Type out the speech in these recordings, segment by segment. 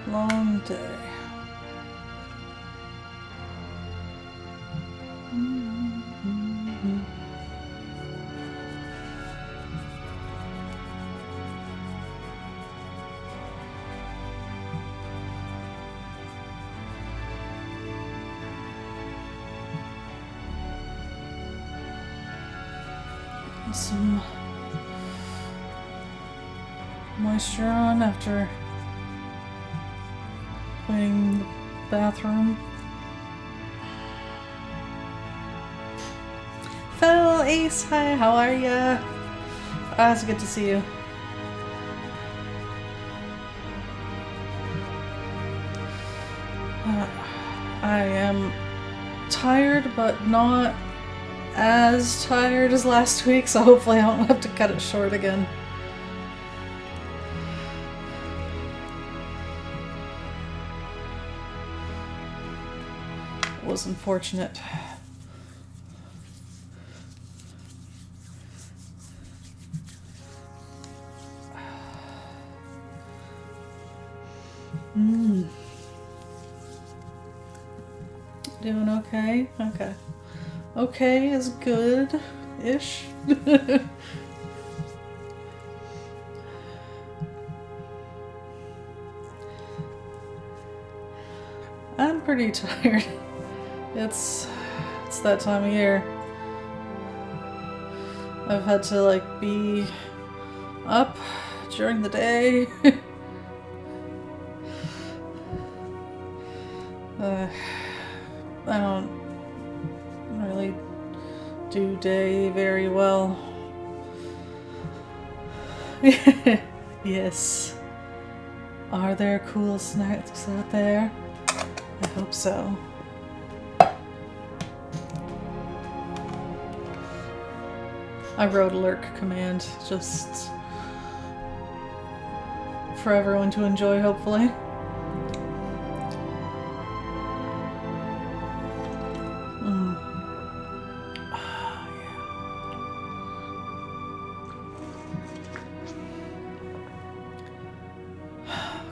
Long day. Some moisture on after cleaning the bathroom. Fellow Ace, hi, how are ya? It's good to see you. I am tired, but not as tired as last week, so hopefully I don't have to cut it short again. It was unfortunate. Doing okay? Okay. Okay is good-ish. I'm pretty tired. It's that time of year. I've had to like be up during the day. I don't really do day very well. Yes. Are there cool snacks out there? I hope so. I wrote a lurk command just for everyone to enjoy, hopefully.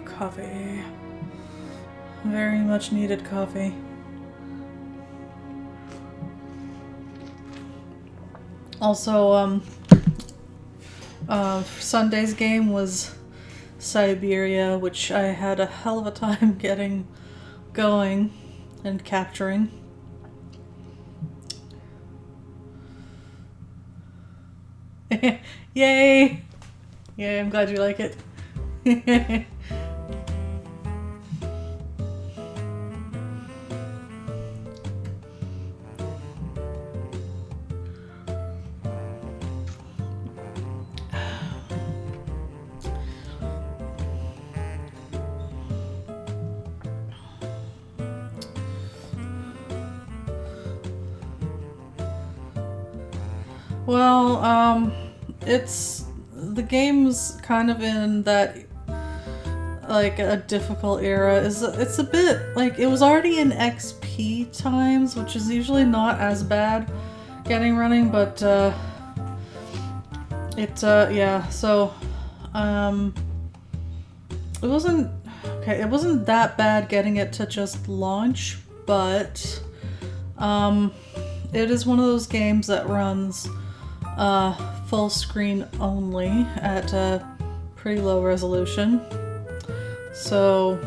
Coffee. Very much needed coffee. Also, Sunday's game was Siberia, which I had a hell of a time getting going and capturing. Yay! Yay, I'm glad you like it. Well, the game's kind of in that, like, a difficult era. It's a bit, like, it was already in XP times, which is usually not as bad getting running, but, yeah, so, it wasn't that bad getting it to just launch, but, it is one of those games that runs full screen only at a pretty low resolution. So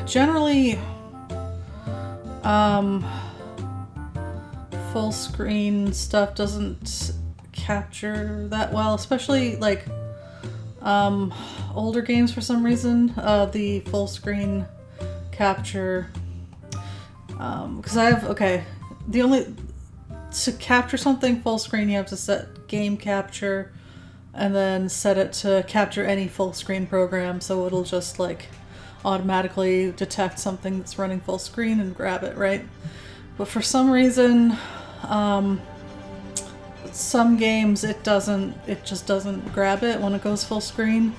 generally full screen stuff doesn't capture that well, especially like older games for some reason. The full screen capture because to capture something full screen, you have to set game capture and then set it to capture any full screen program, so it'll just like automatically detect something that's running full screen and grab it, right? But for some reason, some games it just doesn't grab it when it goes full screen.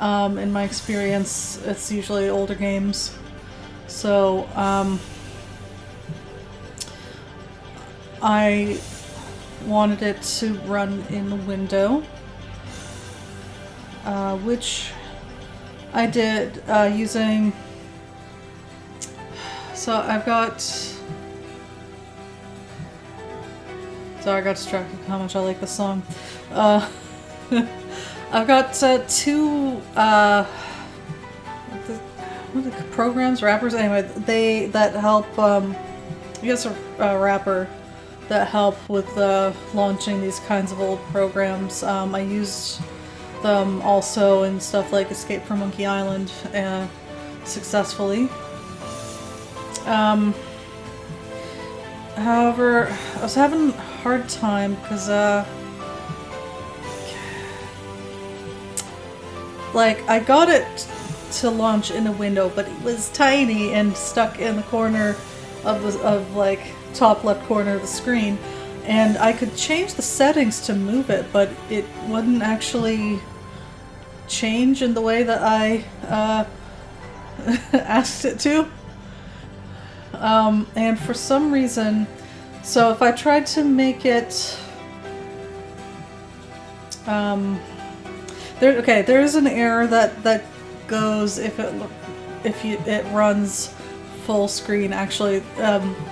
In my experience, it's usually older games. So, I wanted it to run in the window, which I did using. So I've got. Sorry, I got distracted with how much I like the song. I've got two what are the programs, rappers. Anyway, that help. I guess a rapper that help with launching these kinds of old programs. I used them also in stuff like Escape from Monkey Island successfully. However, I was having a hard time because like I got it to launch in a window, but it was tiny and stuck in the corner of like top left corner of the screen, and I could change the settings to move it, but it wouldn't actually change in the way that I asked it to. And for some reason, so if I tried to make it there is an error that goes if it runs full screen. Actually,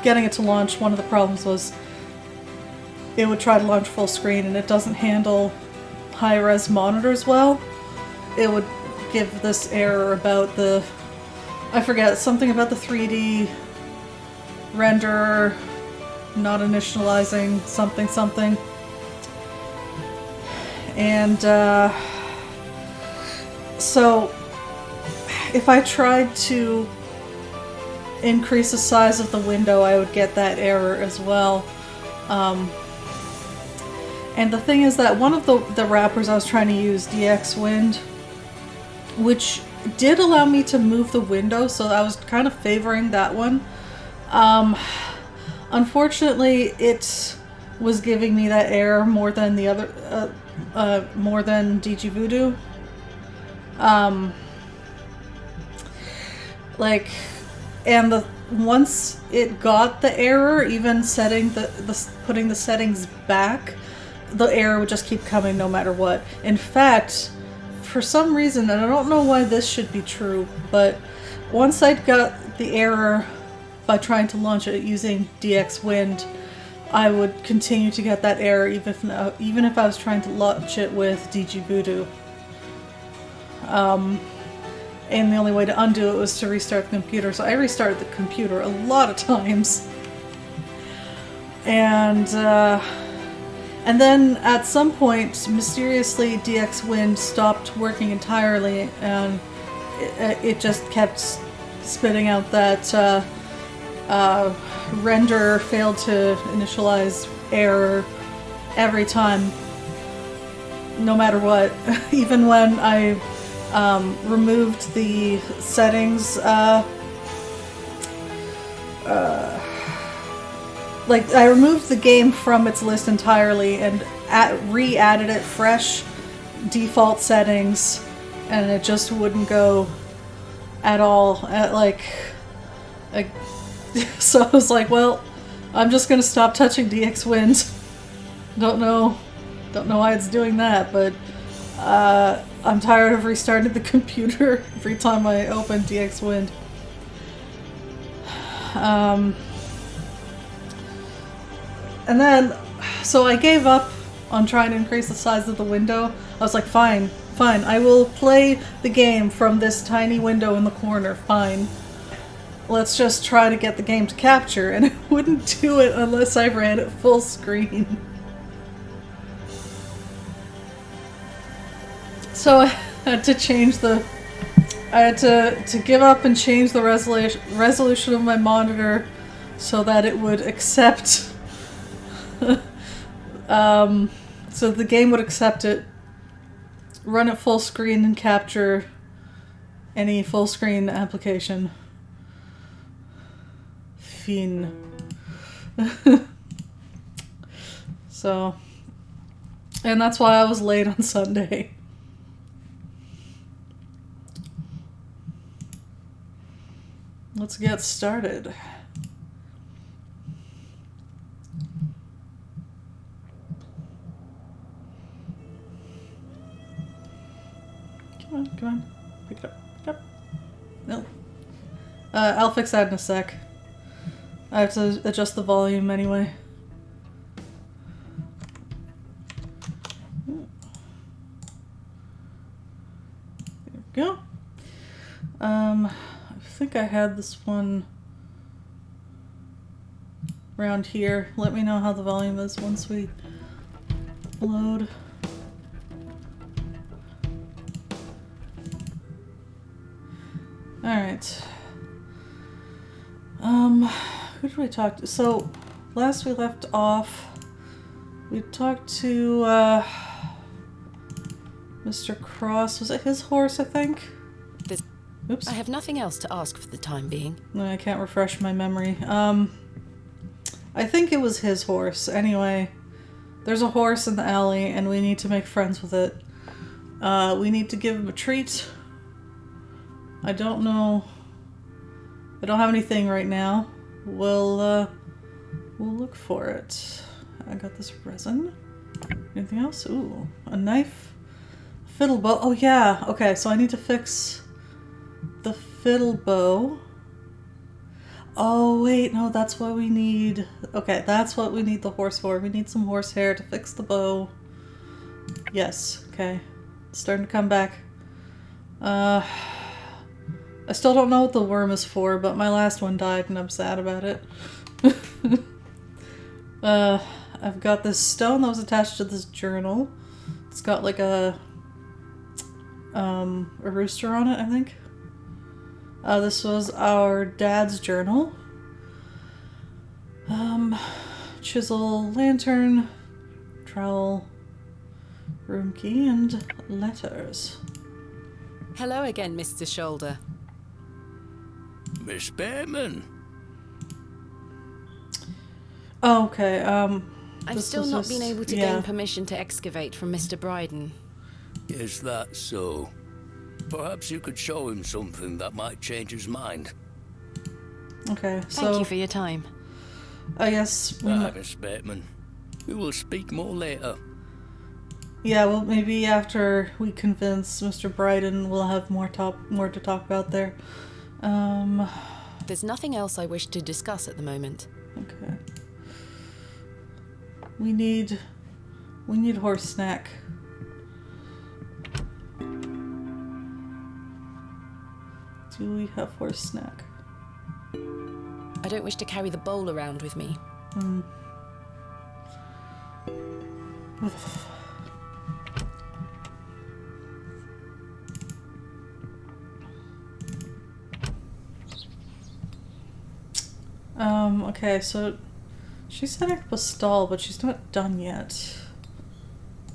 getting it to launch, one of the problems was it would try to launch full screen and it doesn't handle high-res monitors well. It would give this error about I forget, something about the 3D render not initializing something. And so if I tried to increase the size of the window, I would get that error as well. And the thing is that one of the wrappers I was trying to use, DX Wind, which did allow me to move the window, so I was kind of favoring that one. Unfortunately, it was giving me that error more than the other, more than DG Voodoo. And once it got the error, even setting putting the settings back, the error would just keep coming no matter what. In fact, for some reason, and I don't know why this should be true, but once I got the error by trying to launch it using DX Wind, I would continue to get that error even if I was trying to launch it with DG Voodoo. And the only way to undo it was to restart the computer. So I restarted the computer a lot of times. And then at some point, mysteriously, DX Wind stopped working entirely, and it just kept spitting out that render failed to initialize error every time, no matter what. Even when I removed the settings, like I removed the game from its list entirely and re-added it fresh default settings, and it just wouldn't go at all. So I was like, well, I'm just gonna stop touching DX Wind. Don't know why it's doing that, but I'm tired of restarting the computer every time I open DX Wind. And then, so I gave up on trying to increase the size of the window. I was like, fine, I will play the game from this tiny window in the corner, fine. Let's just try to get the game to capture, and it wouldn't do it unless I ran it full screen. So I had to change I had to give up and change the resolution of my monitor so that it would accept so the game would accept it, run it full screen, and capture any full screen application. Fin. So, and that's why I was late on Sunday. Let's get started. Come on. Pick it up. Pick it up. No. I'll fix that in a sec. I have to adjust the volume anyway. There we go. I think I had this one around here. Let me know how the volume is once we load. Alright. Who did we talk to? So, last we left off, we talked to, Mr. Cross. Was it his horse, I think? Oops. I have nothing else to ask for the time being. No, I can't refresh my memory. I think it was his horse. Anyway, there's a horse in the alley, and we need to make friends with it. We need to give him a treat. I don't know. I don't have anything right now. We'll look for it. I got this resin. Anything else? Ooh, a knife. Fiddle bow. Oh yeah. Okay, so I need to fix the fiddle bow. Oh wait, no, that's what we need. Okay, that's what we need the horse for. We need some horsehair to fix the bow. Yes. Okay, it's starting to come back. I still don't know what the worm is for, but my last one died and I'm sad about it. I've got this stone that was attached to this journal. It's got like a rooster on it, I think. This was our dad's journal. Chisel, lantern, trowel, room key, and letters. Hello again, Mr. Shoulder. Miss Bateman. Oh, okay, I've still not been able to gain permission to excavate from Mr. Bryden. Is that so? Perhaps you could show him something that might change his mind. Okay, so... Thank you for your time. I guess... Miss Bateman. We will speak more later. Yeah, well, maybe after we convince Mr. Bryden, we'll have more to talk about there. There's nothing else I wish to discuss at the moment. Okay. We need horse snack. Do we have horse snack? I don't wish to carry the bowl around with me. Okay, so she's setting up a stall, but she's not done yet.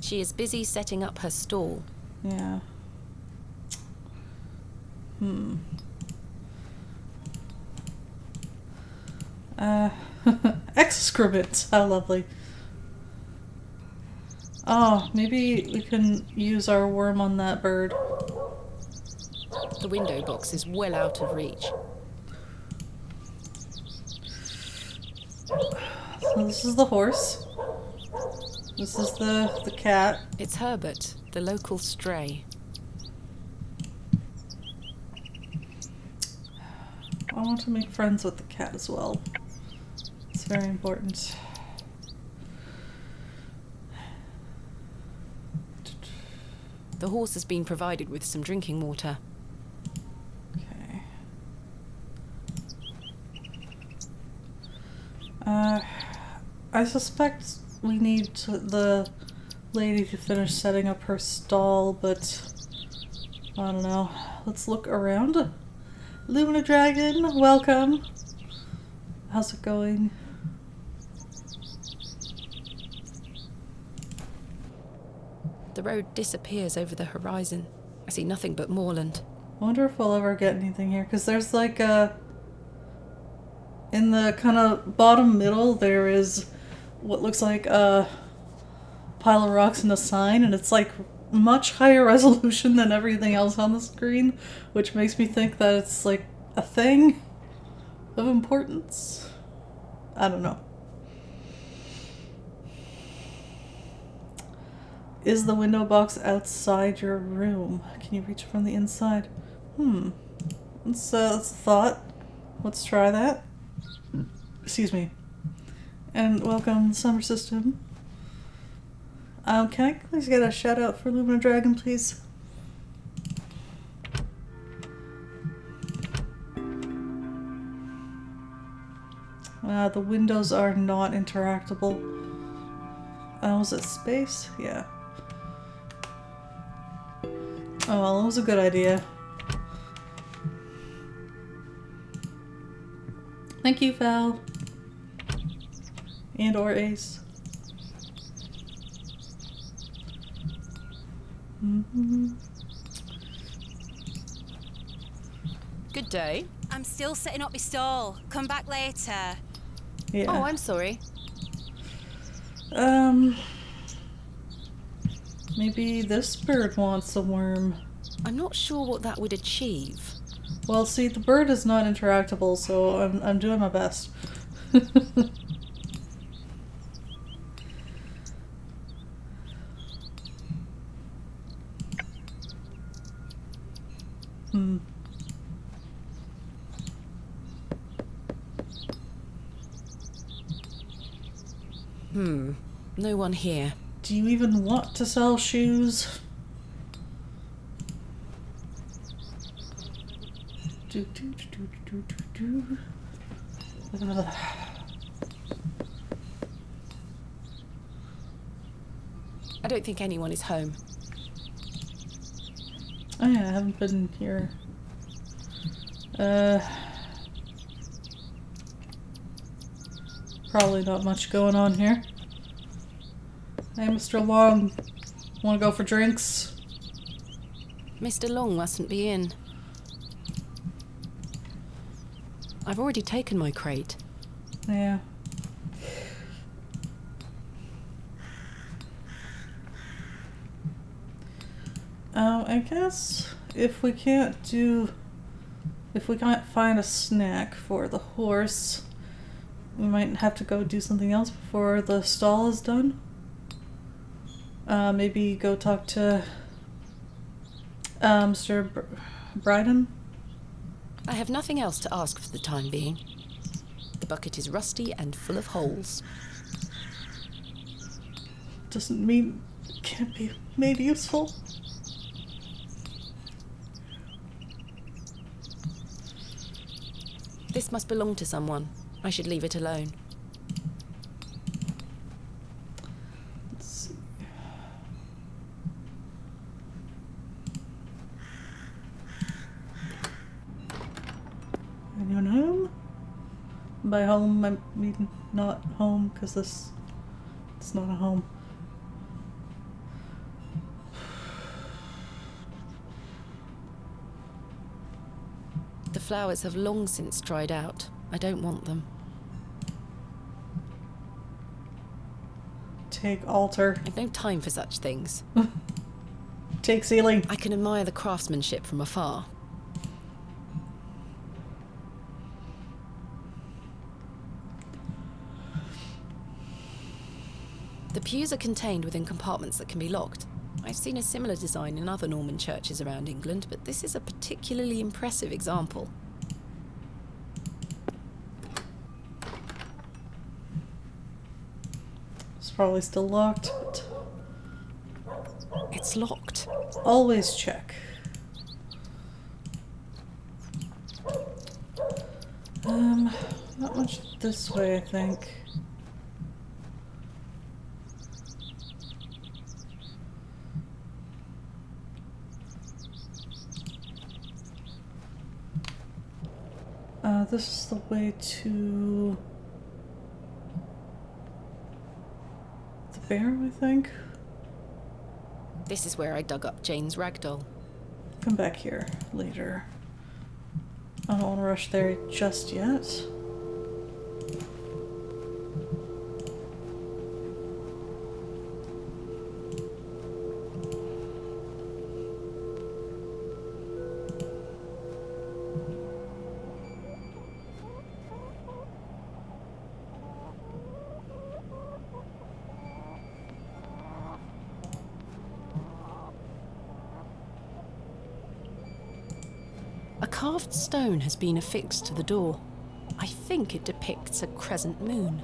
She is busy setting up her stall. Yeah. Excrement! How lovely. Oh, maybe we can use our worm on that bird. The window box is well out of reach. So this is the horse. This is the cat. It's Herbert, the local stray. I want to make friends with the cat as well. It's very important. The horse has been provided with some drinking water. Okay. I suspect we need the lady to finish setting up her stall, but I don't know. Let's look around. Luna Dragon, welcome. How's it going? The road disappears over the horizon. I see nothing but moorland. I wonder if we'll ever get anything here, because there's like a... In the kind of bottom middle, there is what looks like a pile of rocks and a sign, and it's like much higher resolution than everything else on the screen, which makes me think that it's like a thing of importance. I don't know. Is the window box outside your room? Can you reach it from the inside? That's a thought. Let's try that. Excuse me. And welcome to the Summer System. Can I please get a shout out for Lumina Dragon, please? The windows are not interactable. Was it space? Yeah. Oh well, it was a good idea. Thank you, Val. And or Ace. Good day. I'm still setting up my stall. Come back later. Yeah. Oh, I'm sorry. Maybe this bird wants a worm. I'm not sure what that would achieve. Well, see, the bird is not interactable, so I'm doing my best. No one here. Do you even want to sell shoes? I don't think anyone is home. Oh yeah, I haven't been here. Probably not much going on here. Hey, Mr. Long. Wanna go for drinks? Mr. Long mustn't be in. I've already taken my crate. Yeah. I guess if we can't find a snack for the horse, we might have to go do something else before the stall is done. Maybe go talk to Mr. Bryden. I have nothing else to ask for the time being. The bucket is rusty and full of holes. Doesn't mean it can't be made useful. This must belong to someone. I should leave it alone. Let's see. Anyone home? By home, I mean not home, because it's not a home. The flowers have long since dried out. I don't want them. Take altar. I've no time for such things. Take ceiling. I can admire the craftsmanship from afar. The pews are contained within compartments that can be locked. I've seen a similar design in other Norman churches around England, but this is a particularly impressive example. It's probably still locked, but It's locked. always check. Not much this way, I think. This is the way to the Barrow, I think. This is where I dug up Jane's ragdoll. Come back here later. I don't want to rush there just yet. carved stone has been affixed to the door. I think it depicts a crescent moon.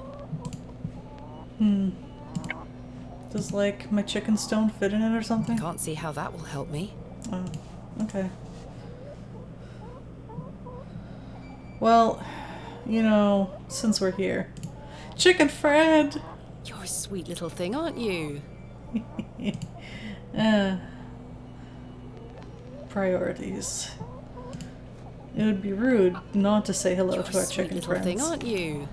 Does, like, my chicken stone fit in it or something? Can't see how that will help me. Oh, okay. Well, you know, since we're here. Chicken Fred! You're a sweet little thing, aren't you? Priorities. It would be rude not to say hello You're to a our sweet chicken little friends. thing, aren't you?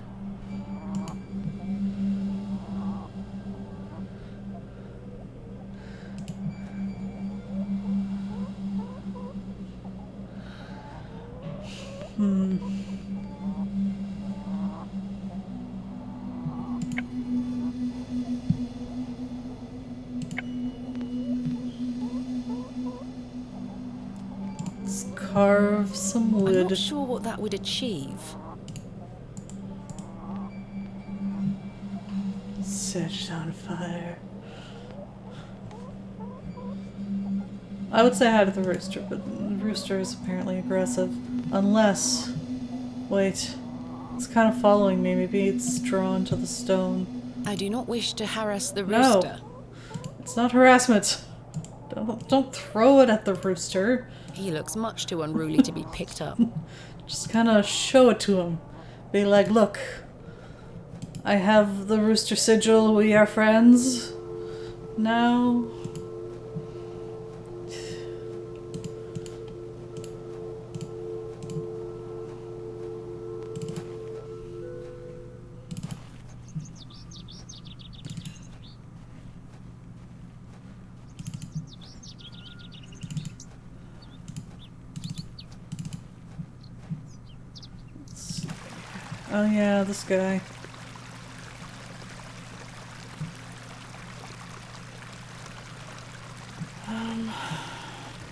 Let's carve some I'm wood. not sure what that would achieve. Set it on fire. I would say hi to the rooster, but the rooster is apparently aggressive. Unless... Wait. It's kind of following me. Maybe it's drawn to the stone. I do not wish to harass the No. rooster. It's not harassment. Don't throw it at the rooster. He looks much too unruly to be picked up. Just kind of show it to him. Be like, look. I have the rooster sigil. We are friends. Now... Oh yeah, this guy.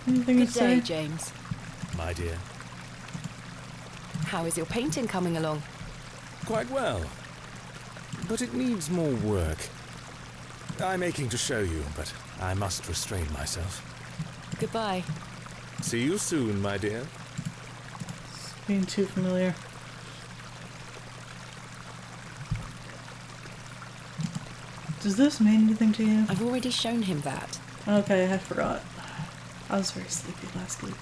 Anything to Good say? day, James. My dear. How is your painting coming along? Quite well. But it needs more work. I'm aching to show you, but I must restrain myself. Goodbye. See you soon, my dear. Being too familiar. Does this mean anything to you? I've already shown him that. Okay, I forgot. I was very sleepy last week.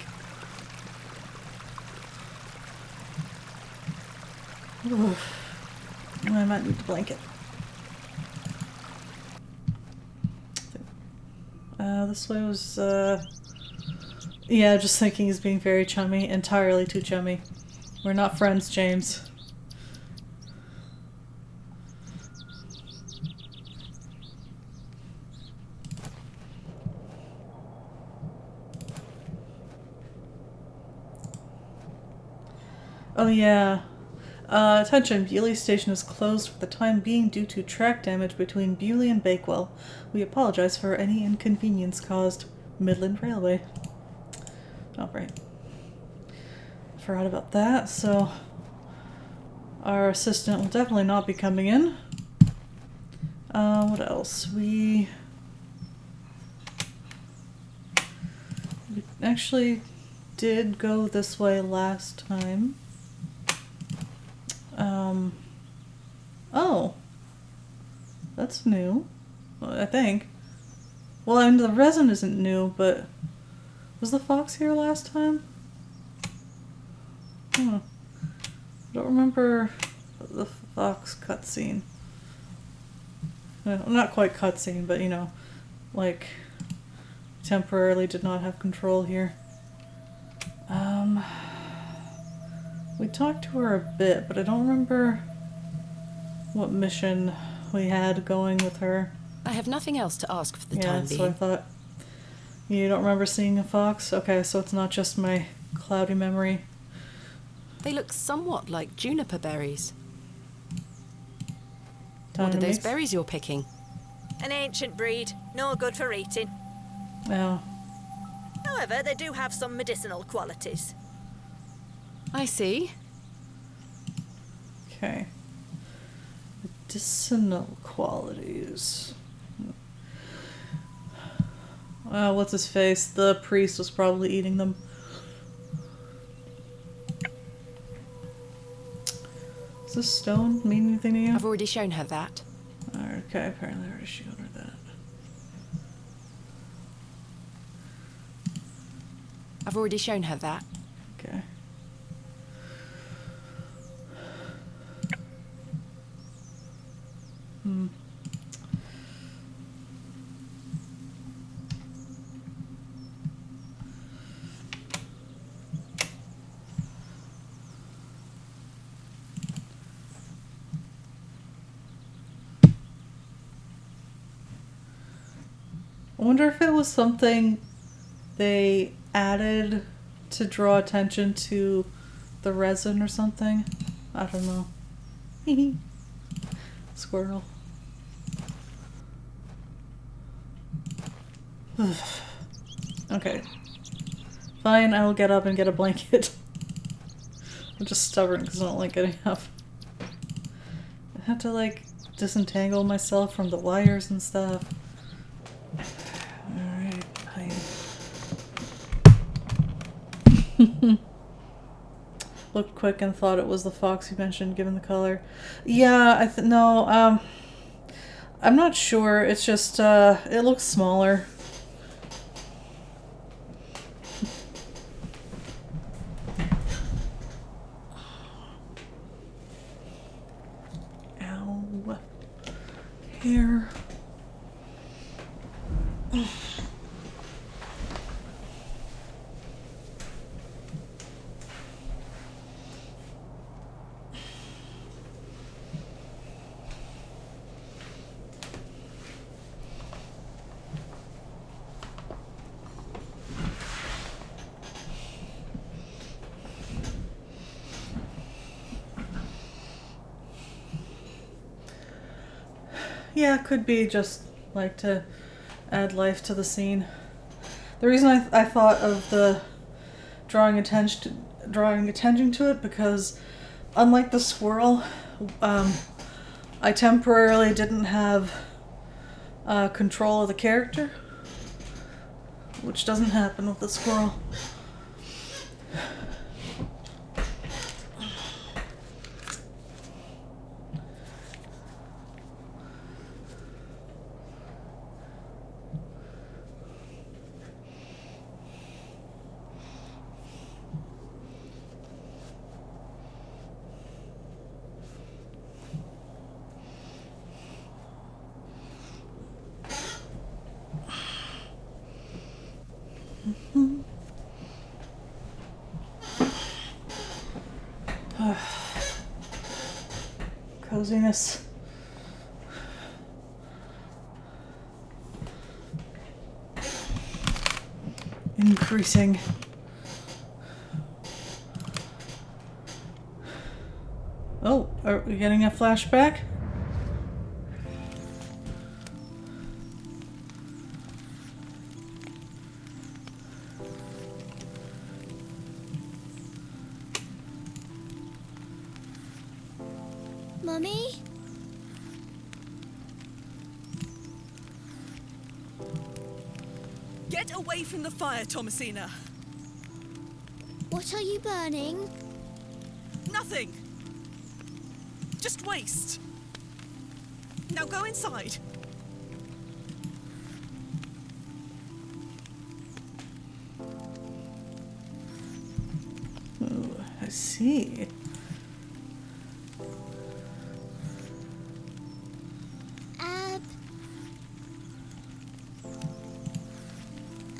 Oof. I might need the blanket. This way was, yeah, just thinking he's being very chummy. Entirely too chummy. We're not friends, James. Oh yeah. Attention, Bewley Station is closed for the time being due to track damage between Bewley and Bakewell. We apologize for any inconvenience caused. Midland Railway. Oh, right. Forgot about that, so... Our assistant will definitely not be coming in. What else? We actually did go this way last time. Oh. That's new. I think. Well, I mean, the resin isn't new, but... Was the fox here last time? I don't remember the fox cutscene. Well, not quite cutscene, but you know, like, temporarily did not have control here. We talked to her a bit, but I don't remember what mission we had going with her. I have nothing else to ask for the Yeah, time so I being. thought. You don't remember seeing a fox? Okay, so it's not just my cloudy memory. They look somewhat like juniper berries. Time What to are those mix? berries you're picking? An ancient breed, no good for eating. Oh. However, they do have some medicinal qualities. I see. Okay. Medicinal qualities. What's his face? The priest was probably eating them. Does this stone mean anything to you? I've already shown her that. Okay, apparently I already showed her that. I've already shown her that. Okay. I wonder if it was something they added to draw attention to the resin or something. I don't know. Squirrel. Okay. Fine, I will get up and get a blanket. I'm just stubborn because I don't like getting up. I have to like disentangle myself from the wires and stuff. Alright, fine. Looked quick and thought it was the fox you mentioned, given the color. Yeah, no, I'm not sure. It's just, it looks smaller. Ow. Here. Yeah, it could be just like to add life to the scene. The reason I thought of the drawing attention to it because unlike the squirrel, I temporarily didn't have control of the character, which doesn't happen with the squirrel. Coziness. Increasing. Oh, are we getting a flashback? Mummy? Get away from the fire, Thomasina. What are you burning? Nothing. Just waste. Now go inside. Ooh, I see.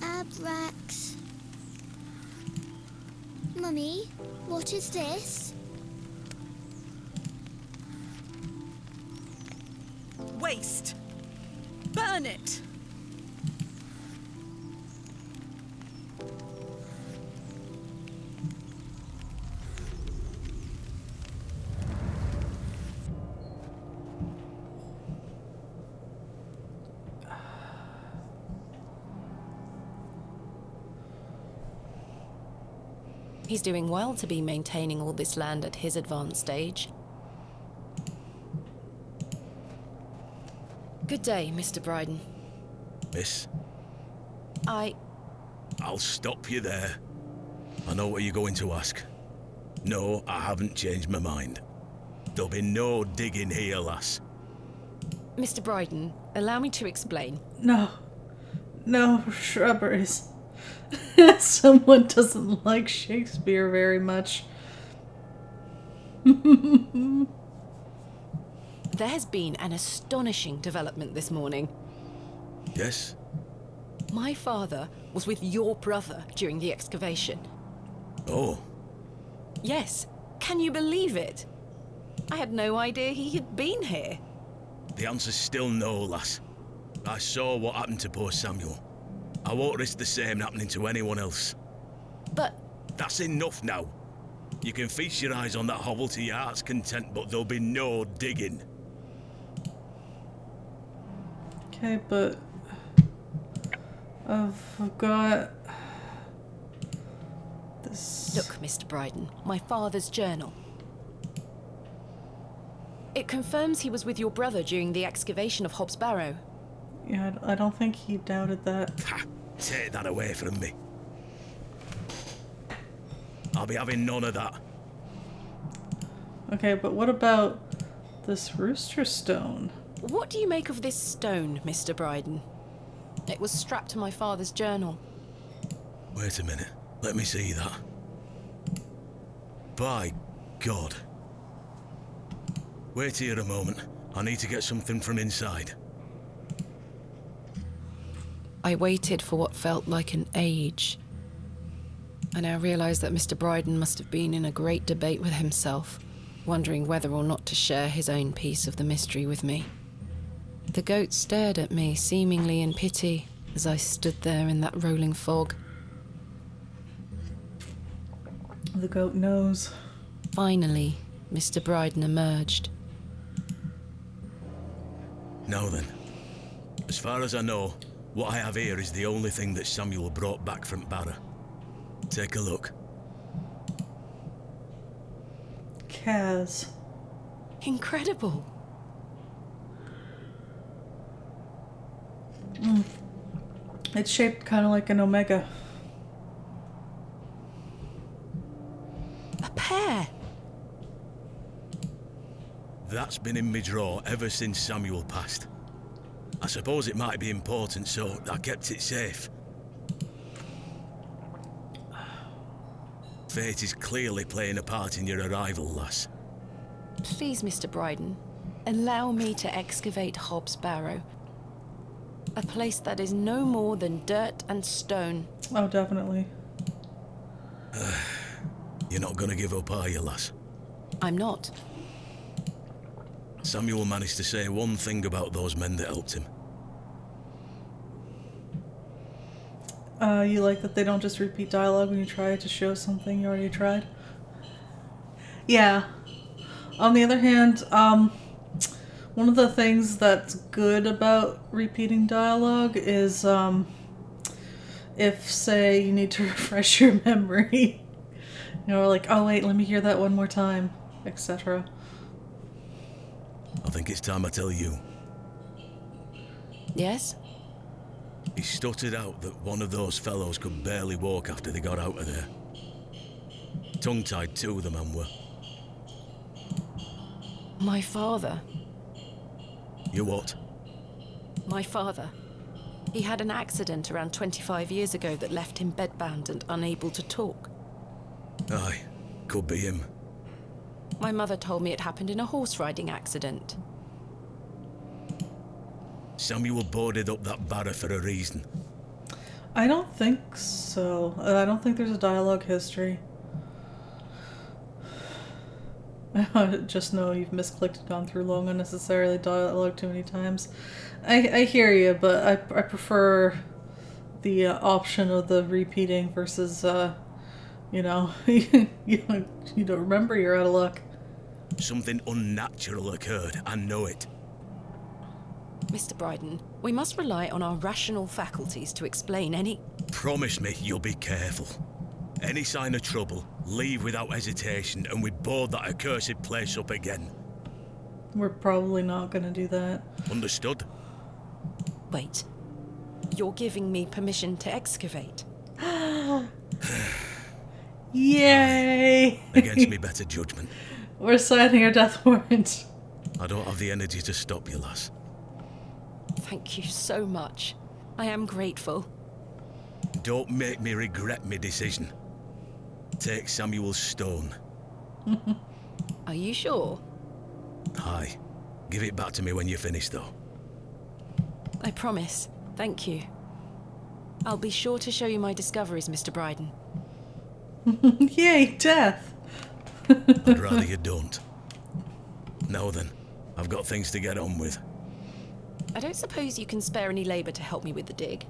Abrax. Mummy, what is this? Waste. Burn it. He's doing well to be maintaining all this land at his advanced stage. Good day, Mr. Bryden. Miss, I'll stop you there. I know what you're going to ask. No, I haven't changed my mind. There'll be no digging here, lass. Mr. Bryden, allow me to explain. No. No shrubberies. Someone doesn't like Shakespeare very much. There has been an astonishing development this morning. Yes? My father was with your brother during the excavation. Oh. Yes, can you believe it? I had no idea he had been here. The answer's still no, lass. I saw what happened to poor Samuel. I won't risk the same happening to anyone else. But That's enough now. You can feast your eyes on that hovel to your heart's content, but there'll be no digging. Okay, but I've got this. look, Mr. Bryden, my father's journal. It confirms he was with your brother during the excavation of Hobbs Barrow. Yeah, I don't think he doubted that. Ha! Take that away from me. I'll be having none of that. Okay, but what about this rooster stone? What do you make of this stone, Mr. Bryden? It was strapped to my father's journal. Wait a minute. Let me see that. By God. Wait here a moment. I need to get something from inside. I waited for what felt like an age. I now realise that Mr. Bryden must have been in a great debate with himself, wondering whether or not to share his own piece of the mystery with me. The goat stared at me, seemingly in pity, as I stood there in that rolling fog. The goat knows. Finally, Mr. Bryden emerged. Now then. As far as I know, what I have here is the only thing that Samuel brought back from Barrow. Take a look. Kaz. Incredible! It's shaped kind of like an omega. A pear! That's been in my drawer ever since Samuel passed. I suppose it might be important, so I kept it safe. Fate is clearly playing a part in your arrival, lass. Please, Mr. Bryden, allow me to excavate Hobbs Barrow. A place that is no more than dirt and stone. Oh, definitely. You're not gonna give up, are you, lass? I'm not. Samuel managed to say one thing about those men that helped him. You like that they don't just repeat dialogue when you try to show something you already tried? Yeah. On the other hand, one of the things that's good about repeating dialogue is, if, say, you need to refresh your memory. You know, like, oh wait, let me hear that one more time, etc. I think it's time I tell you. Yes? He stuttered out that one of those fellows could barely walk after they got out of there. Tongue-tied too, the man were. My father. You what? My father. He had an accident around 25 years ago that left him bedbound and unable to talk. Aye, could be him. My mother told me it happened in a horse riding accident. Samuel boarded up that barrow for a reason. I don't think so. I don't think there's a dialogue history. I just know you've misclicked and gone through long unnecessarily dialogue too many times. I hear you, but I prefer the option of the repeating versus, you know, you don't remember, you're out of luck. Something unnatural occurred, I know it. Mr. Bryden, we must rely on our rational faculties to explain any... Promise me you'll be careful. Any sign of trouble, leave without hesitation, and we board that accursed place up again. We're probably not gonna do that. Understood? Wait. You're giving me permission to excavate? Yay! Against me better judgment. We're signing our death warrant. I don't have the energy to stop you, lass. Thank you so much. I am grateful. Don't make me regret my decision. Take Samuel's stone. Are you sure? Aye. Give it back to me when you're finished, though. I promise. Thank you. I'll be sure to show you my discoveries, Mr. Bryden. Yay, death! I'd rather you don't. Now then, I've got things to get on with. I don't suppose you can spare any labour to help me with the dig?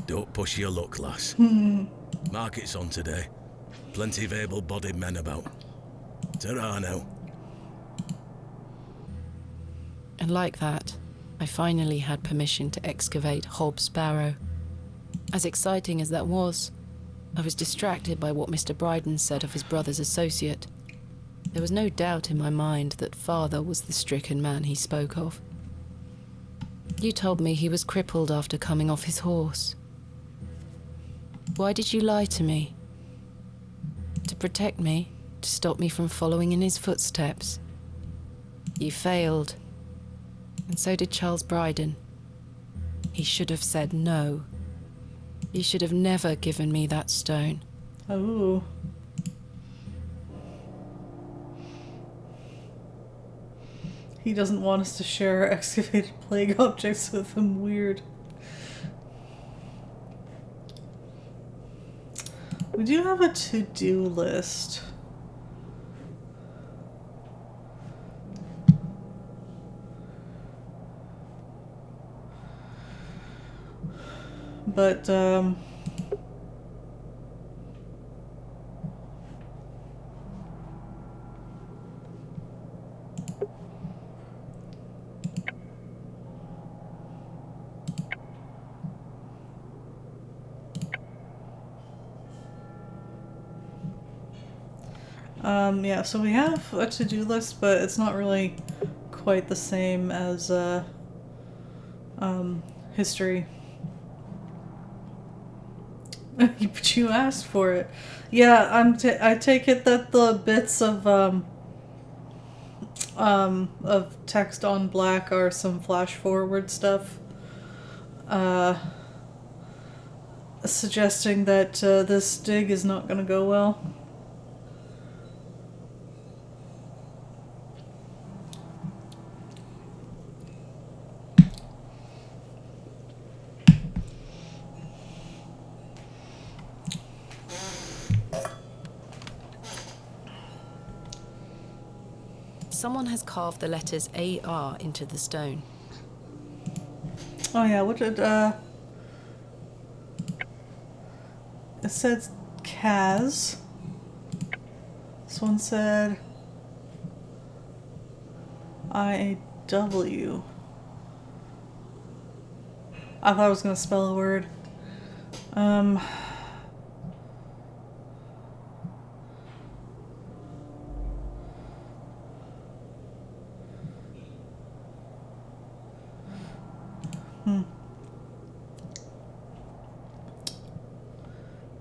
Don't push your luck, lass. Market's on today. Plenty of able-bodied men about. Ta-ra now. And like that, I finally had permission to excavate Hobbs' Barrow. As exciting as that was, I was distracted by what Mr. Bryden said of his brother's associate. There was no doubt in my mind that father was the stricken man he spoke of. You told me he was crippled after coming off his horse. Why did you lie to me? To protect me, to stop me from following in his footsteps. You failed. And so did Charles Bryden. He should have said no. He should have never given me that stone. Oh. He doesn't want us to share our excavated plague objects with him. Weird. We do have a to-do list. But, yeah, so we have a to-do list, but it's not really quite the same as, history. But you asked for it. Yeah, I take it that the bits of text on black are some flash forward stuff. Suggesting that this dig is not gonna go well. Someone has carved the letters AR into the stone. Oh yeah, what did, it said Kaz. This one said IAW. I thought I was gonna spell a word.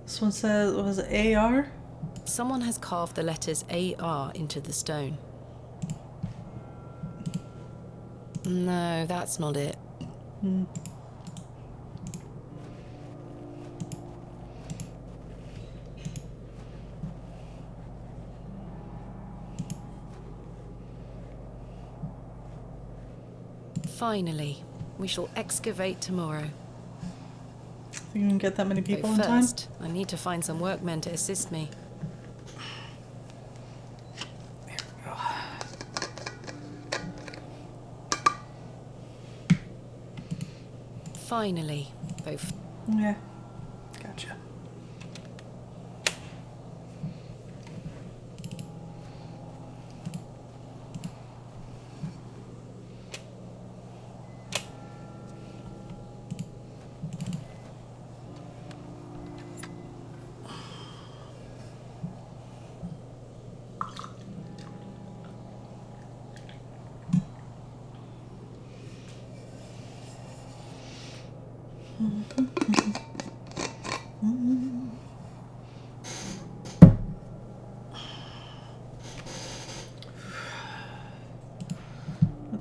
This one says, what was it, AR? Someone has carved the letters AR into the stone. No, that's not it. Finally, we shall excavate tomorrow. Think you can get that many people in But time? first, I need to find some workmen to assist me. Finally, both. Yeah, gotcha.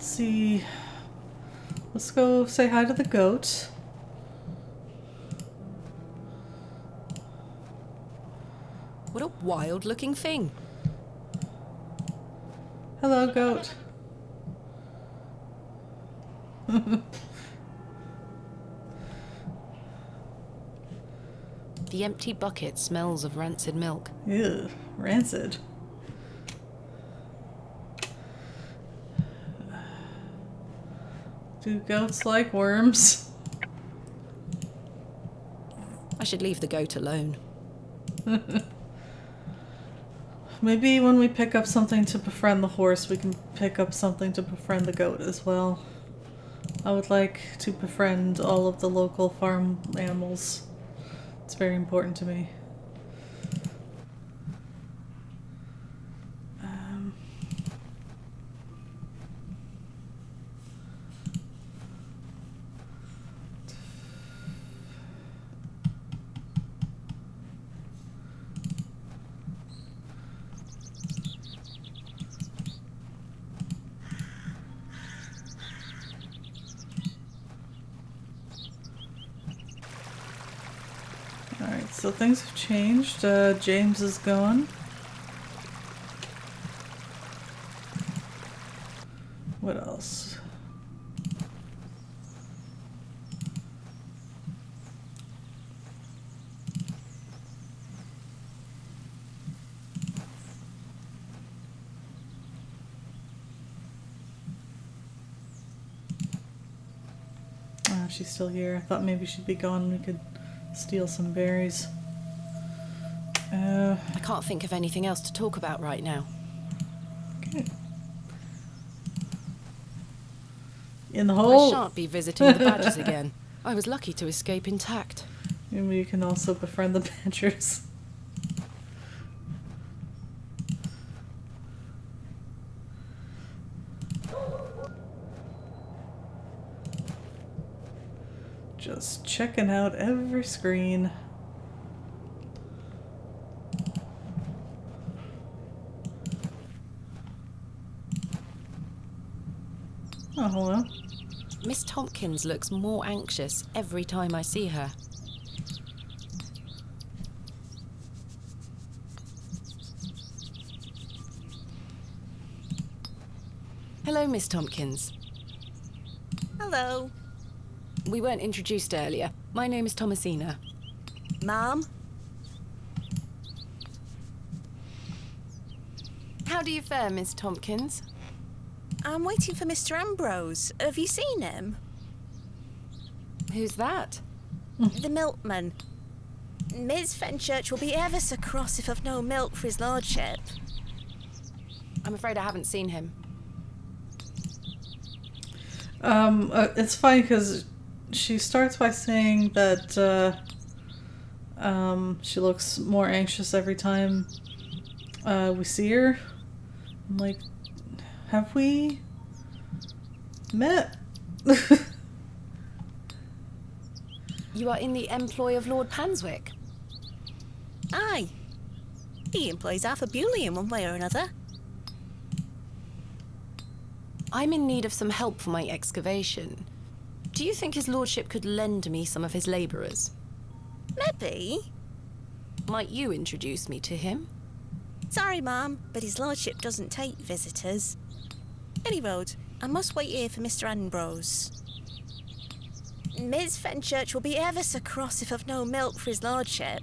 see. Let's go say hi to the goat. What a wild-looking thing. Hello, goat. The empty bucket smells of rancid milk. Ew, rancid. Do goats like worms? I should leave the goat alone. Maybe when we pick up something to befriend the horse, we can pick up something to befriend the goat as well. I would like to befriend all of the local farm animals. It's very important to me. Alright, so things have changed. James is gone. What else? Oh, she's still here. I thought maybe she'd be gone and we could steal some berries. I can't think of anything else to talk about right now. Okay. In the I hole. shan't be visiting the badgers again. I was lucky to escape intact. Maybe you can also befriend the badgers. Just checking out every screen. Oh, hello. Miss Tompkins looks more anxious every time I see her. Hello, Miss Tompkins. Hello. We weren't introduced earlier. My name is Thomasina. Mom? How do you fare, Miss Tompkins? I'm waiting for Mr. Ambrose. Have you seen him? Who's that? The milkman. Ms. Fenchurch will be ever so cross if I've no milk for his lordship. I'm afraid I haven't seen him. It's funny because she starts by saying that she looks more anxious every time we see her. I'm like, have we met? You are in the employ of Lord Panswick. Aye. He employs Arthur Bewley in one way or another. I'm in need of some help for my excavation. Do you think his lordship could lend me some of his labourers? Maybe. Might you introduce me to him? Sorry, Ma'am, but his lordship doesn't take visitors. Any road, I must wait here for Mr. Ambrose. Ms. Fenchurch will be ever so cross if I've no milk for his lordship.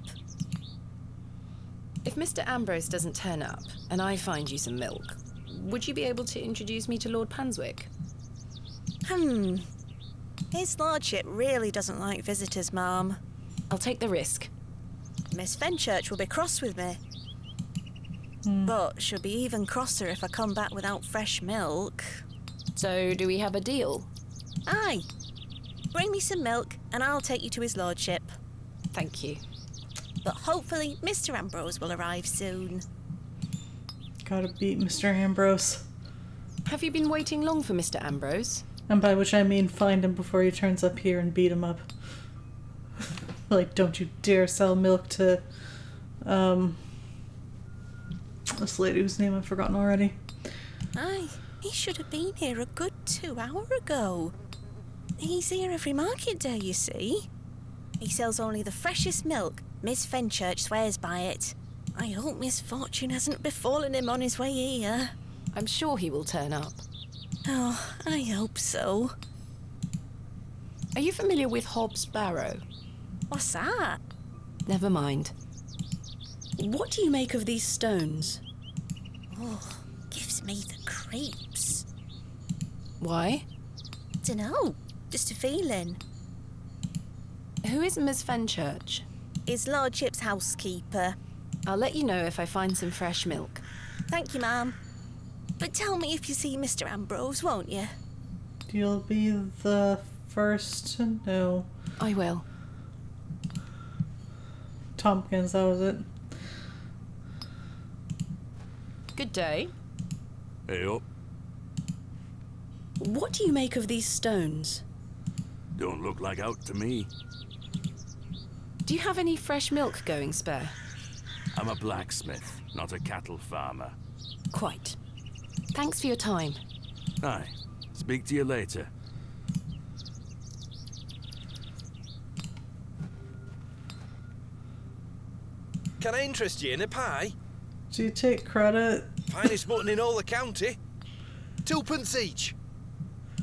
If Mr. Ambrose doesn't turn up, and I find you some milk, would you be able to introduce me to Lord Panswick? His lordship really doesn't like visitors, Ma'am. I'll take the risk. Miss Fenchurch will be cross with me. But she'll be even crosser if I come back without fresh milk. So, do we have a deal? Aye. Bring me some milk and I'll take you to his lordship. Thank you. But hopefully Mr. Ambrose will arrive soon. Gotta beat Mr. Ambrose. Have you been waiting long for Mr. Ambrose? And by which I mean find him before he turns up here and beat him up. Like, don't you dare sell milk to, this lady whose name I've forgotten already. Aye. He should have been here a good 2 hours ago. He's here every market day, you see. He sells only the freshest milk. Miss Fenchurch swears by it. I hope misfortune hasn't befallen him on his way here. I'm sure he will turn up. Oh, I hope so. Are you familiar with Hobbs Barrow? What's that? Never mind. What do you make of these stones? Oh, gives me the creeps. Why? Dunno, just a feeling. Who is Miss Fenchurch? His lordship's housekeeper. I'll let you know if I find some fresh milk. Thank you, ma'am. But tell me if you see Mr. Ambrose, won't you? You'll be the first to know. I will. Tompkins, that was it. Good day. Hey up. What do you make of these stones? Don't look like out to me. Do you have any fresh milk going spare? I'm a blacksmith, not a cattle farmer. Quite. Thanks for your time. Aye. Speak to you later. Can I interest you in a pie? Do you take credit? Finest mutton in all the county. 2p each.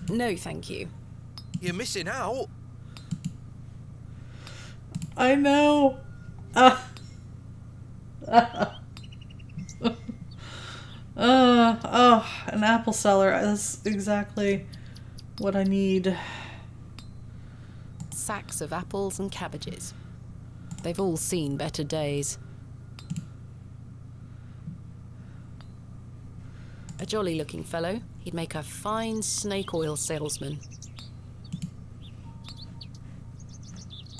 No, thank you. You're missing out. I know. An apple seller. That's exactly what I need. Sacks of apples and cabbages. They've all seen better days. A jolly-looking fellow. He'd make a fine snake oil salesman.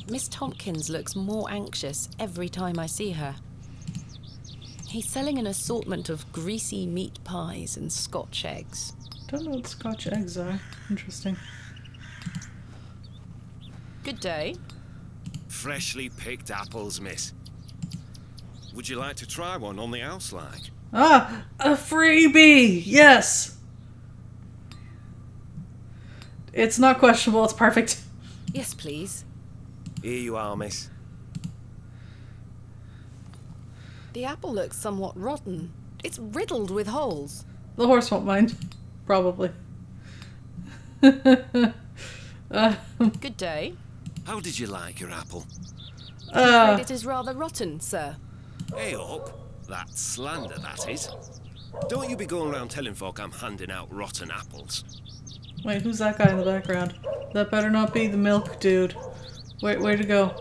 Miss Tompkins looks more anxious every time I see her. He's selling an assortment of greasy meat pies and Scotch eggs. Don't know what Scotch eggs are. Interesting. Good day. Freshly picked apples, miss. Would you like to try one on the house like? Ah! A freebie! Yes! It's not questionable, it's perfect. Yes, please. Here you are, miss. The apple looks somewhat rotten. It's riddled with holes. The horse won't mind. Probably. Good day. How did you like your apple? I'm afraid it is rather rotten, sir. Hey up. That's slander, that is. Don't you be going around telling folk I'm handing out rotten apples. Wait, who's that guy in the background? That better not be the milk dude. Wait, way to go.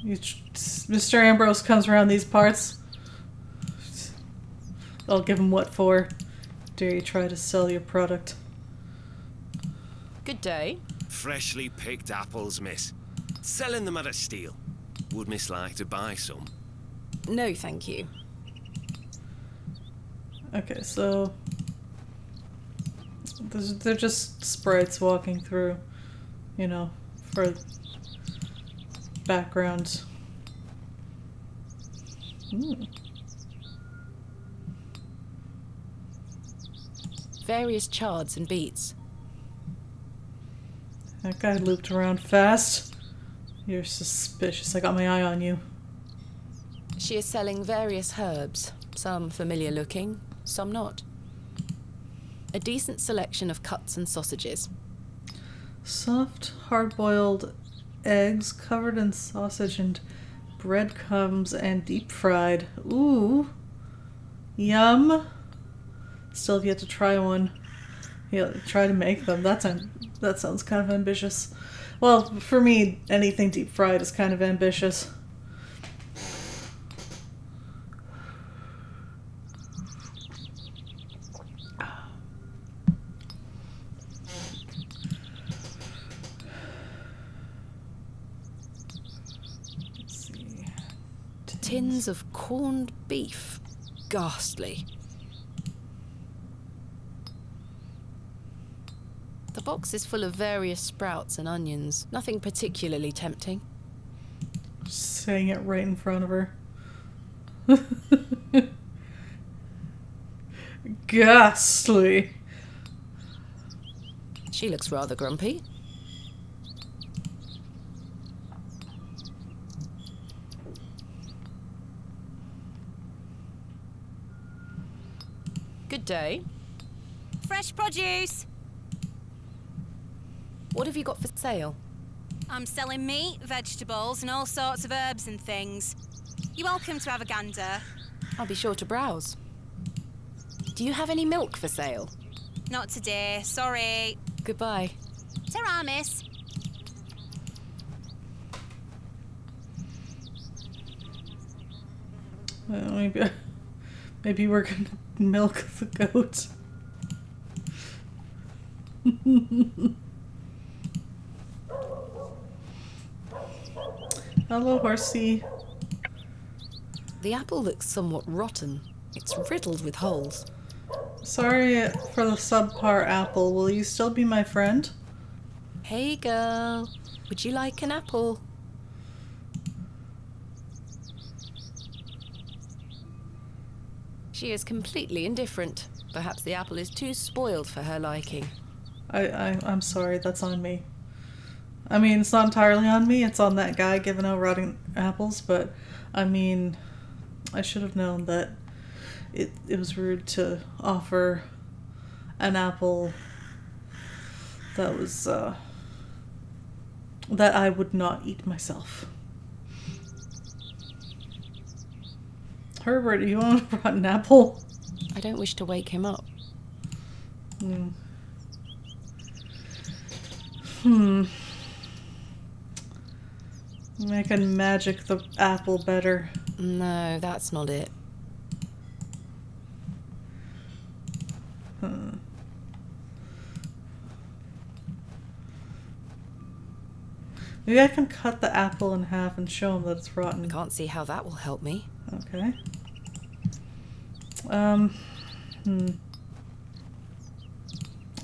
Mr. Ambrose comes around these parts. I'll give him what for. Dare you try to sell your product. Good day. Freshly picked apples, miss. Selling them at a steal. Would miss like to buy some? No, thank you. Okay, so... they're just sprites walking through, you know, for background. Various chards and beets. That guy looped around fast. You're suspicious. I got my eye on you. She is selling various herbs, some familiar looking, some not. A decent selection of cuts and sausages. Soft, hard-boiled eggs covered in sausage and breadcrumbs and deep fried. Ooh. Yum. Still have yet to try one. Yeah, try to make them. That sounds kind of ambitious. Well, for me, anything deep fried is kind of ambitious. Let's see. Tins of corned beef. Ghastly. The box is full of various sprouts and onions. Nothing particularly tempting. Saying it right in front of her. Ghastly. She looks rather grumpy. Good day. Fresh produce. What have you got for sale? I'm selling meat, vegetables, and all sorts of herbs and things. You're welcome to have a gander. I'll be sure to browse. Do you have any milk for sale? Not today, sorry. Goodbye. Ta-ra, miss. Well, maybe we're gonna milk the goat. Hello, horsey. The apple looks somewhat rotten. It's riddled with holes. Sorry for the subpar apple. Will you still be my friend? Hey girl, would you like an apple? She is completely indifferent. Perhaps the apple is too spoiled for her liking. I'm sorry, that's on me. I mean, it's not entirely on me, it's on that guy giving out rotten apples, but I mean, I should have known that it was rude to offer an apple that was, that I would not eat myself. Herbert, do you want a rotten apple? I don't wish to wake him up. I can magic the apple better. No, that's not it. Maybe I can cut the apple in half and show him that it's rotten. Can't see how that will help me. Okay. I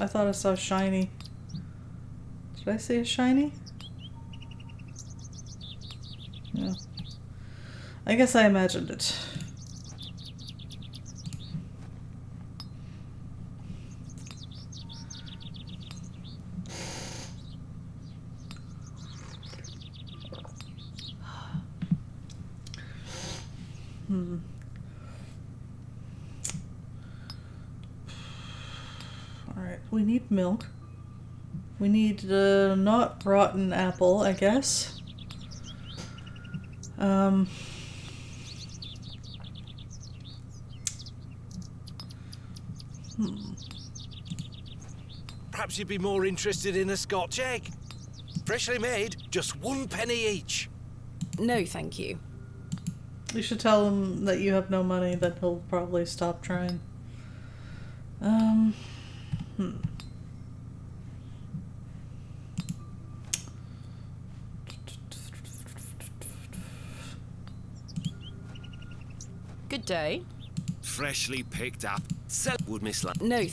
thought I saw shiny. Did I see a shiny? No. I guess I imagined it. Alright, we need milk. We need not rotten apple, I guess. Perhaps you'd be more interested in a Scotch egg. Freshly made, just 1 penny each. No, thank you. You should tell him that you have no money, then he'll probably stop trying. Good day. Freshly picked up. Sell would miss like. No,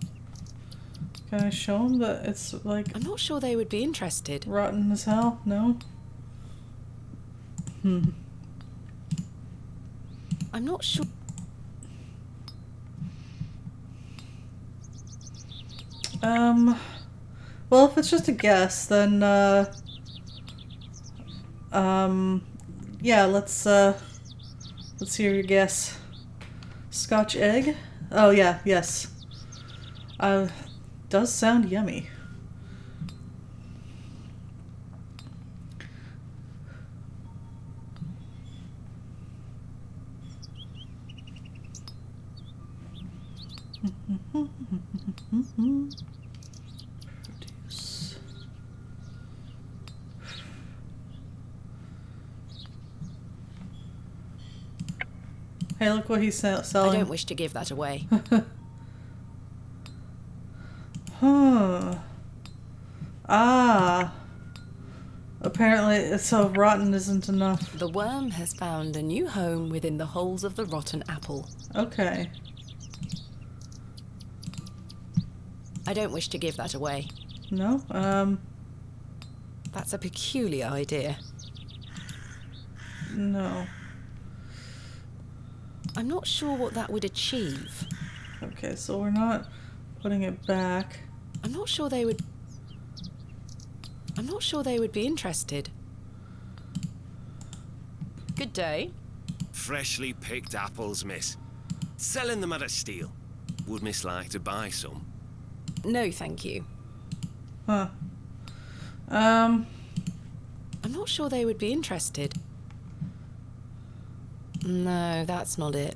Can I show him that it's like I'm not sure they would be interested. rotten as hell? No? I'm not sure. Well, if it's just a guess, then, yeah, let's hear your guess. Scotch egg? Oh, yeah, yes. Does sound yummy. Produce. Hey, look what he's I selling. don't wish to give that away. Huh. Ah. Apparently, so rotten isn't enough. The worm has found a new home within the holes of the rotten apple. Okay. I don't wish to give that away. No? That's a peculiar idea. No. I'm not sure what that would achieve. Okay, so we're not putting it back. I'm not sure they would be interested. Good day. Freshly picked apples, miss. Selling them at a steal. Would miss like to buy some? No, thank you. Huh. I'm not sure they would be interested. No, that's not it.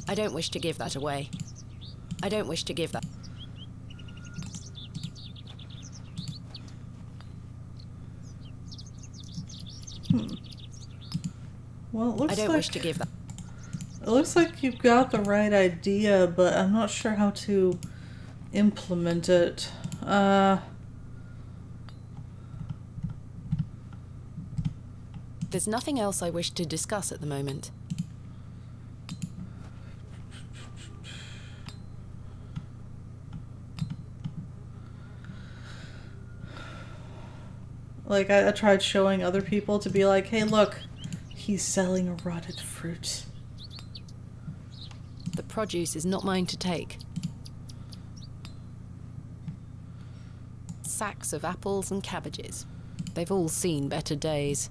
I don't wish to give that away. I don't wish to give that. Well, it looks I don't like, wish to give that. It looks like you've got the right idea, but I'm not sure how to implement it. There's nothing else I wish to discuss at the moment. Like, I tried showing other people to be like, hey, look, he's selling a rotted fruit. The produce is not mine to take. Sacks of apples and cabbages. They've all seen better days.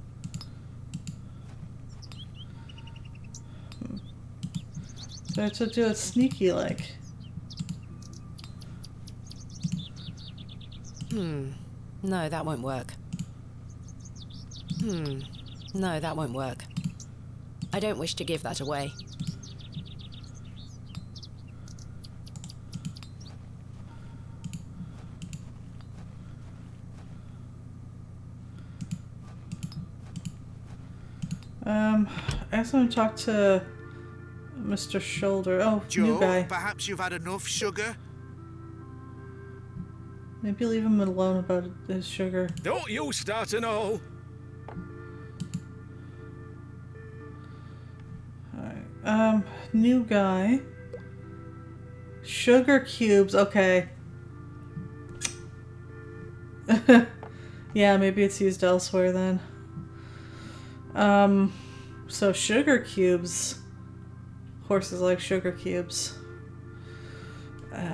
So I have to do it sneaky like. No, that won't work. No, that won't work. I don't wish to give that away. I also want to talk to Mr. Shoulder. Oh, Joe, new guy. perhaps you've had enough sugar? Maybe leave him alone about his sugar. Don't you start an all. Alright, new guy. Sugar cubes, okay. Yeah, maybe it's used elsewhere then. So sugar cubes. Horses like sugar cubes.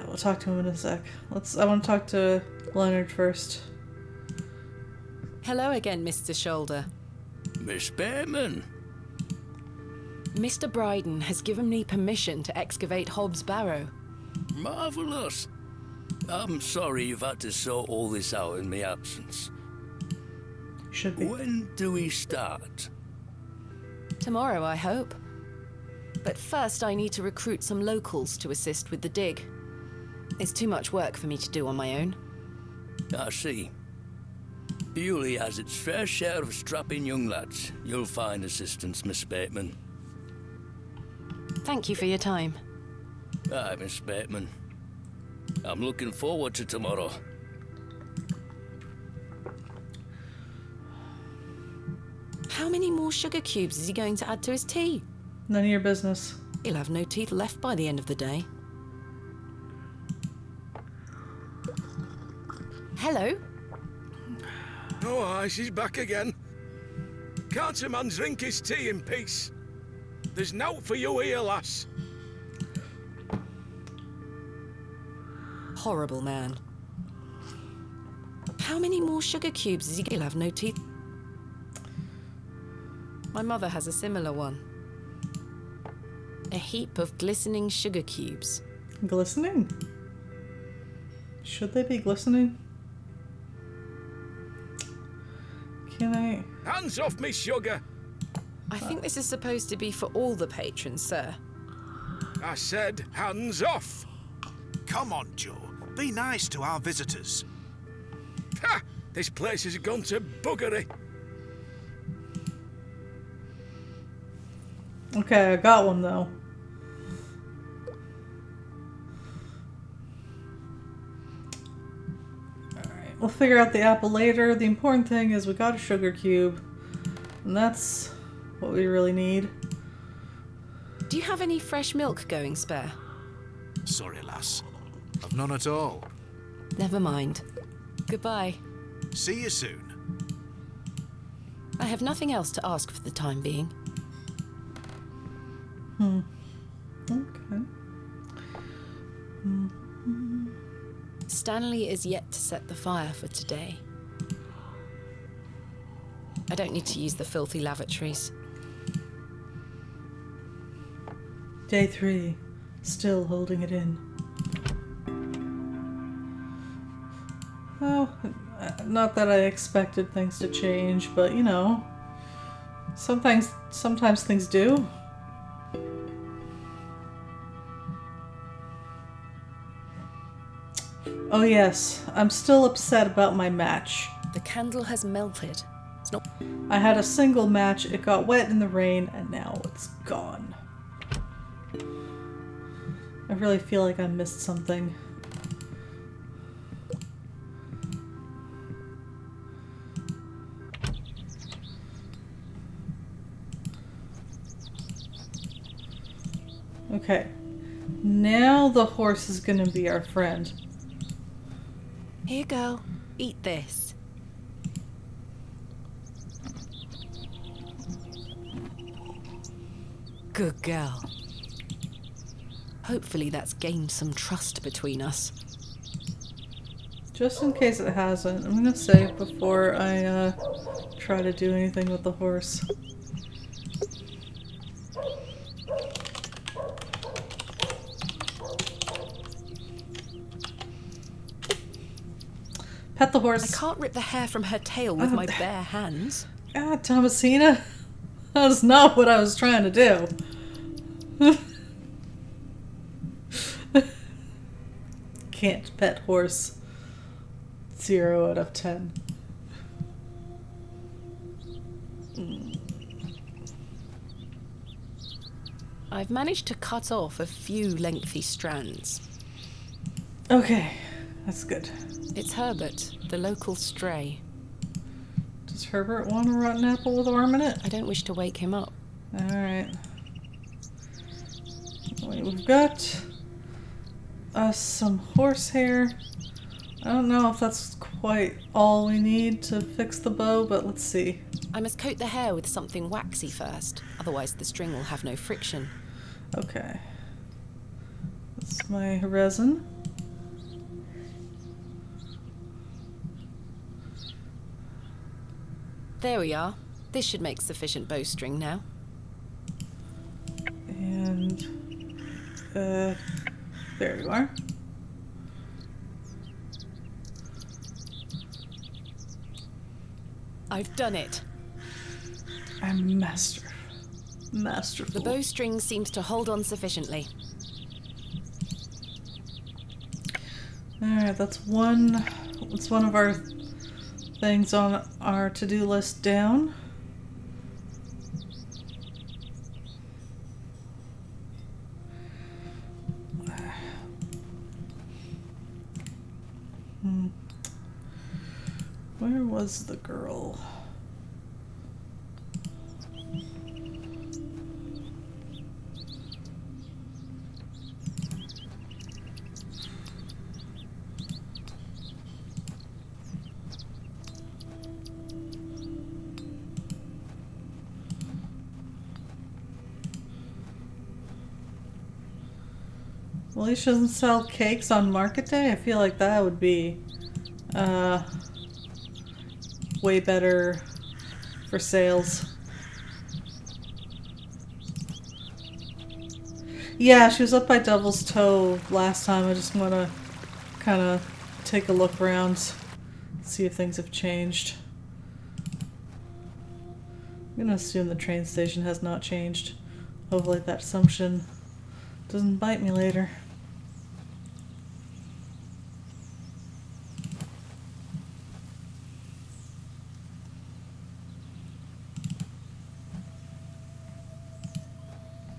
We'll talk to him in a sec. I want to talk to Leonard first. Hello again, Mr. Shoulder. Miss Bateman. Mr. Bryden has given me permission to excavate Hobbs' Barrow. Marvellous. I'm sorry you've had to sort all this out in my absence. Should be. When do we start? Tomorrow, I hope. But first I need to recruit some locals to assist with the dig. It's too much work for me to do on my own. I see. Bewley has its fair share of strapping young lads. You'll find assistance, Miss Bateman. Thank you for your time. Aye, Miss Bateman. I'm looking forward to tomorrow. How many more sugar cubes is he going to add to his tea? None of your business. He'll have no teeth left by the end of the day. Hello? Oh, aye, she's back again. Can't a man drink his tea in peace? There's nought for you here, lass. Horrible man. How many more sugar cubes is he? He'll have no teeth. My mother has a similar one. A heap of glistening sugar cubes. Glistening? Should they be glistening? Can I... Hands off me, sugar! I think this is supposed to be for all the patrons, sir. I said hands off! Come on, Joe. Be nice to our visitors. Ha! This place has gone to buggery. Okay, I got one though. Alright, we'll figure out the apple later. The important thing is we got a sugar cube. And that's what we really need. Do you have any fresh milk going spare? Sorry, lass. I've none at all. Never mind. Goodbye. See you soon. I have nothing else to ask for the time being. Okay. Stanley is yet to set the fire for today. I don't need to use the filthy lavatories. Day 3. Still holding it in. Oh, not that I expected things to change, but you know, sometimes things do. Oh yes, I'm still upset about my match. The candle has melted. It's not... I had a single match, it got wet in the rain, and now it's gone. I really feel like I missed something. Okay, now the horse is gonna be our friend. Here you go. Eat this. Good girl. Hopefully that's gained some trust between us. Just in case it hasn't, I'm gonna save before I try to do anything with the horse. Pet the horse. I can't rip the hair from her tail with my bare hands. Ah, Thomasina. That is not what I was trying to do. Can't pet horse. 0 out of 10. I've managed to cut off a few lengthy strands. Okay, that's good. It's Herbert, the local stray. Does Herbert want a rotten apple with a worm in it? I don't wish to wake him up. Alright. We've got some horsehair. I don't know if that's quite all we need to fix the bow, but let's see. I must coat the hair with something waxy first, otherwise the string will have no friction. Okay. That's my resin. There we are. This should make sufficient bowstring now. And there you are. I've done it. I'm masterful. The bowstring seems to hold on sufficiently. Alright, that's one of our things on our to-do list down. Where was the girl? Well, he doesn't sell cakes on market day? I feel like that would be way better for sales. Yeah, she was up by Devil's Toe last time. I just want to kind of take a look around, see if things have changed. I'm going to assume the train station has not changed. Hopefully that assumption doesn't bite me later.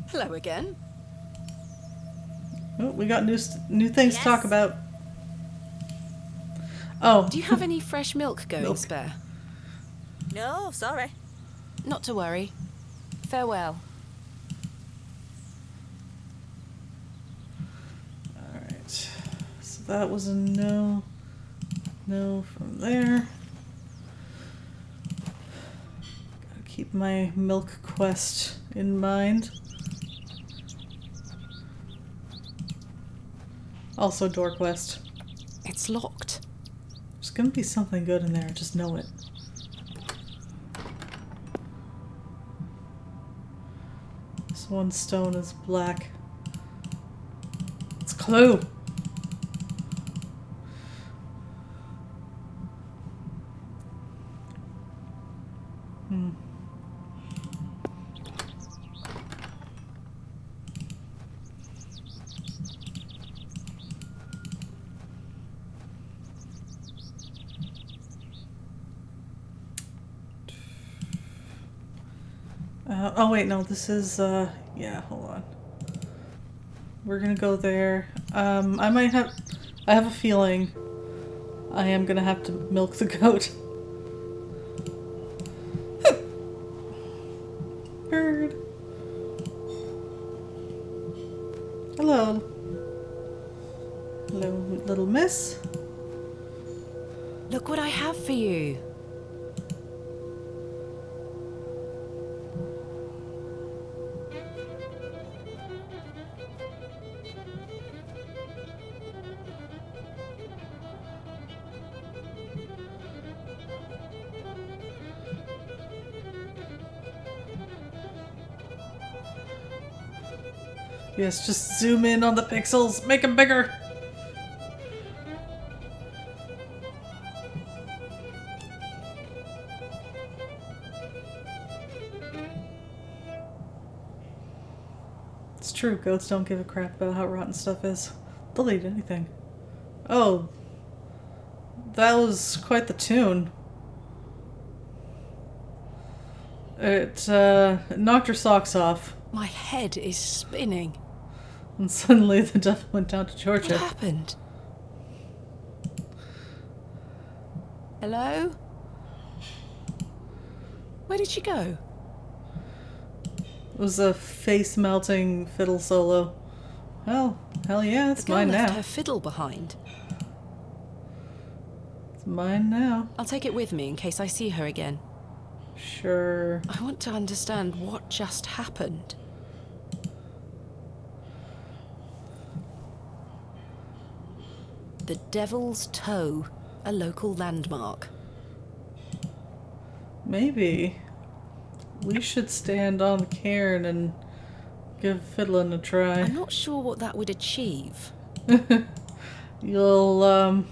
Hello again. Oh, we got new things to talk Yes. about. Oh. Do you have any fresh milk going Milk. spare? No, sorry. Not to worry. Farewell. Alright. So that was a no. No from there. Gotta keep my milk quest in mind. Also door quest. It's locked. There's gonna be something good in there, just know it. This one stone is black. It's a clue! Oh wait, no, this is, yeah, hold on. We're gonna go there. I have a feeling I am gonna have to milk the goat. Bird. Hello. Hello, little miss. Look what I have for you. Yes, just zoom in on the pixels, make them bigger. It's true, goats don't give a crap about how rotten stuff is. They'll eat anything. Oh, that was quite the tune. It knocked her socks off. My head is spinning. And suddenly the devil went down to Georgia. What happened? Hello? Where did she go? It was a face-melting fiddle solo. Well, hell yeah, it's The girl mine left now. her fiddle behind. It's mine now. I'll take it with me in case I see her again. Sure. I want to understand what just happened. The Devil's Toe, a local landmark. Maybe we should stand on the cairn and give fiddling a try. I'm not sure what that would achieve. You'll,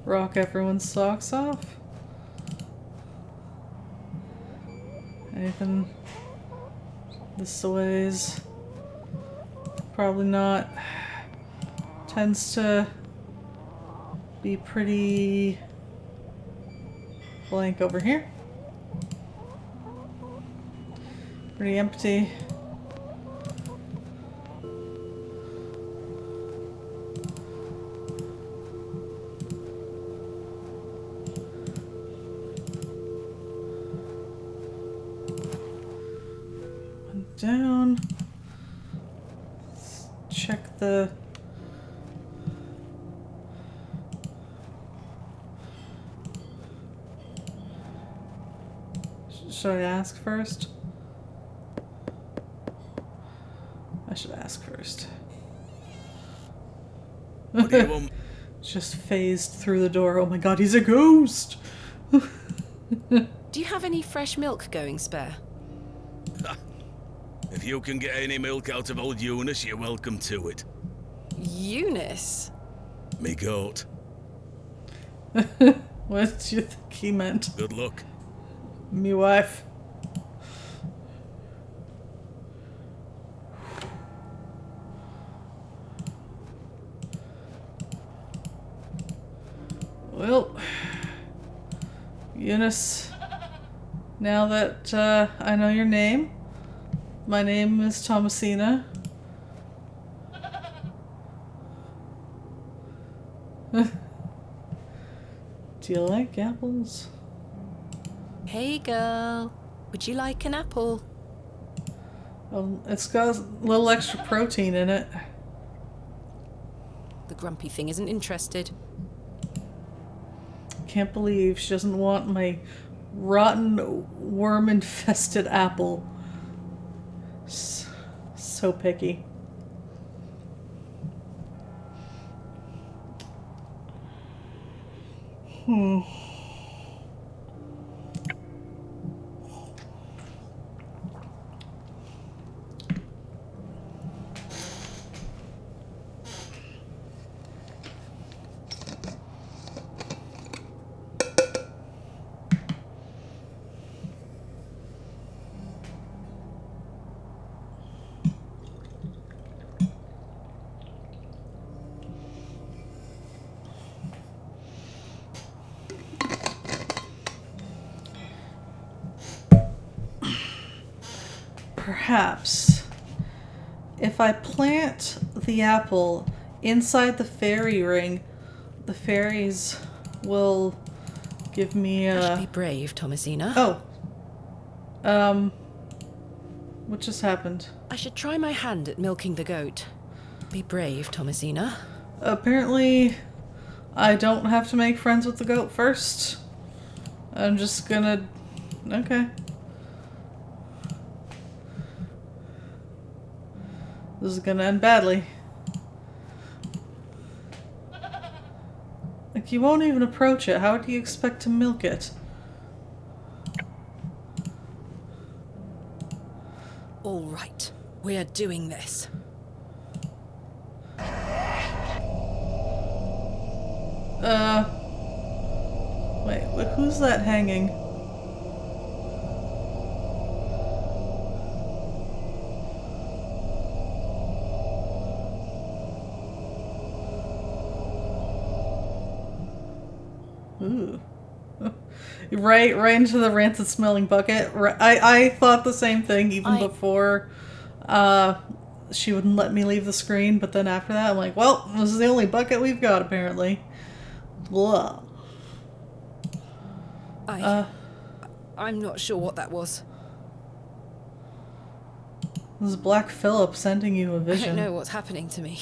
rock everyone's socks off? Anything this ways? Probably not. Tends to be pretty blank over here. Pretty empty. One down. Let's check the should I ask first? I should ask first. What do you want? Just phased through the door. Oh my god, he's a ghost! Do you have any fresh milk going spare? If you can get any milk out of old Eunice, you're welcome to it. Eunice? Me goat. What did you think he meant? Good luck. Me wife. Well, Eunice, now that I know your name, my name is Thomasina. Do you like apples? Hey girl, would you like an apple? It's got a little extra protein in it. The grumpy thing isn't interested. Can't believe she doesn't want my rotten, worm-infested apple. So picky. Perhaps if I plant the apple inside the fairy ring, the fairies will give me I should a... be brave, Thomasina. Oh. What just happened? I should try my hand at milking the goat. Be brave, Thomasina. Apparently, I don't have to make friends with the goat first. I'm just gonna... Okay. This is gonna end badly. Like, you won't even approach it. How do you expect to milk it? All right, we are doing this. Wait, who's that hanging? Ooh. Right into the rancid smelling bucket. I thought the same thing even before she wouldn't let me leave the screen, but then after that I'm like, well, this is the only bucket we've got apparently. Blah. I'm not sure what that was. This is Black Phillip sending you a vision. I don't know what's happening to me.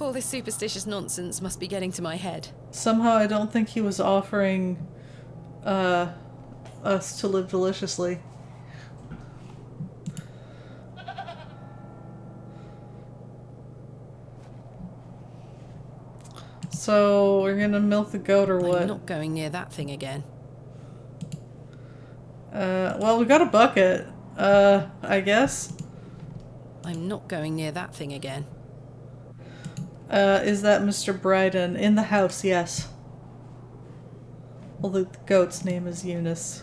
All this superstitious nonsense must be getting to my head. Somehow I don't think he was offering us to live deliciously. So we're gonna milk the goat or what? I'm not going near that thing again. Well, we got a bucket. I guess. I'm not going near that thing again. Is that Mr. Bryden? In the house, yes. Well, the goat's name is Eunice.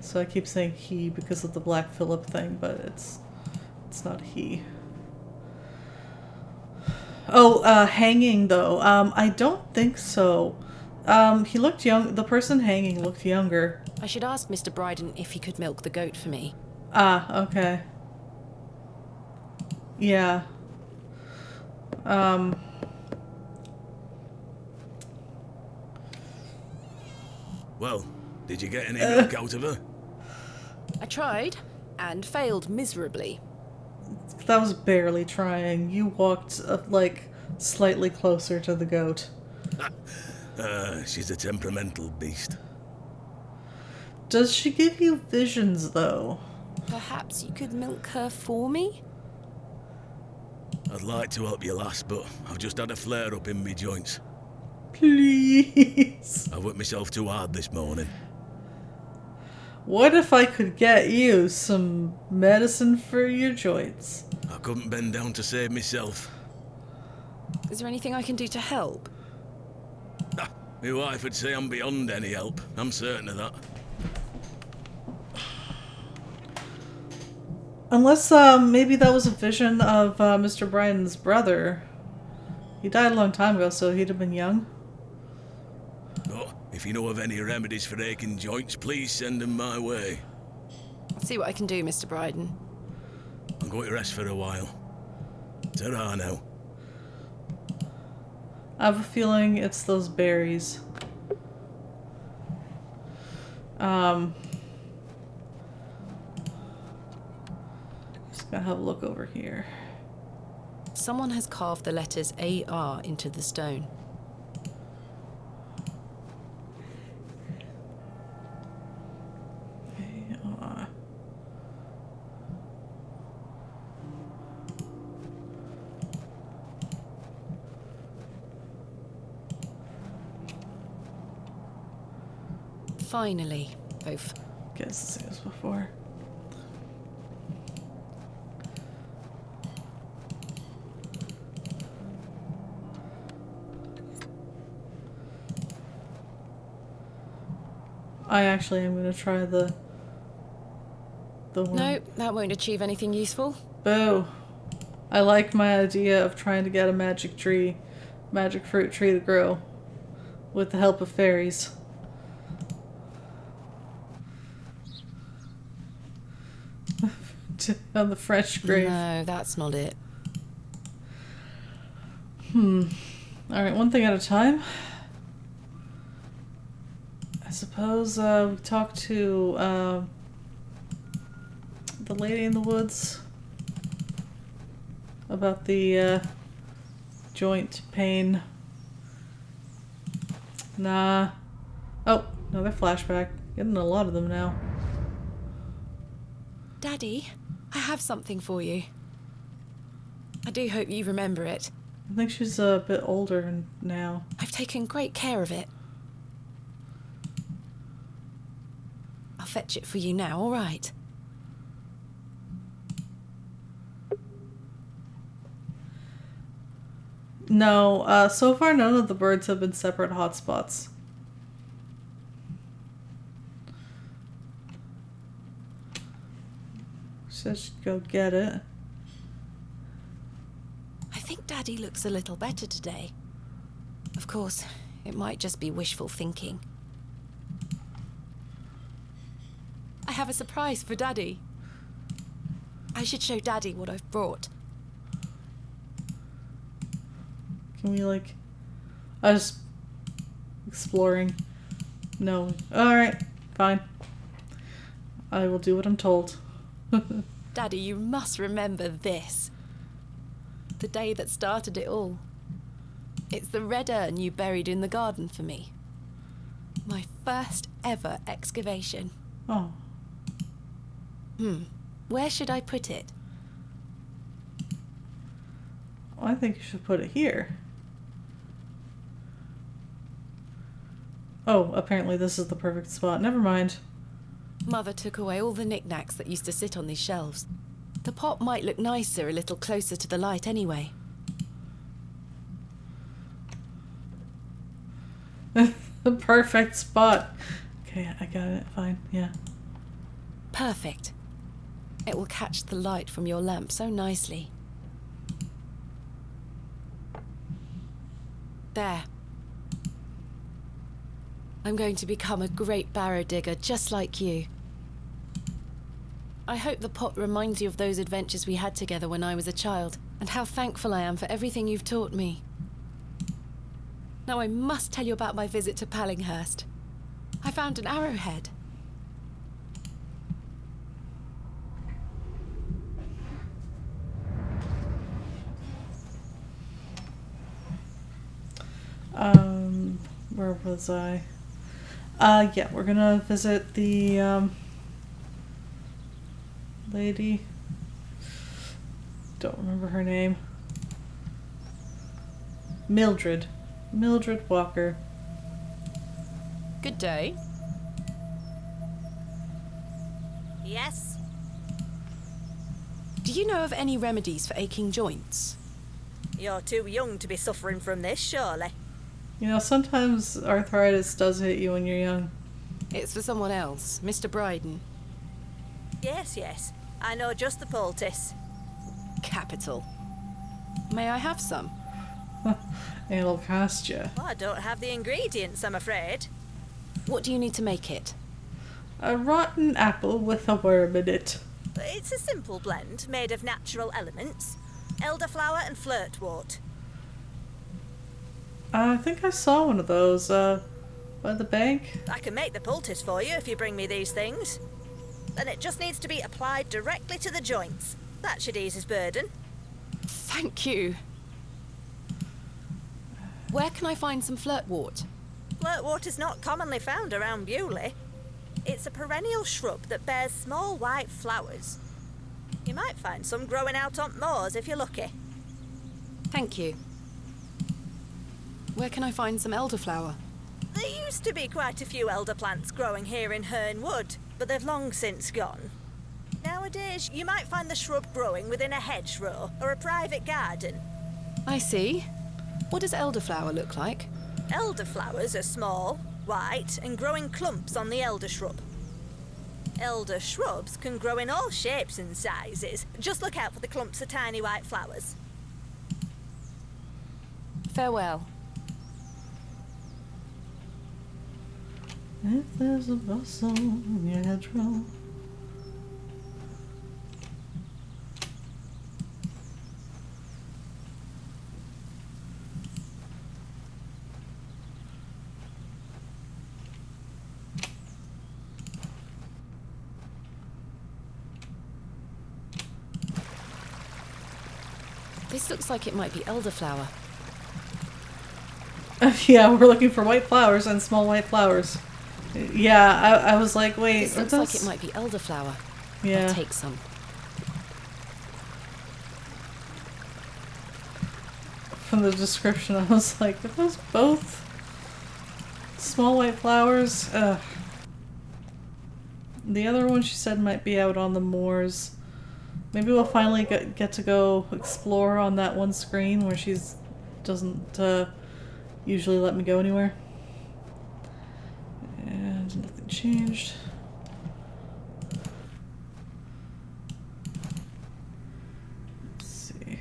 So I keep saying he because of the Black Phillip thing, but it's not he. Oh, hanging though. I don't think so. He looked young. The person hanging looked younger. I should ask Mr. Bryden if he could milk the goat for me. Ah, okay. Yeah. Well, did you get any milk out of her? I tried, and failed miserably. That was barely trying. You walked, like, slightly closer to the goat. She's a temperamental beast. Does she give you visions, though? Perhaps you could milk her for me? I'd like to help you, lass, but I've just had a flare-up in me joints. Please. I worked myself too hard this morning. What if I could get you some medicine for your joints? I couldn't bend down to save myself. Is there anything I can do to help? My wife would say I'm beyond any help. I'm certain of that. Unless, maybe that was a vision of, Mr. Bryan's brother. He died a long time ago, so he'd have been young. But if you know of any remedies for aching joints, please send them my way. I'll see what I can do, Mr. Bryden. I'm going to rest for a while. Ta-ra now. I have a feeling it's those berries. Just gonna have a look over here. Someone has carved the letters AR into the stone. AR. Finally, both. Guess the same as before. I actually am going to try the one. No, that won't achieve anything useful. Boo. I like my idea of trying to get a magic fruit tree to grow with the help of fairies. On the French grave. No, that's not it. Alright, one thing at a time. I suppose we talk to the lady in the woods about the joint pain. Nah. Oh, another flashback. Getting a lot of them now. Daddy, I have something for you. I do hope you remember it. I think she's a bit older now. I've taken great care of it. I'll fetch it for you now, all right? No, so far none of the birds have been separate hotspots. So just go get it. I think Daddy looks a little better today. Of course, it might just be wishful thinking. I have a surprise for Daddy. I should show Daddy what I've brought. Can we, like... I was exploring. No. Alright, fine. I will do what I'm told. Daddy, you must remember this. The day that started it all. It's the red urn you buried in the garden for me. My first ever excavation. Oh. Where should I put it? I think you should put it here. Oh, apparently this is the perfect spot. Never mind. Mother took away all the knickknacks that used to sit on these shelves. The pot might look nicer a little closer to the light anyway. The perfect spot. Okay, I got it. Fine, yeah. Perfect. It will catch the light from your lamp so nicely. There. I'm going to become a great barrow digger just like you. I hope the pot reminds you of those adventures we had together when I was a child, and how thankful I am for everything you've taught me. Now I must tell you about my visit to Pallinghurst. I found an arrowhead. Where was I? Yeah, we're gonna visit the, lady. Don't remember her name. Mildred. Mildred Walker. Good day. Yes? Do you know of any remedies for aching joints? You're too young to be suffering from this, surely. You know, sometimes arthritis does hit you when you're young. It's for someone else, Mr. Bryden. Yes, yes. I know just the poultice. Capital. May I have some? It'll cost you. Well, I don't have the ingredients, I'm afraid. What do you need to make it? A rotten apple with a worm in it. It's a simple blend made of natural elements. Elderflower and flirtwort. I think I saw one of those, by the bank. I can make the poultice for you if you bring me these things. Then it just needs to be applied directly to the joints. That should ease his burden. Thank you. Where can I find some flirtwort? Flirtwort is not commonly found around Bewley. It's a perennial shrub that bears small white flowers. You might find some growing out on moors if you're lucky. Thank you. Where can I find some elderflower? There used to be quite a few elder plants growing here in Herne Wood, but they've long since gone. Nowadays, you might find the shrub growing within a hedgerow or a private garden. I see. What does elderflower look like? Elderflowers are small, white, and grow in clumps on the elder shrub. Elder shrubs can grow in all shapes and sizes. Just look out for the clumps of tiny white flowers. Farewell. If there's a bustle in your hedgerow. This looks like it might be elderflower. Yeah, we're looking for white flowers and small white flowers. Yeah, I was like, wait, This looks like it might be elderflower. Yeah. I'll take some. From the description, I was like, are those both small white flowers? Ugh. The other one she said might be out on the moors. Maybe we'll finally get to go explore on that one screen where she's doesn't usually let me go anywhere. And nothing changed. Let's see.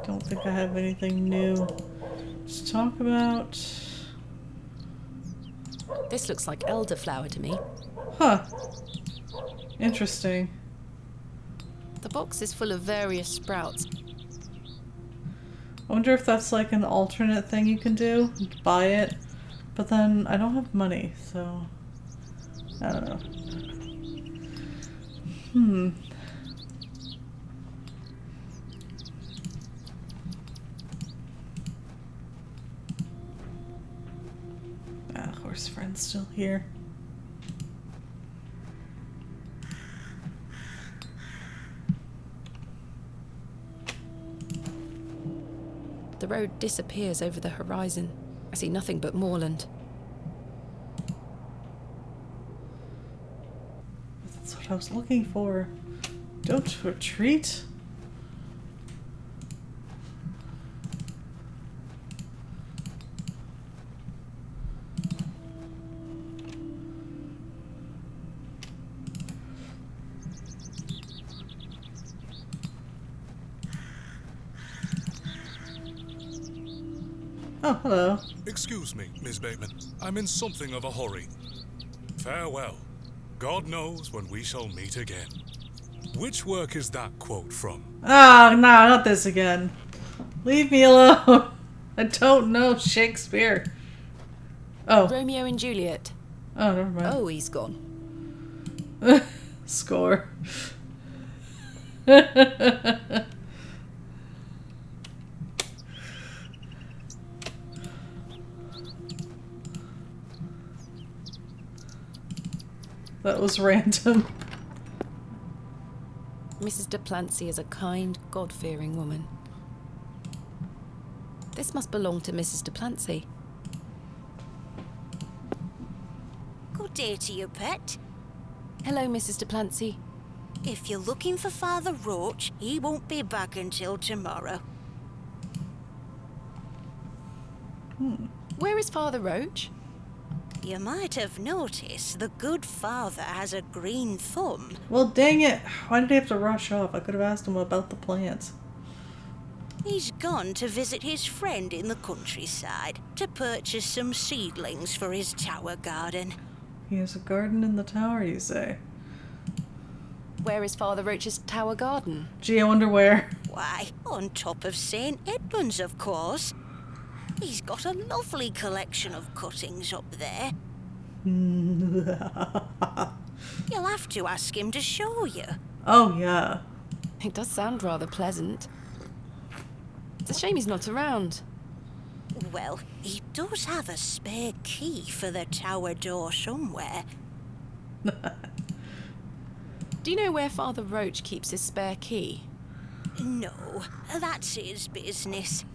Don't think I have anything new to talk about. This looks like elderflower to me. Huh. Interesting. The box is full of various sprouts. I wonder if that's like an alternate thing you can do. You can buy it. But then I don't have money, so I don't know. Horse friend's still here. The road disappears over the horizon. I see nothing but moorland. That's what I was looking for. Don't retreat. Oh, hello. Excuse me, Miss Bateman. I'm in something of a hurry. Farewell. God knows when we shall meet again. Which work is that quote from? Ah, no, not this again. Leave me alone. I don't know Shakespeare. Oh. Romeo and Juliet. Oh, never mind. Oh, he's gone. Score. That was random. Mrs. de Plancy is a kind, God-fearing woman. This must belong to Mrs. de Plancy. Good day to you, pet. Hello, Mrs. de Plancy. If you're looking for Father Roach, he won't be back until tomorrow. Where is Father Roach? You might have noticed the good father has a green thumb. Well, dang it. Why did he have to rush off? I could have asked him about the plants. He's gone to visit his friend in the countryside to purchase some seedlings for his tower garden. He has a garden in the tower, you say? Where is Father Roach's tower garden? Gee, I wonder where. Why, on top of St. Edmunds, of course. He's got a lovely collection of cuttings up there. You'll have to ask him to show you. Oh, yeah. It does sound rather pleasant. It's a shame he's not around. Well, he does have a spare key for the tower door somewhere. Do you know where Father Roach keeps his spare key? No, that's his business.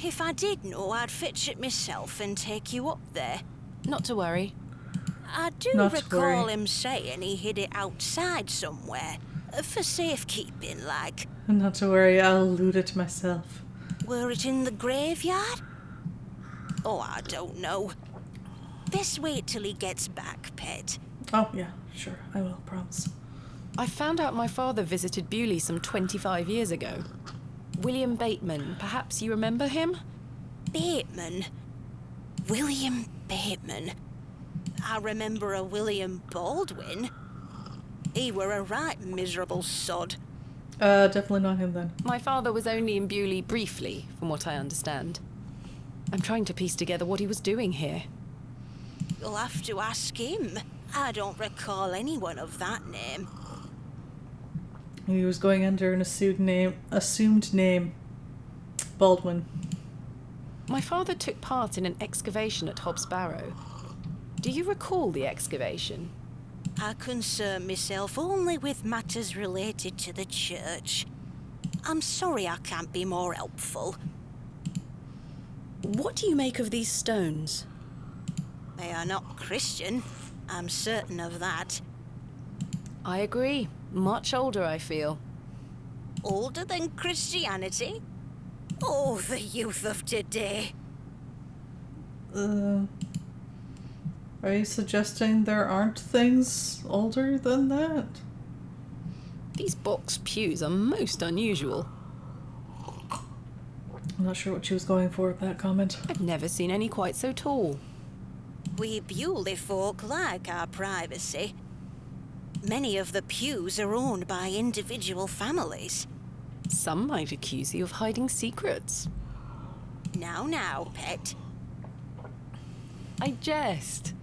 If I did know, I'd fetch it myself and take you up there. Not to worry. I do Not to recall worry. him saying he hid it outside somewhere, for safekeeping, like. Not to worry, I'll loot it myself. Were it in the graveyard? Oh, I don't know. Best wait till he gets back, pet. Oh, yeah, sure, I will, promise. I found out my father visited Bewley some 25 years ago. William Bateman, perhaps you remember him? Bateman? William Bateman? I remember a William Baldwin. He were a right miserable sod. Definitely not him then. My father was only in Bewley briefly, from what I understand. I'm trying to piece together what he was doing here. You'll have to ask him. I don't recall anyone of that name. He was going under an assumed name. Baldwin. My father took part in an excavation at Hobbs Barrow. Do you recall the excavation? I concern myself only with matters related to the church. I'm sorry I can't be more helpful. What do you make of these stones? They are not Christian. I'm certain of that. I agree. Much older, I feel. Older than Christianity? Oh, the youth of today. Are you suggesting there aren't things older than that? These box pews are most unusual. I'm not sure what she was going for with that comment. I've never seen any quite so tall. We Bewley folk like our privacy. Many of the pews are owned by individual families. Some might accuse you of hiding secrets. Now, pet. I jest.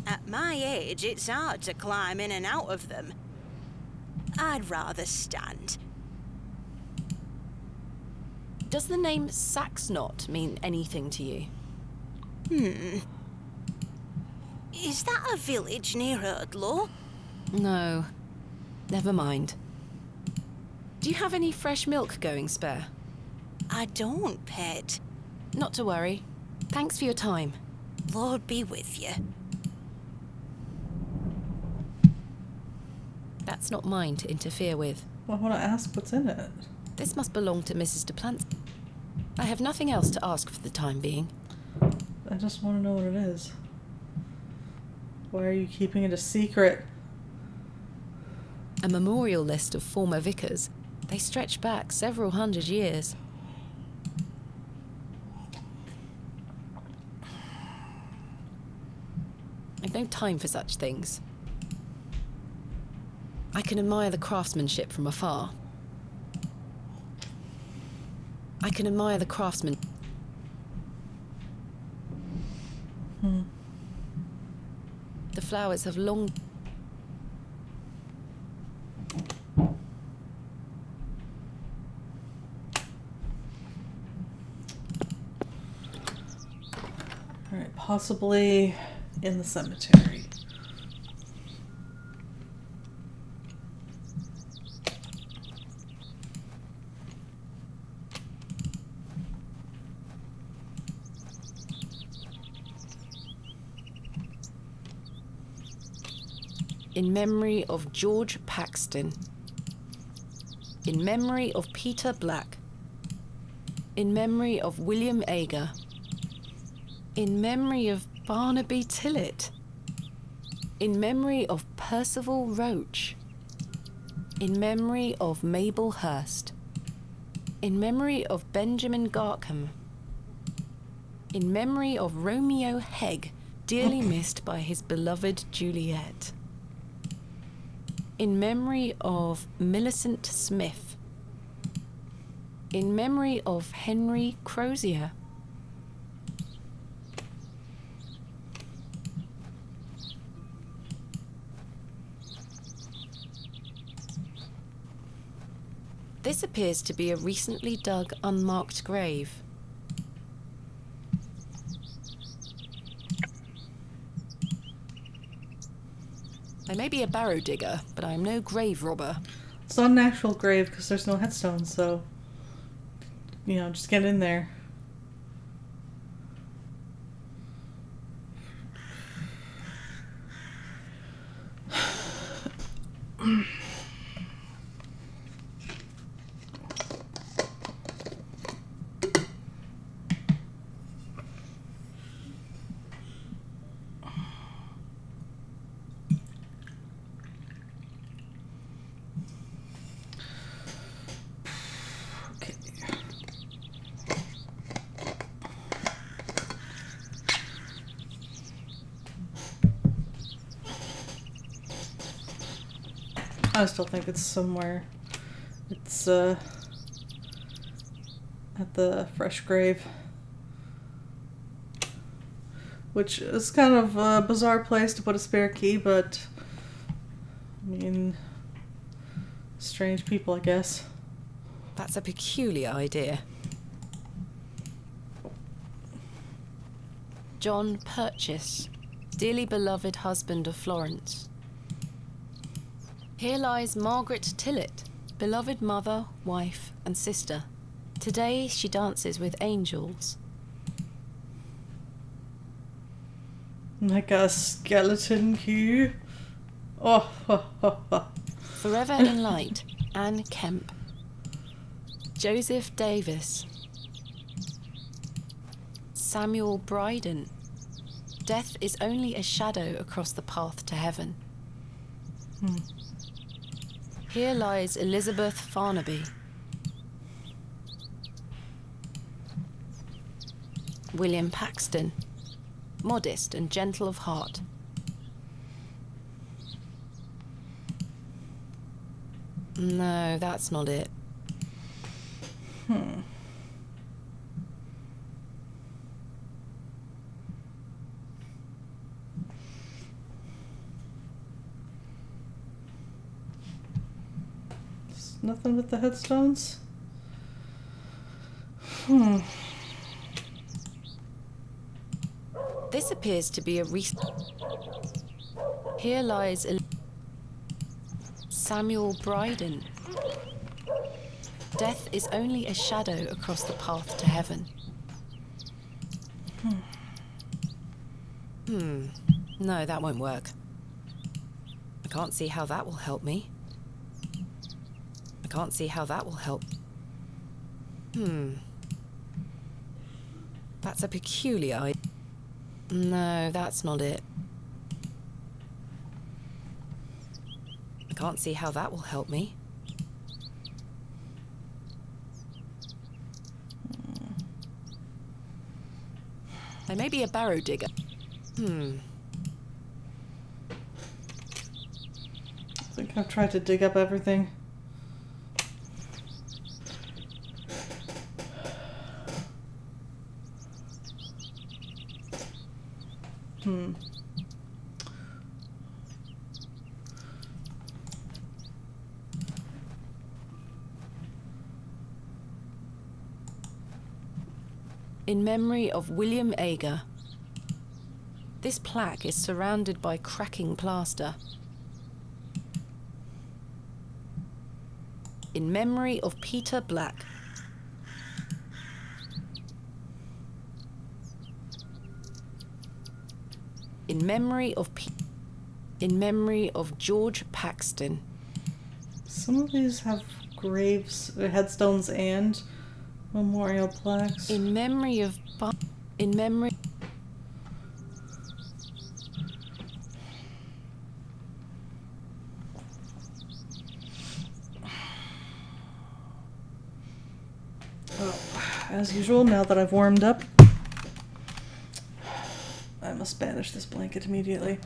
At my age, it's hard to climb in and out of them. I'd rather stand. Does the name Saxnot mean anything to you? Is that a village near Erdlow? No. Never mind. Do you have any fresh milk going spare? I don't, pet. Not to worry. Thanks for your time. Lord be with you. That's not mine to interfere with. Well, I want to ask what's in it. This must belong to Mrs. DePlant. I have nothing else to ask for the time being. I just want to know what it is. Why are you keeping it a secret? A memorial list of former vicars. They stretch back several hundred years. I've no time for such things. I can admire the craftsmanship from afar. I can admire the craftsman. The flowers have long... Alright, possibly in the cemetery. In memory of George Paxton. In memory of Peter Black. In memory of William Ager. In memory of Barnaby Tillett. In memory of Percival Roach. In memory of Mabel Hurst. In memory of Benjamin Garkham. In memory of Romeo Hegg, dearly missed by his beloved Juliet. In memory of Millicent Smith. In memory of Henry Crozier. This appears to be a recently dug, unmarked grave. I may be a barrow digger, but I am no grave robber. It's not an actual grave because there's no headstone, so... You know, just get in there. I still think it's somewhere. It's at the fresh grave, which is kind of a bizarre place to put a spare key, but I mean, strange people, I guess. That's a peculiar idea. John Purchase, dearly beloved husband of Florence. Here lies Margaret Tillett, beloved mother, wife, and sister. Today she dances with angels. Like a skeleton key. Oh, Forever in Light, Anne Kemp. Joseph Davis. Samuel Bryden. Death is only a shadow across the path to heaven. Here lies Elizabeth Farnaby. William Paxton. Modest and gentle of heart. No, that's not it. Nothing with the headstones? This appears to be a Here lies Samuel Bryden. Death is only a shadow across the path to heaven. No, that won't work. I can't see how that will help me. I can't see how that will help. That's a peculiar idea. No, that's not it. I can't see how that will help me. I may be a barrow digger. I think I've tried to dig up everything. In memory of William Ager. This plaque is surrounded by cracking plaster. In memory of Peter Black. In memory of George Paxton. Some of these have graves, headstones, and memorial plaques. In memory of As usual, now that I've warmed up, I must banish this blanket immediately.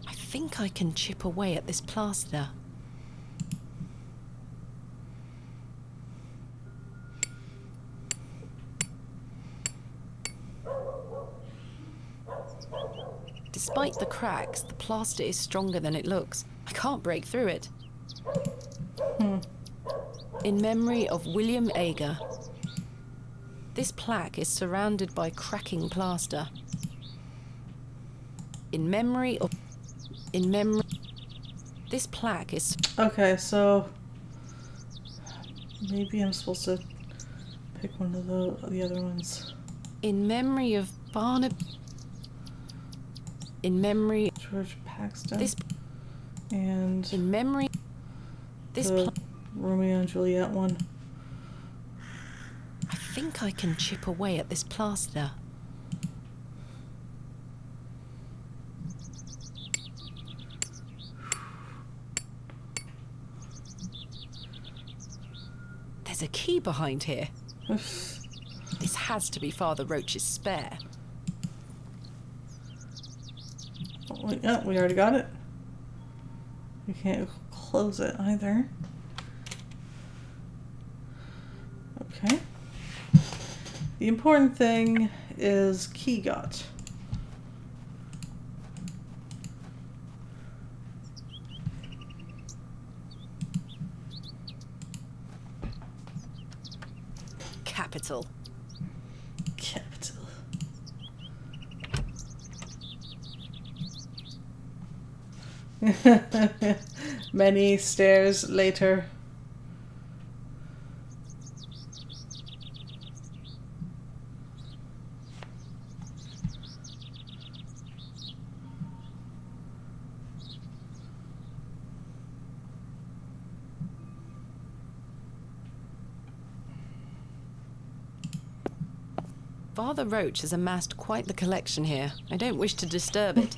I think I can chip away at this plaster. cracks, the plaster is stronger than it looks. I can't break through it. In memory of William Ager. This plaque is surrounded by cracking plaster. In memory... This plaque is... Okay, so... maybe I'm supposed to pick one of the other ones. In memory of Barnaby... In memory... George Paxton. This... And... In memory... This... Romeo and Juliet one. I think I can chip away at this plaster. There's a key behind here. This has to be Father Roach's spare. Oh, yeah, we already got it. We can't close it either. Okay. The important thing is key got. Capital. Capital. Many stairs later. Father Roach has amassed quite the collection here. I don't wish to disturb it.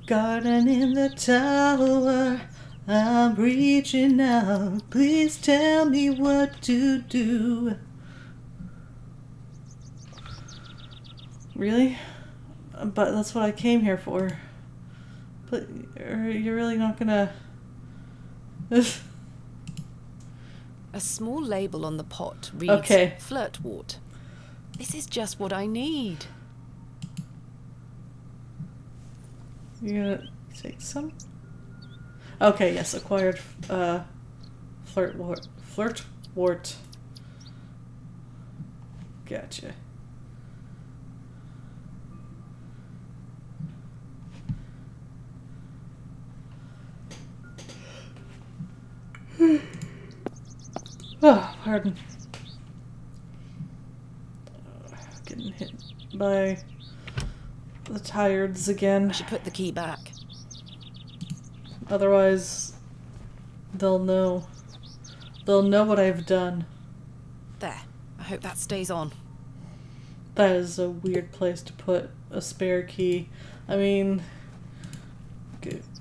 Garden in the tower, I'm reaching out. Please tell me what to do. Really? But that's what I came here for. But you're really not gonna... A small label on the pot reads Okay. Flirtwort. This is just what I need. You're gonna take some? Okay, yes, acquired flirtwort. Gotcha. Oh, pardon. Getting hit by the tireds again. I should put the key back. Otherwise, they'll know. They'll know what I've done. There. I hope that stays on. That is a weird place to put a spare key. I mean,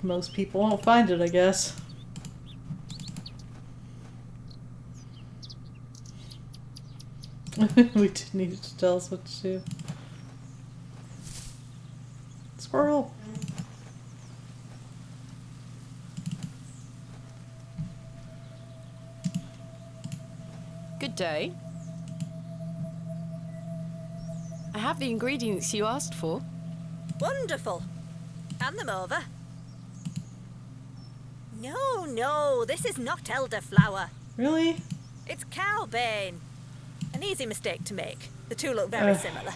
most people won't find it, I guess. We did need it to tell us what to do. Squirrel! Good day. I have the ingredients you asked for. Wonderful. Hand them over. No, this is not elderflower. Really? It's cowbane. An easy mistake to make. The two look very similar.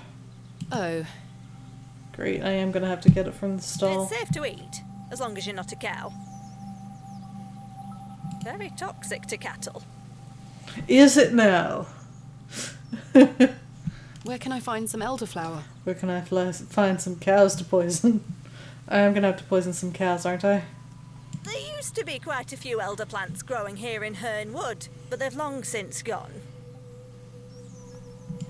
Oh. Great, I am gonna have to get it from the stall. It's safe to eat, as long as you're not a cow. Very toxic to cattle. Is it now? Where can I find some elderflower? Where can I find some cows to poison? I am gonna have to poison some cows, aren't I? There used to be quite a few elder plants growing here in Herne Wood, but they've long since gone.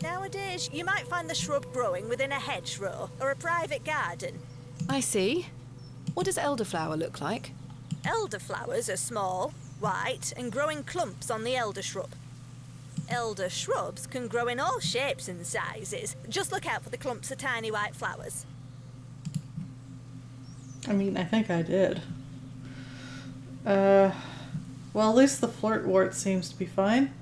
Nowadays, you might find the shrub growing within a hedgerow or a private garden. I see. What does elderflower look like? Elderflowers are small, white, and grow in clumps on the elder shrub. Elder shrubs can grow in all shapes and sizes. Just look out for the clumps of tiny white flowers. I mean, I think I did. Well, at least the flirtwort seems to be fine.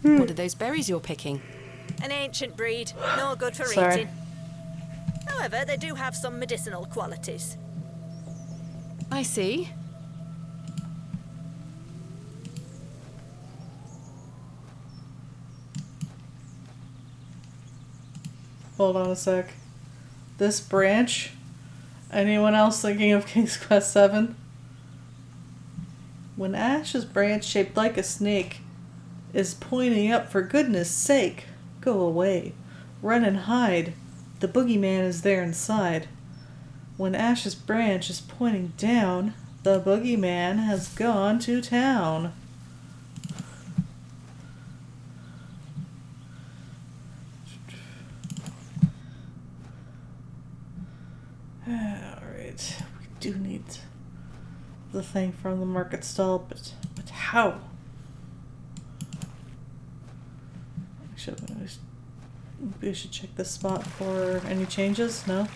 What are those berries you're picking? An ancient breed, no good for Sorry. eating. However, they do have some medicinal qualities. I see. Hold on a sec. This branch? Anyone else thinking of King's Quest 7? When Ash's branch, shaped like a snake, is pointing up, for goodness sake, go away. Run and hide. The boogeyman is there inside. When Ash's branch is pointing down, the boogeyman has gone to town. Alright, we do need the thing from the market stall, but how? We should check this spot for any changes, no?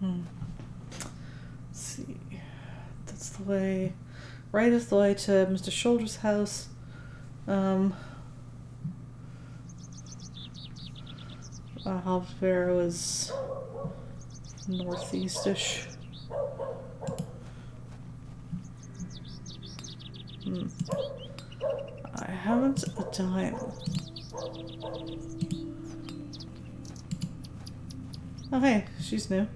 Let's see. That's the way. Right is the way to Mr. Shoulder's house. Barrow is northeast-ish. I haven't a dime. Oh hey, she's new.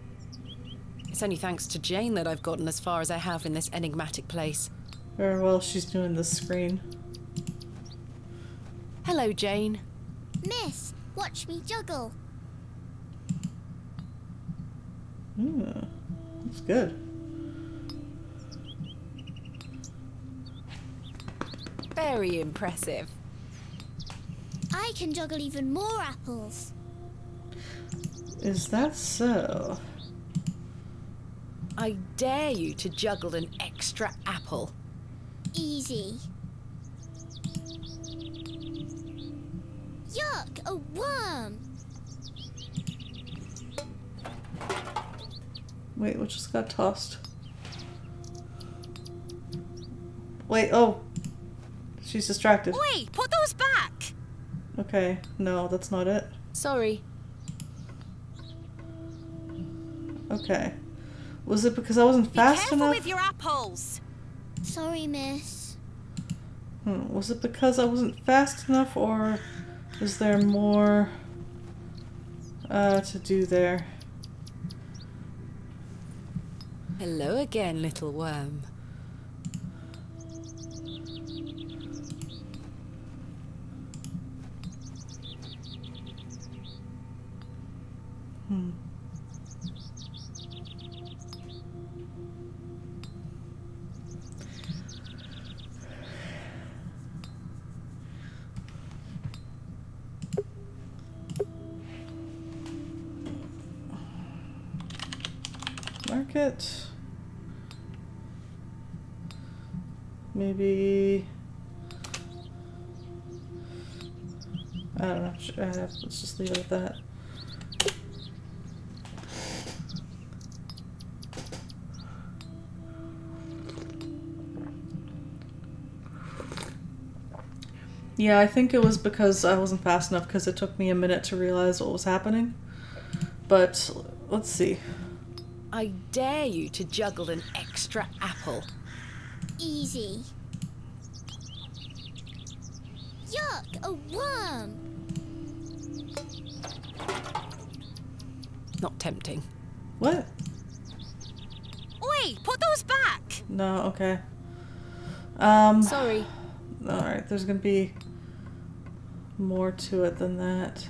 It's only thanks to Jane that I've gotten as far as I have in this enigmatic place. Very well, she's doing the screen. Hello, Jane. Miss, watch me juggle. That's good. Very impressive. I can juggle even more apples. Is that so? I dare you to juggle an extra apple. Easy. Yuck, a worm! Wait, what just got tossed? Wait, oh! She's distracted. Wait, put those back! Okay, no, that's not it. Sorry. Okay. Was it because I wasn't fast Be careful enough? with your apples! Sorry, miss. Was it because I wasn't fast enough, or is there more to do there? Hello again, little worm. Market. Maybe. I don't know. Let's just leave it at that. Yeah, I think it was because I wasn't fast enough, because it took me a minute to realize what was happening. But let's see. I dare you to juggle an extra apple. Easy. Yuck, a worm! Not tempting. What? Oi, put those back! No, okay. Sorry. Alright, there's gonna be more to it than that.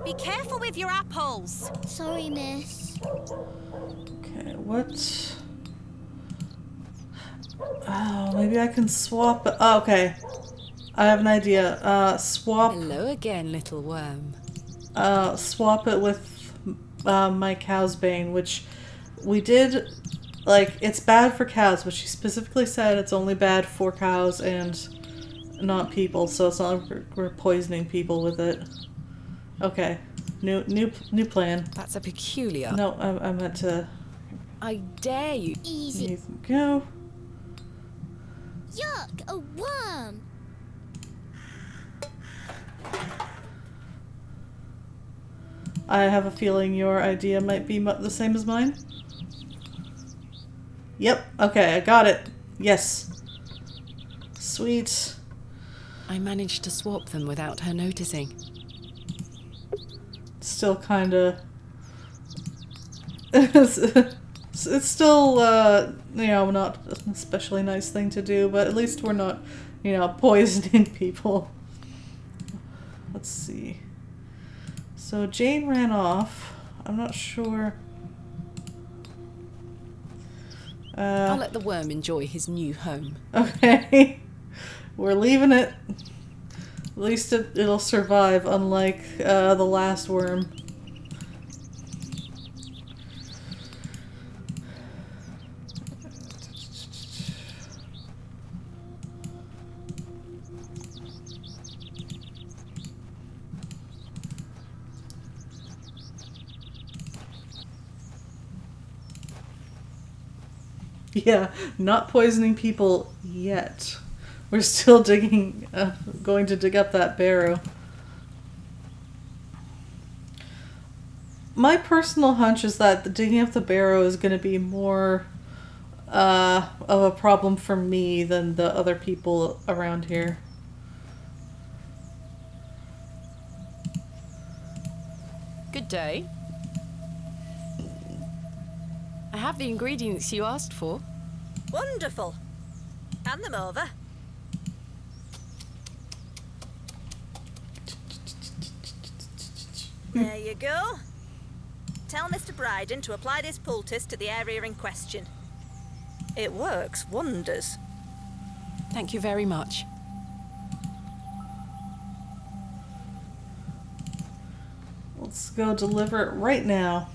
Be careful with your apples! Sorry, miss. Okay, what? Oh, maybe I can swap it. Oh, okay. I have an idea. Swap. Hello again, little worm. Swap it with my cow's bane, which we did. Like, it's bad for cows, but she specifically said it's only bad for cows and not people, so it's not like we're poisoning people with it. Okay. New plan. That's a peculiar... No, I meant to... I dare you. Easy. Go. Yuck, a worm. I have a feeling your idea might be the same as mine. Yep, okay, I got it. Yes. Sweet. I managed to swap them without her noticing. Still kinda... it's still, you know, not an especially nice thing to do, but at least we're not, you know, poisoning people. Let's see. So Jane ran off. I'm not sure. I'll let the worm enjoy his new home. Okay. We're leaving it. At least it'll survive, unlike the last worm. Yeah, not poisoning people yet. We're still digging, going to dig up that barrow. My personal hunch is that the digging up the barrow is going to be more of a problem for me than the other people around here. Good day. I have the ingredients you asked for. Wonderful. Hand them over. There you go. Tell Mr. Bryden to apply this poultice to the area in question. It works wonders. Thank you very much. Let's go deliver it right now.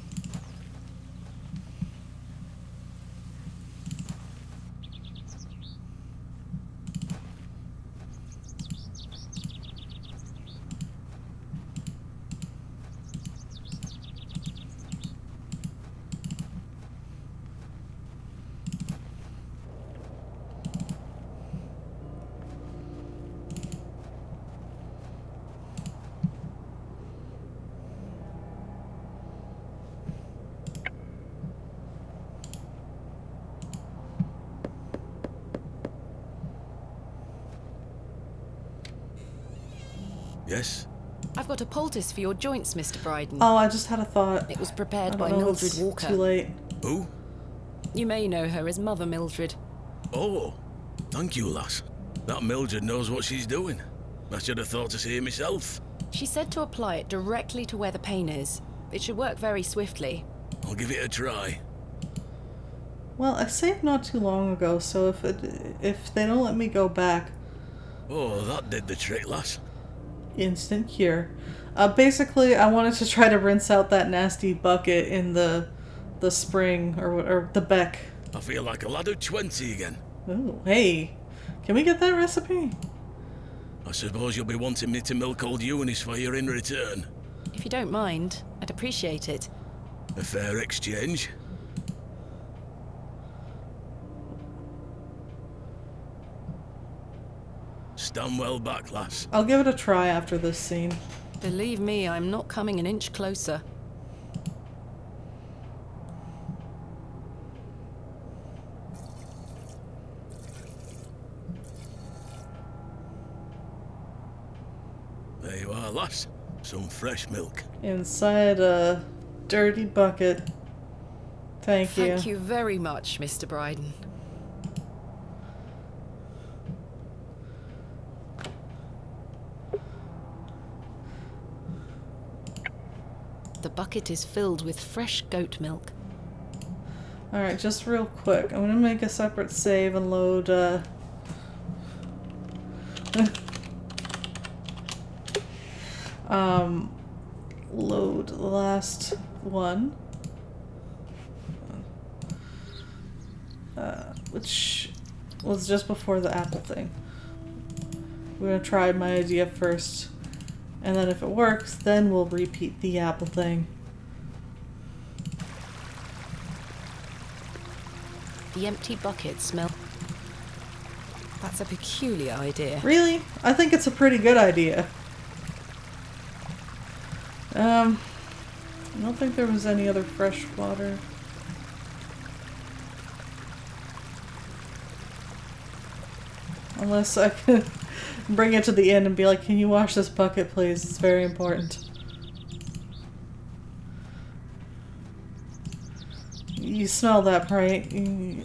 Yes? I've got a poultice for your joints, Mr. Bryden. Oh, I just had a thought. It was prepared I by don't know, Mildred it's Walker. Too late. Who? You may know her as Mother Mildred. Oh, thank you, lass. That Mildred knows what she's doing. I should have thought to see it myself. She said to apply it directly to where the pain is. It should work very swiftly. I'll give it a try. Well, I saved not too long ago, so if they don't let me go back... Oh, that did the trick, lass. Instant cure. Basically, I wanted to try to rinse out that nasty bucket in the spring, or the beck. I feel like a lad of 20 again. Oh, hey. Can we get that recipe? I suppose you'll be wanting me to milk old Eunice for you in return. If you don't mind, I'd appreciate it. A fair exchange. Stand well back, lass. I'll give it a try after this scene. Believe me, I'm not coming an inch closer. There you are, lass. Some fresh milk. Inside a dirty bucket. Thank you. Thank you very much, Mr. Bryden. The bucket is filled with fresh goat milk. Alright, just real quick. I'm gonna make a separate save and load, load the last one. Which was just before the apple thing. We're gonna try my idea first. And then if it works, then we'll repeat the apple thing. The empty bucket smell. That's a peculiar idea. Really? I think it's a pretty good idea. I don't think there was any other fresh water. Unless I could bring it to the inn and be like, can you wash this bucket, please? It's very important. You smell that, right?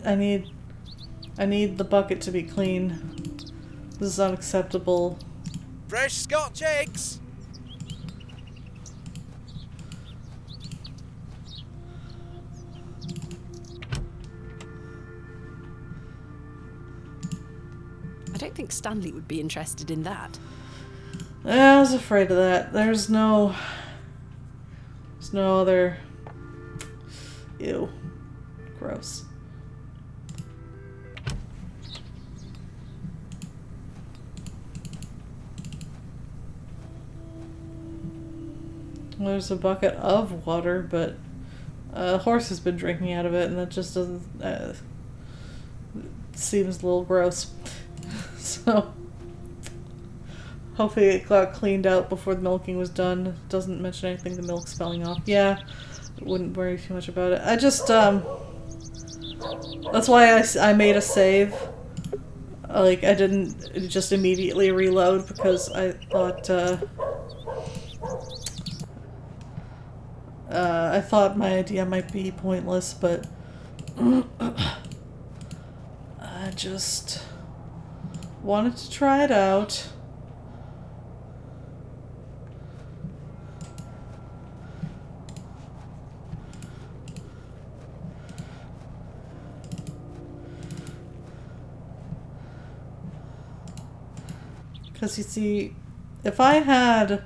I need the bucket to be clean. This is unacceptable. Fresh Scotch eggs! I don't think Stanley would be interested in that. I was afraid of that. There's no other... Ew. Gross. There's a bucket of water, but a horse has been drinking out of it, and that just doesn't... seems a little gross. So... hopefully it got cleaned out before the milking was done. It doesn't mention anything the milk spelling off. Yeah, wouldn't worry too much about it. I just, that's why I made a save. Like, I didn't just immediately reload because I thought, I thought my idea might be pointless, but I just wanted to try it out. Because you see, if I had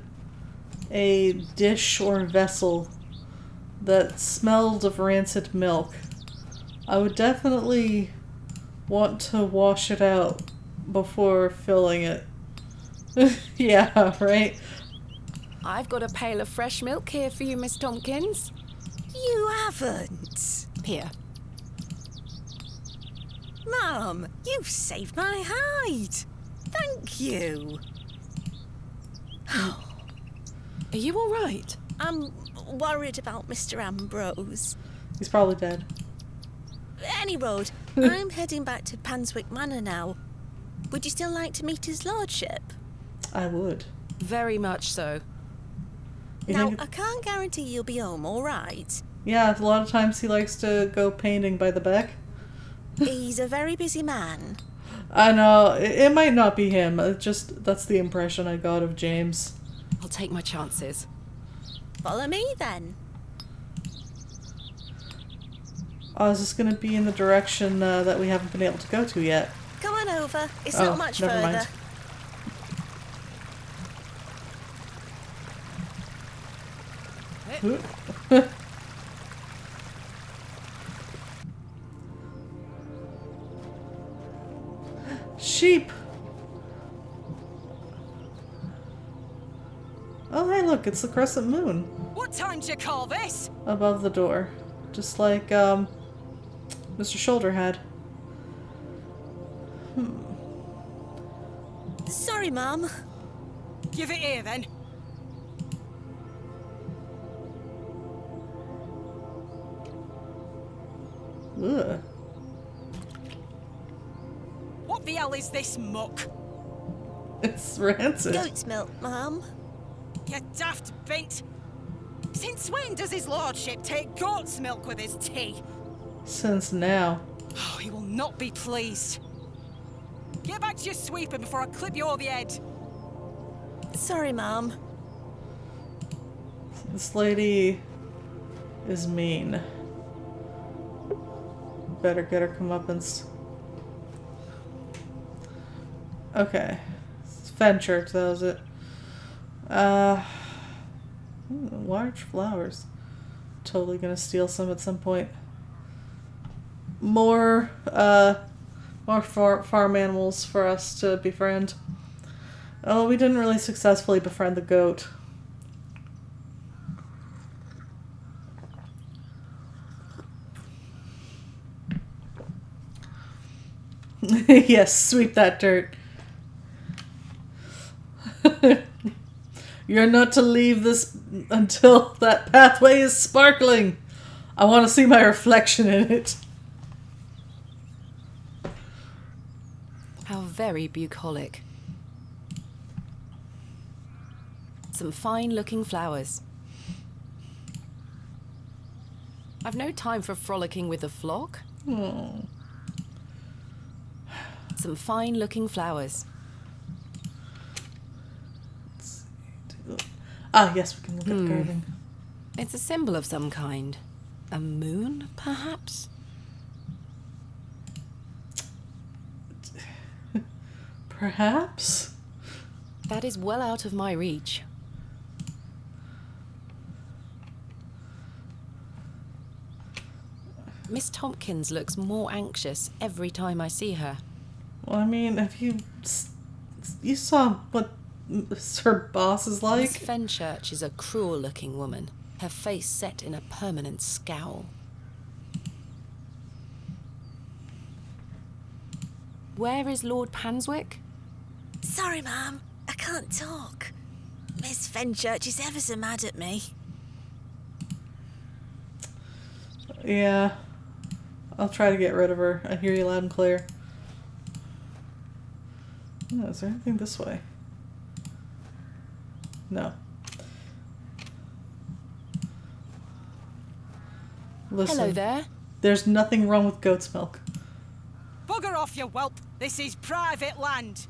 a dish or vessel that smelled of rancid milk, I would definitely want to wash it out before filling it. Yeah, right? I've got a pail of fresh milk here for you, Miss Tompkins. You haven't. Here. Mum, you've saved my hide. Thank you. Are you all right? I'm worried about Mr. Ambrose. He's probably dead. Any road, I'm heading back to Panswick Manor now. Would you still like to meet his lordship? I would. Very much so. Now, I can't guarantee you'll be home, all right? Yeah, a lot of times he likes to go painting by the beck. He's a very busy man. I know, it might not be him. That's the impression I got of James. I'll take my chances. Follow me, then. Oh, is this going to be in the direction that we haven't been able to go to yet? Come on over. It's not much never further. Mind. Sheep! Oh, hey, look, it's the crescent moon. What time do you call this? Above the door. Just like, Mr. Shoulder had. Sorry, Mum. Give it here, then. Ugh. What the hell is this muck? It's rancid. Goat's milk, Mum. You daft bint. Since when does his lordship take goat's milk with his tea? Since now. Oh, he will not be pleased. Get back to your sweeping before I clip you over the head. Sorry, Mum. This lady is mean. Better get her comeuppance. Okay. It's Fenchurch, that was it. Large flowers. Totally gonna steal some at some point. More farm animals for us to befriend. Oh, we didn't really successfully befriend the goat. Yes, sweep that dirt. You're not to leave this until that pathway is sparkling. I want to see my reflection in it. How very bucolic. Some fine-looking flowers. I've no time for frolicking with the flock. Oh. Some fine-looking flowers. Ah, yes, we can look at the garden. It's a symbol of some kind. A moon, perhaps? Perhaps? That is well out of my reach. Miss Tompkins looks more anxious every time I see her. Well, I mean, if you saw what her boss is like. Miss Fenchurch is a cruel-looking woman, her face set in a permanent scowl. Where is Lord Panswick? Sorry, ma'am. I can't talk. Miss Fenchurch is ever so mad at me. Yeah. I'll try to get rid of her. I hear you loud and clear. Oh, is there anything this way? No. Listen, Hello there. there's nothing wrong with goat's milk. Bugger off, you whelp. This is private land.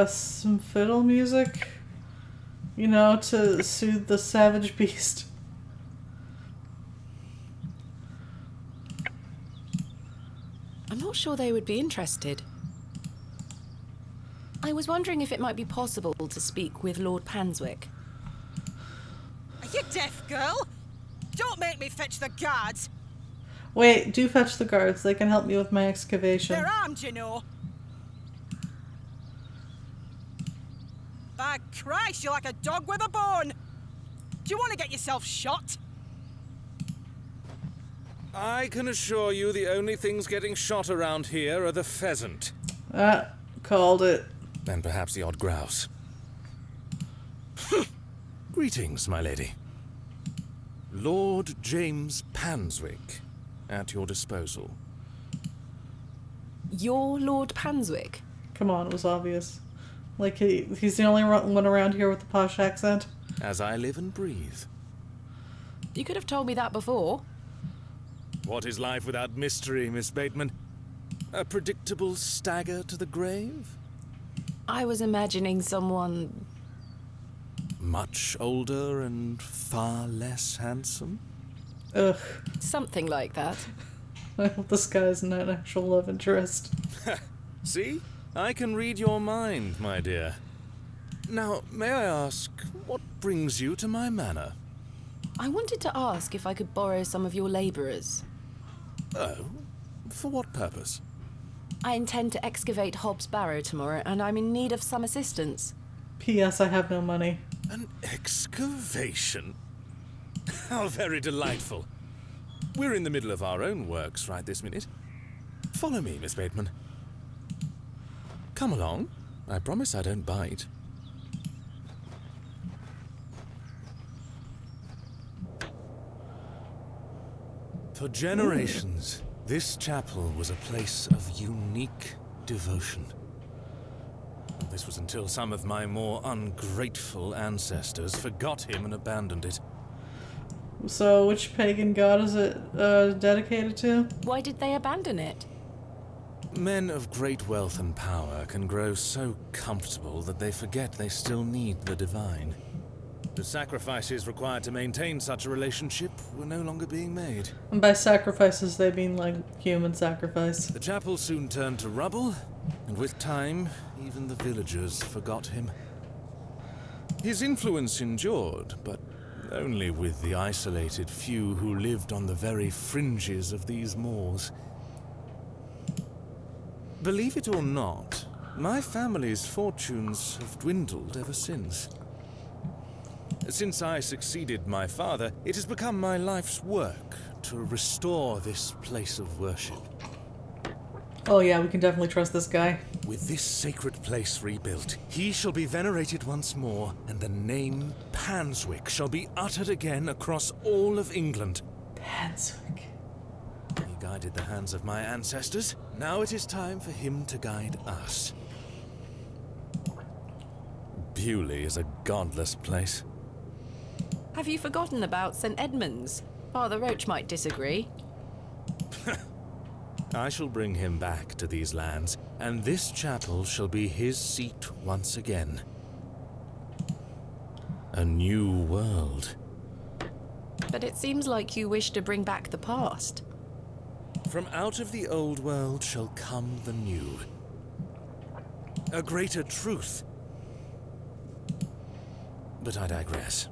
Some fiddle music? You know, to soothe the savage beast. I'm not sure they would be interested. I was wondering if it might be possible to speak with Lord Panswick. Are you deaf, girl? Don't make me fetch the guards. Wait, do fetch the guards. They can help me with my excavation. They're armed, you know. By Christ, you're like a dog with a bone. Do you want to get yourself shot? I can assure you the only things getting shot around here are the pheasant. Called it. And perhaps the odd grouse. Greetings, my lady. Lord James Panswick, at your disposal. You're Lord Panswick? Come on, it was obvious. Like, he's the only one around here with the posh accent. As I live and breathe. You could have told me that before. What is life without mystery, Miss Bateman? A predictable stagger to the grave? I was imagining someone... Much older and far less handsome? Ugh. Something like that. I hope this guy's not an actual love interest. See? I can read your mind, my dear. Now, may I ask, what brings you to my manor? I wanted to ask if I could borrow some of your labourers. Oh? For what purpose? I intend to excavate Hobbs Barrow tomorrow, and I'm in need of some assistance. P.S. I have no money. An excavation? How very delightful. We're in the middle of our own works right this minute. Follow me, Miss Bateman. Come along. I promise I don't bite. For generations, this chapel was a place of unique devotion. This was until some of my more ungrateful ancestors forgot him and abandoned it. So, which pagan god is it dedicated to? Why did they abandon it? Men of great wealth and power can grow so comfortable that they forget they still need the divine. The sacrifices required to maintain such a relationship were no longer being made. And by sacrifices, they mean, like, human sacrifice. The chapel soon turned to rubble, and with time, even the villagers forgot him. His influence endured, but only with the isolated few who lived on the very fringes of these moors. Believe it or not, my family's fortunes have dwindled ever since. Since I succeeded my father, it has become my life's work to restore this place of worship. Oh yeah, we can definitely trust this guy. With this sacred place rebuilt, he shall be venerated once more, and the name Panswick shall be uttered again across all of England. Panswick. He guided the hands of my ancestors. Now it is time for him to guide us. Bewley is a godless place. Have you forgotten about St. Edmund's? Father Roach might disagree. I shall bring him back to these lands, and this chapel shall be his seat once again. A new world. But it seems like you wish to bring back the past. From out of the old world shall come the new. A greater truth. But I digress.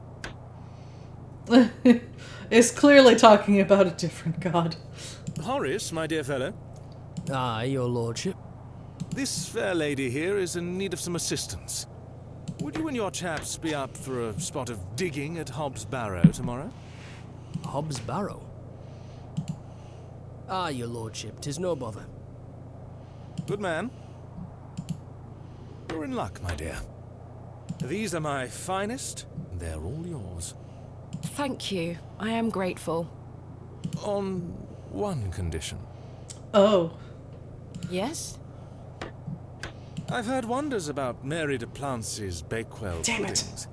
Is clearly talking about a different god. Horace, my dear fellow. Aye, your lordship. This fair lady here is in need of some assistance. Would you and your chaps be up for a spot of digging at Hobbs Barrow tomorrow? Hobbs Barrow? Aye, your lordship, 'tis no bother. Good man. You're in luck, my dear. These are my finest, and they're all yours. Thank you. I am grateful. On one condition. Oh. Yes? I've heard wonders about Mary de Plancy's Bakewell puddings.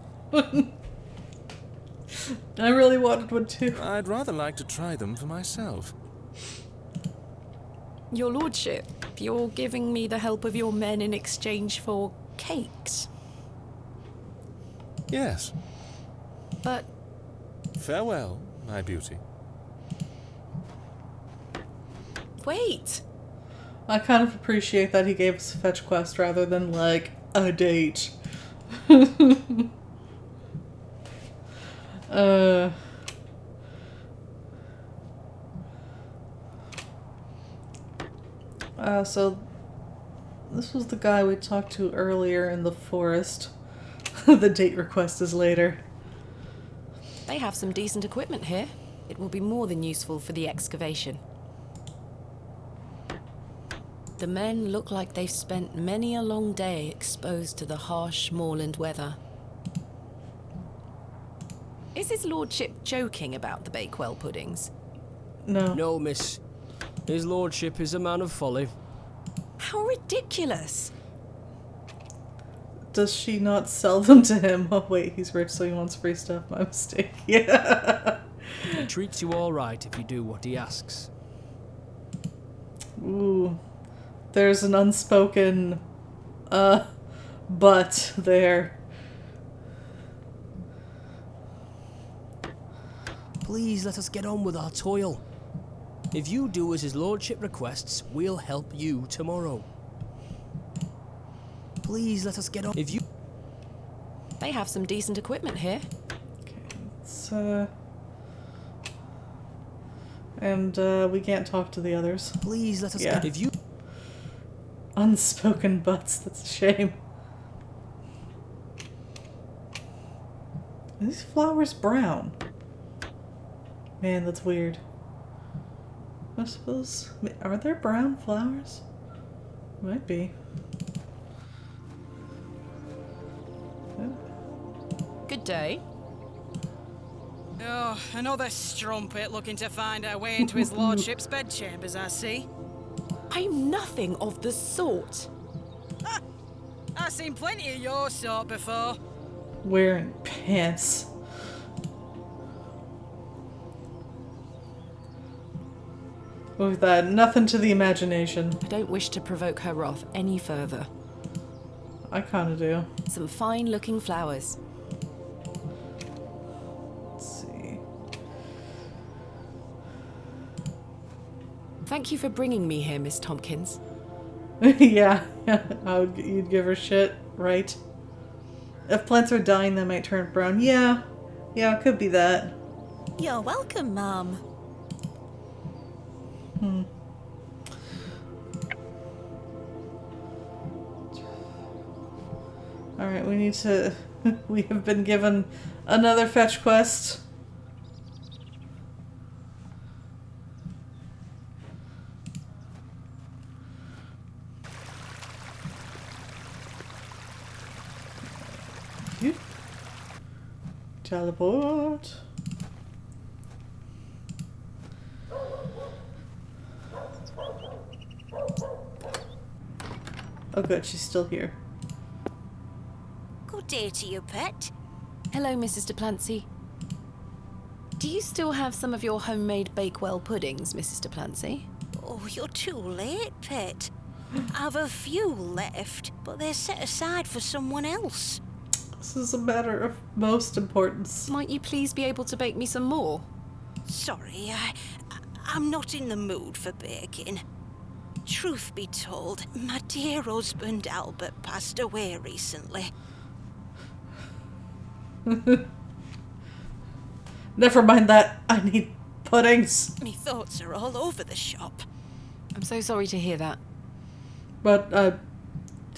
I really wanted one too. I'd rather like to try them for myself. Your lordship, you're giving me the help of your men in exchange for cakes. Yes. But... Farewell, my beauty. Wait! I kind of appreciate that he gave us a fetch quest rather than, like, a date. So this was the guy we talked to earlier in the forest. The date request is later. They have some decent equipment here. It will be more than useful for the excavation. The men look like they've spent many a long day exposed to the harsh moorland weather. Is his lordship joking about the Bakewell puddings? No. No, miss. His lordship is a man of folly. How ridiculous! Does she not sell them to him? Oh wait, he's rich so he wants free stuff. My mistake. Yeah. He treats you all right if you do what he asks. Ooh. There's an unspoken but there. Please let us get on with our toil. If you do as his lordship requests, we'll help you tomorrow. Please let us get on. If you... They have some decent equipment here. It's, and we can't talk to the others. Please let us get... If you... Unspoken butts, that's a shame. Are these flowers brown? Man, that's weird. I suppose... Are there brown flowers? Might be. Good day. Oh, another strumpet looking to find her way into his lordship's bedchambers, I see. I'm nothing of the sort. Ah, I've seen plenty of your sort before. Wearing pants. With that, nothing to the imagination. I don't wish to provoke her wrath any further. I kinda do. Some fine-looking flowers. Let's see. Thank you for bringing me here, Miss Tompkins. Yeah, you'd give her shit, right? If plants are dying, they might turn brown. Yeah, Yeah, it could be that. You're welcome, Mum. Alright, we need to... we have been given another fetch quest. You teleport. Oh good, she's still here. Good day to you, pet. Hello, Mrs. Duplancy. Do you still have some of your homemade Bakewell puddings, Mrs. Duplancy? Oh, you're too late, pet. I've a few left, but they're set aside for someone else. This is a matter of most importance. Might you please be able to bake me some more? Sorry, I'm not in the mood for baking. Truth be told, my dear husband Albert passed away recently. Never mind that. I need puddings. Me thoughts are all over the shop. I'm so sorry to hear that. But I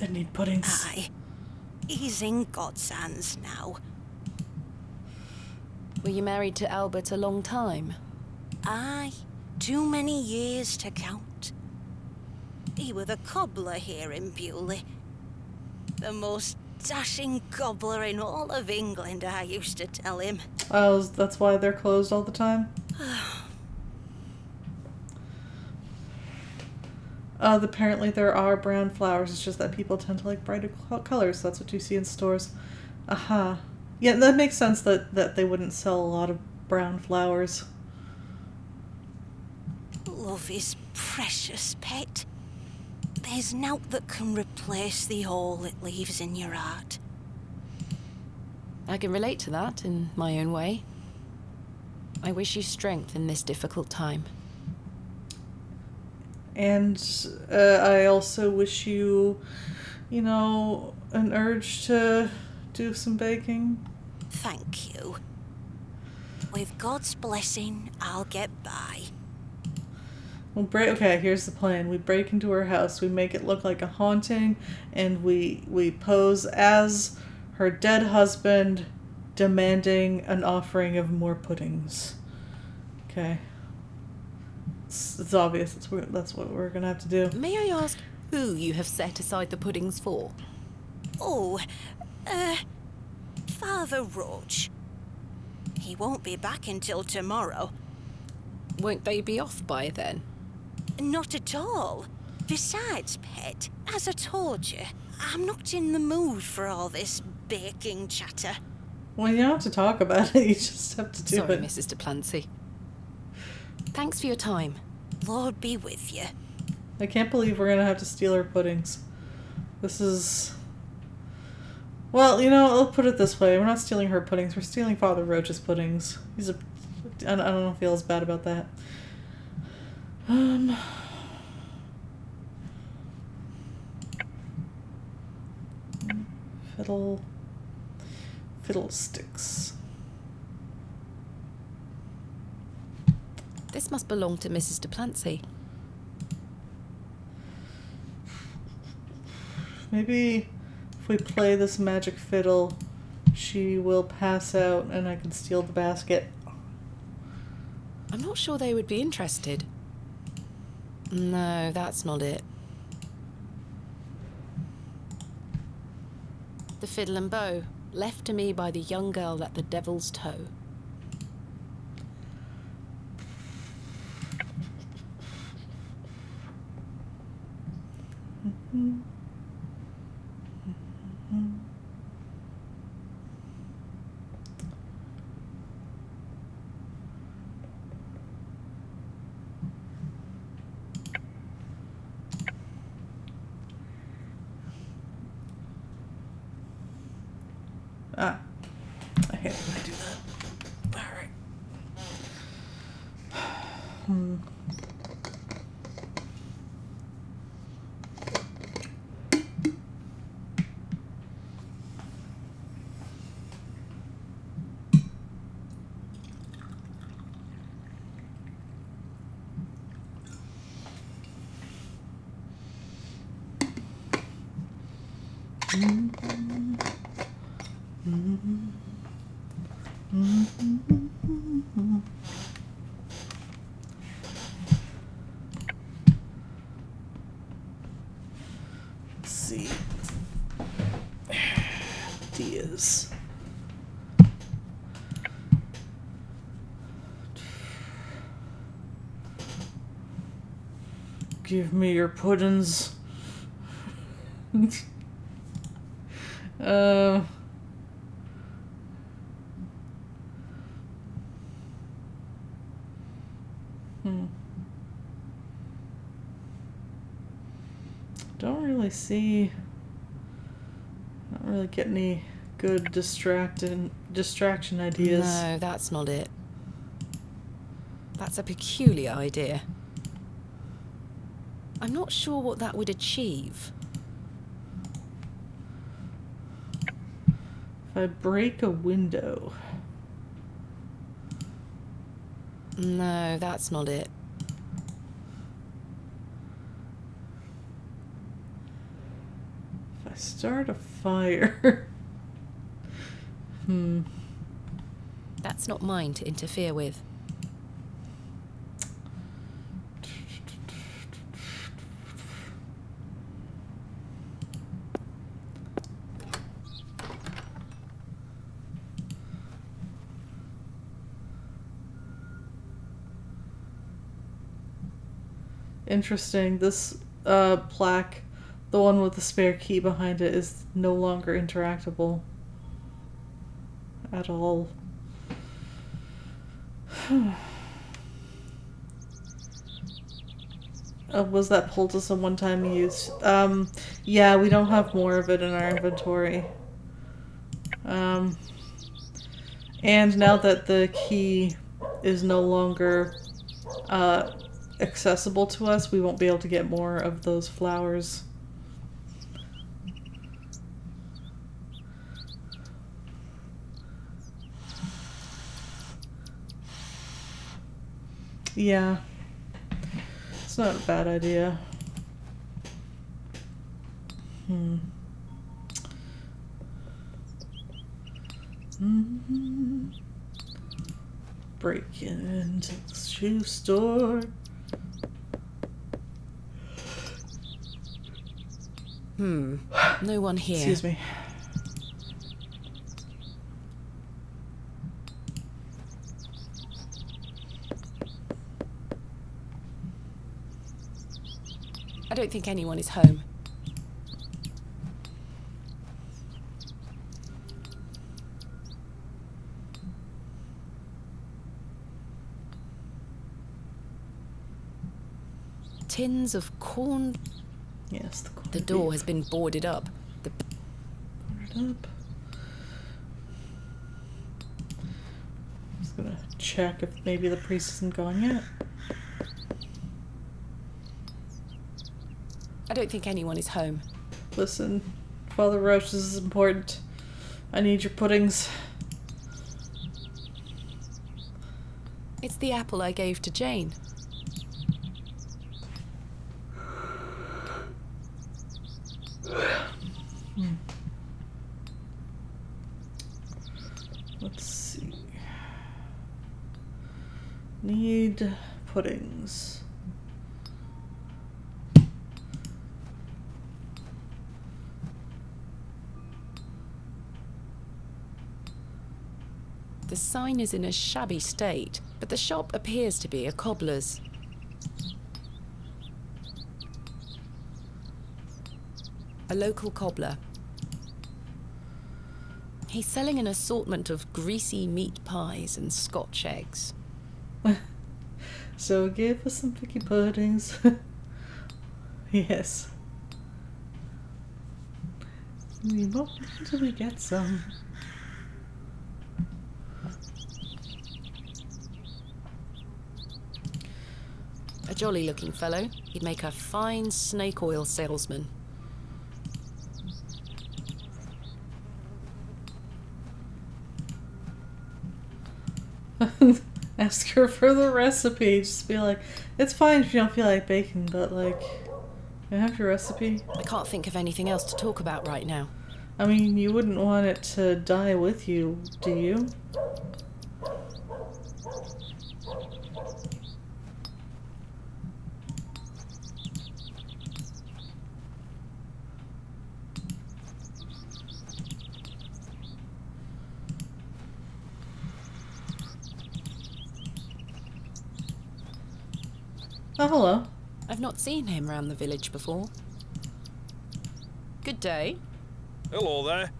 need puddings. Aye. He's in God's hands now. Were you married to Albert a long time? Aye. Too many years to count. He were the cobbler here in Bewley. The most dashing cobbler in all of England, I used to tell him. Oh, that's why they're closed all the time? Apparently there are brown flowers, it's just that people tend to like brighter colors. That's what you see in stores. Aha. Yeah, that makes sense that they wouldn't sell a lot of brown flowers. Love is precious, pet. There's naught that can replace the hole it leaves in your heart. I can relate to that in my own way. I wish you strength in this difficult time. And I also wish you, an urge to do some baking. Thank you. With God's blessing, I'll get by. Okay, here's the plan. We break into her house, we make it look like a haunting, and we pose as her dead husband demanding an offering of more puddings. Okay. It's obvious. That's what we're gonna have to do. May I ask who you have set aside the puddings for? Oh, Father Roach. He won't be back until tomorrow. Won't they be off by then? Not at all. Besides, pet, as I told you, I'm not in the mood for all this baking chatter. Well, you don't have to talk about it. You just have to do Sorry, it. Mrs. Duplancy. Thanks for your time. Lord be with you. I can't believe we're gonna have to steal her puddings. This is... Well, I'll put it this way. We're not stealing her puddings. We're stealing Father Roach's puddings. I don't feel as bad about that. Fiddlesticks. This must belong to Mrs. Duplancy. Maybe if we play this magic fiddle, she will pass out and I can steal the basket. I'm not sure they would be interested. No, that's not it. The fiddle and bow, left to me by the young girl at the Devil's Toe. I hate when I do that. Alright. Let's see. Ideas. Give me your puddings. Don't really see. Not really get any good distraction ideas. No, that's not it. That's a peculiar idea. I'm not sure what that would achieve. If I break a window. No, that's not it. If I start a fire. That's not mine to interfere with. Interesting. This plaque, the one with the spare key behind it, is no longer interactable at all. Was that poultice a one-time use? Yeah, we don't have more of it in our inventory. And now that the key is no longer accessible to us, we won't be able to get more of those flowers. Yeah. It's not a bad idea. Break into the shoe store. No one here. Excuse me. I don't think anyone is home. Tins of corn. Yes, the corn. The door has been boarded up. Boarded up. Just gonna check if maybe the priest isn't gone yet. I don't think anyone is home. Listen, Father Roche, this is important. I need your puddings. It's the apple I gave to Jane. Let's see. Need puddings. The sign is in a shabby state, but the shop appears to be a cobbler's. A local cobbler. He's selling an assortment of greasy meat pies and Scotch eggs. So give us some picky puddings. Yes. We won't until we get some. A jolly-looking fellow. He'd make a fine snake oil salesman. Ask her for the recipe. Just be like, it's fine if you don't feel like baking, but like, you have your recipe. I can't think of anything else to talk about right now. I mean, you wouldn't want it to die with you, do you? Oh, hello. I've not seen him round the village before. Good day. Hello there.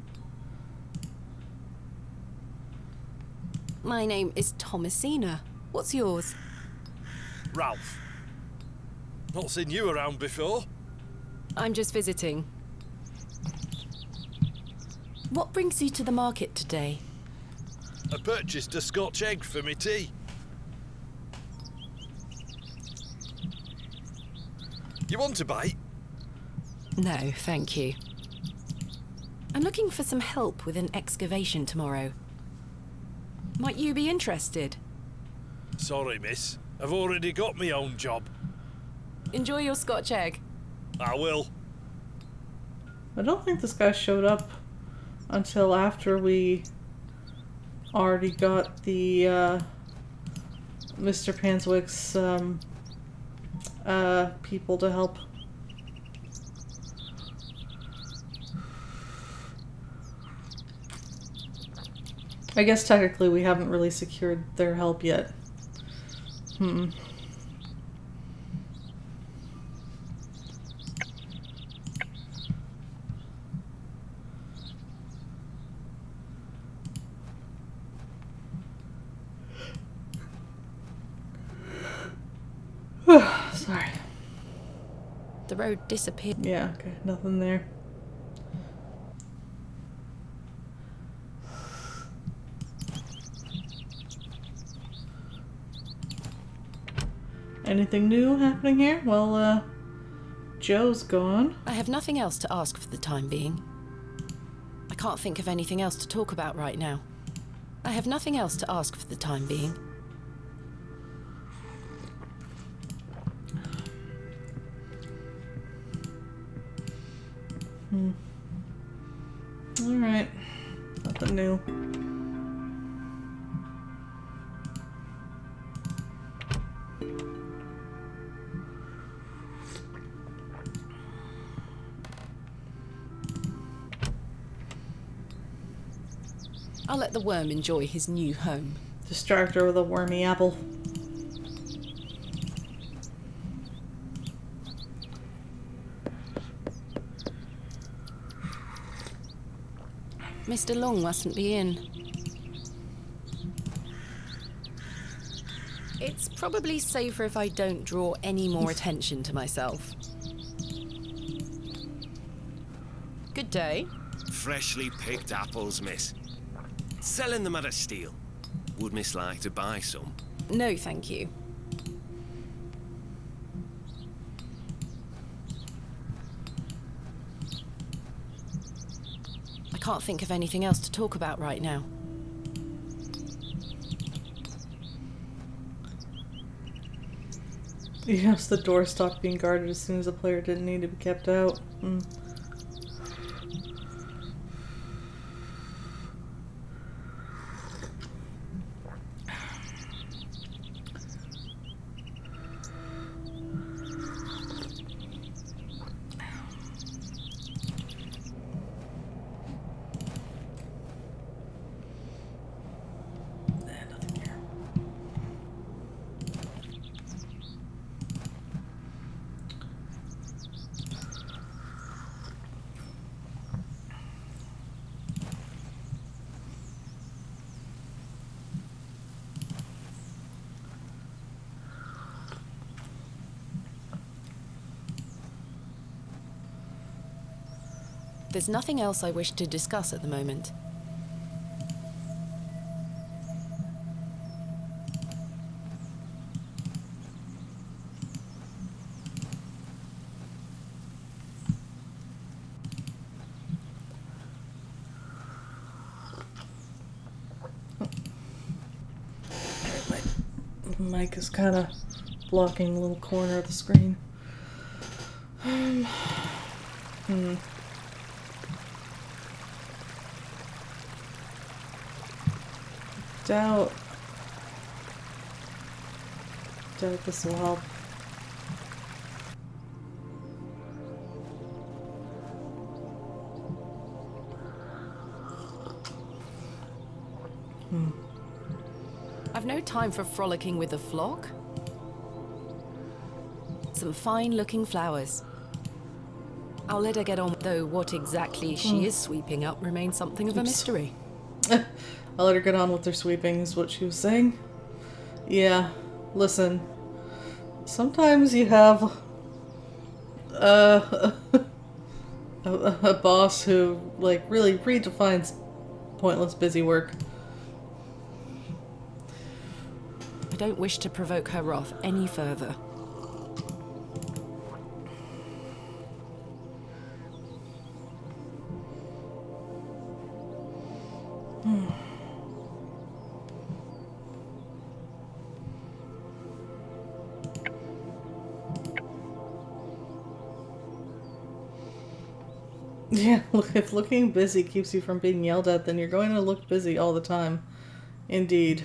My name is Thomasina. What's yours? Ralph. Not seen you around before. I'm just visiting. What brings you to the market today? I purchased a Scotch egg for me tea. You want a bite? No, thank you. I'm looking for some help with an excavation tomorrow. Might you be interested? Sorry, miss. I've already got my own job. Enjoy your Scotch egg. I will. I don't think this guy showed up until after we already got the Mr. Panswick's people to help. I guess technically we haven't really secured their help yet. Sorry. The road disappeared. Yeah, okay, nothing there. Anything new happening here? Well, Joe's gone. I have nothing else to ask for the time being. I can't think of anything else to talk about right now. I have nothing else to ask for the time being. Alright. Nothing new. I'll let the worm enjoy his new home. Distract her with a wormy apple. Mr. Long mustn't be in. It's probably safer if I don't draw any more attention to myself. Good day. Freshly picked apples, miss. Selling them at a steal. Would miss like to buy some? No, thank you. I can't think of anything else to talk about right now. Yes, the door stopped being guarded as soon as the player didn't need to be kept out. There's nothing else I wish to discuss at the moment. My mic is kind of blocking the little corner of the screen. Doubt this will help. I've no time for frolicking with the flock. Some fine-looking flowers. I'll let her get on, though what exactly she is sweeping up remains something of a mystery. I'll let her get on with her sweeping, is what she was saying. Yeah, listen. Sometimes you have a boss who, like, really redefines pointless busy work. I don't wish to provoke her wrath any further. Yeah, look, if looking busy keeps you from being yelled at, then you're going to look busy all the time. Indeed.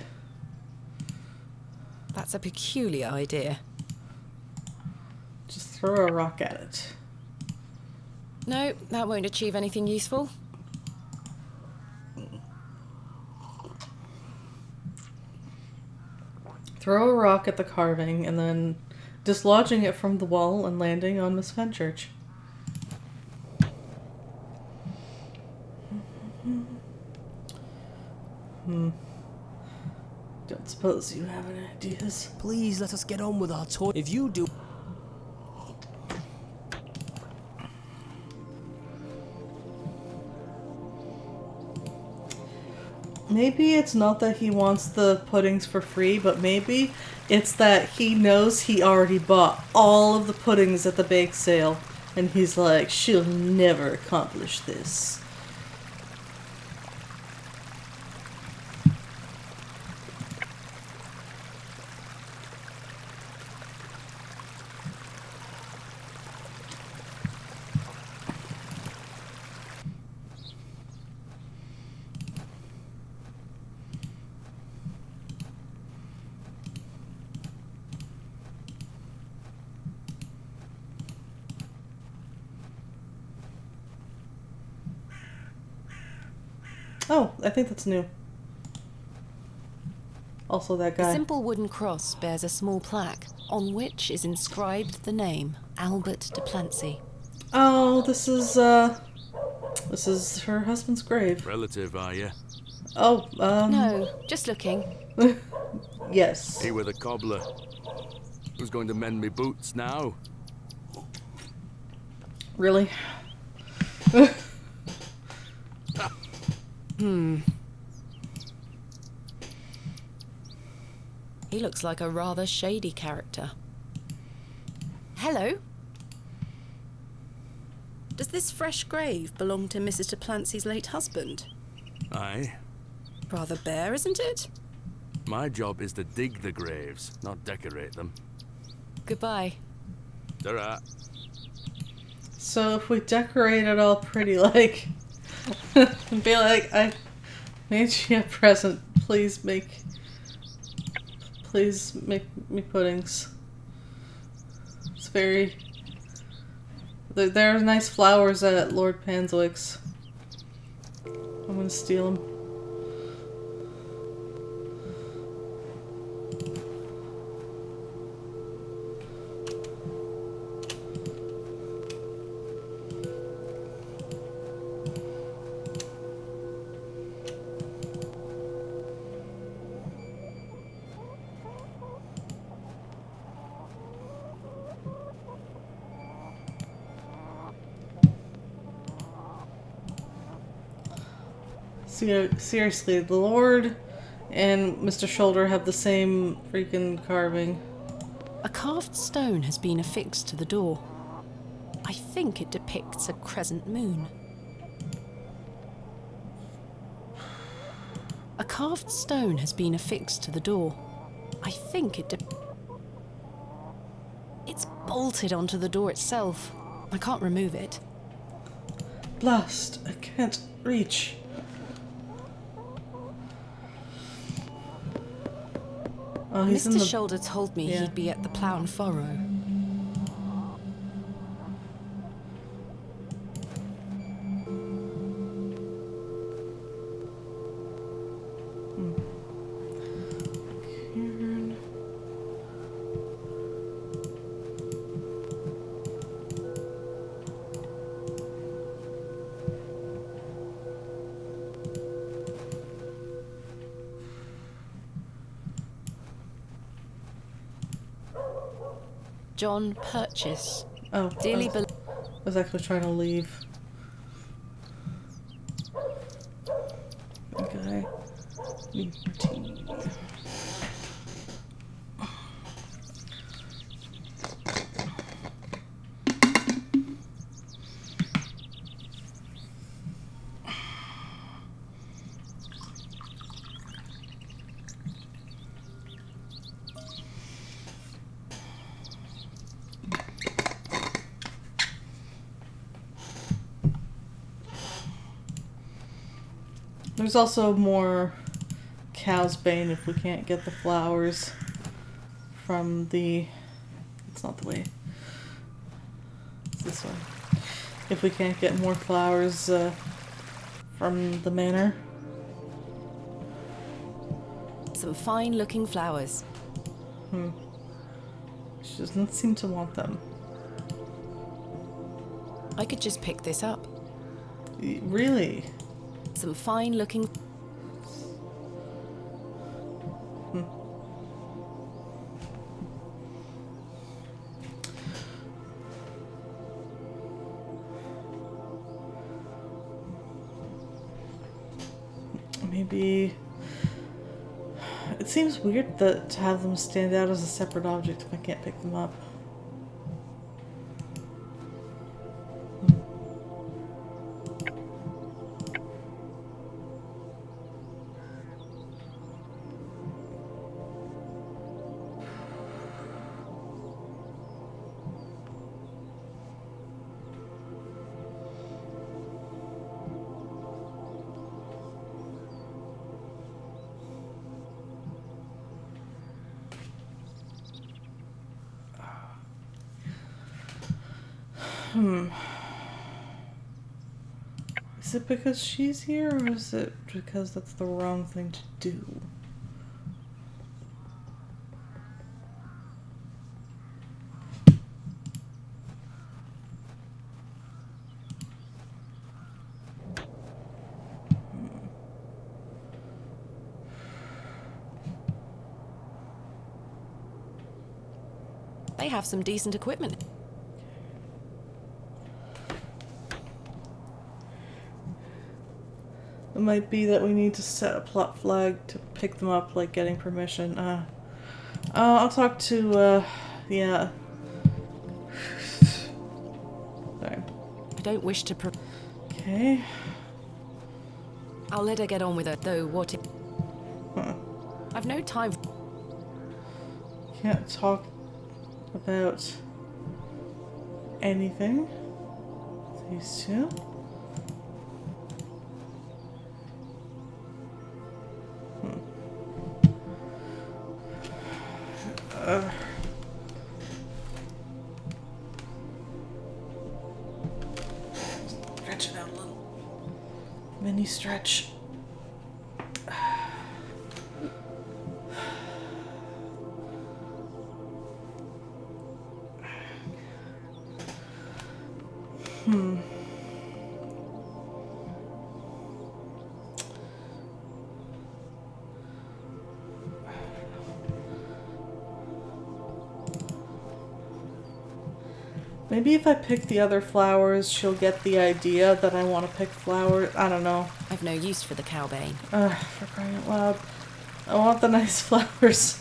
That's a peculiar idea. Just throw a rock at it. No, that won't achieve anything useful. Throw a rock at the carving and then dislodging it from the wall and landing on Miss Fenchurch. Don't suppose you have any ideas? Please let us get on with our tour. If you do... Maybe it's not that he wants the puddings for free, but maybe it's that he knows he already bought all of the puddings at the bake sale, and he's like, she'll never accomplish this. Oh, I think that's new. Also that guy. A simple wooden cross bears a small plaque, on which is inscribed the name Albert de Plancy. Oh, this is her husband's grave. Relative, are you? Oh, No, just looking. Yes. He with a cobbler. Who's going to mend me boots now? Really? He looks like a rather shady character. Hello? Does this fresh grave belong to Mrs. de Plancy's late husband? Aye. Rather bare, isn't it? My job is to dig the graves, not decorate them. Goodbye. Ta-ra. So if we decorate it all pretty, like, and be like, I made you a present. Please make me puddings. It's very. There are nice flowers at Lord Panswick's. I'm gonna steal them. Seriously, the Lord and Mr. Shoulder have the same freaking carving. A carved stone has been affixed to the door. I think it depicts a crescent moon. A carved stone has been affixed to the door. I think it's bolted onto the door itself. I can't remove it. Blast! I can't reach. Oh, he's in Mr. the... Shoulder told me yeah. he'd be at the Plough and Furrow. Karen. John Purchase. Oh, Dearly I was actually trying to leave. Okay. Tea. There's also more cow's bane if we can't get the flowers from the... It's not the way. It's this way. If we can't get more flowers from the manor. Some fine-looking flowers. She doesn't seem to want them. I could just pick this up. Really? Some fine-looking... Maybe... It seems weird that to have them stand out as a separate object if I can't pick them up. Is it because she's here, or is it because that's the wrong thing to do? They have some decent equipment. It might be that we need to set a plot flag to pick them up, like getting permission. I'll talk to, yeah. Sorry. I don't wish to... Okay. I'll let her get on with it, though what it... I've no time for... Can't talk about anything. These two. Stretch it out a little. Mini stretch. Maybe if I pick the other flowers, she'll get the idea that I want to pick flowers. I don't know. I've no use for the cowbane. For crying out loud. I want the nice flowers.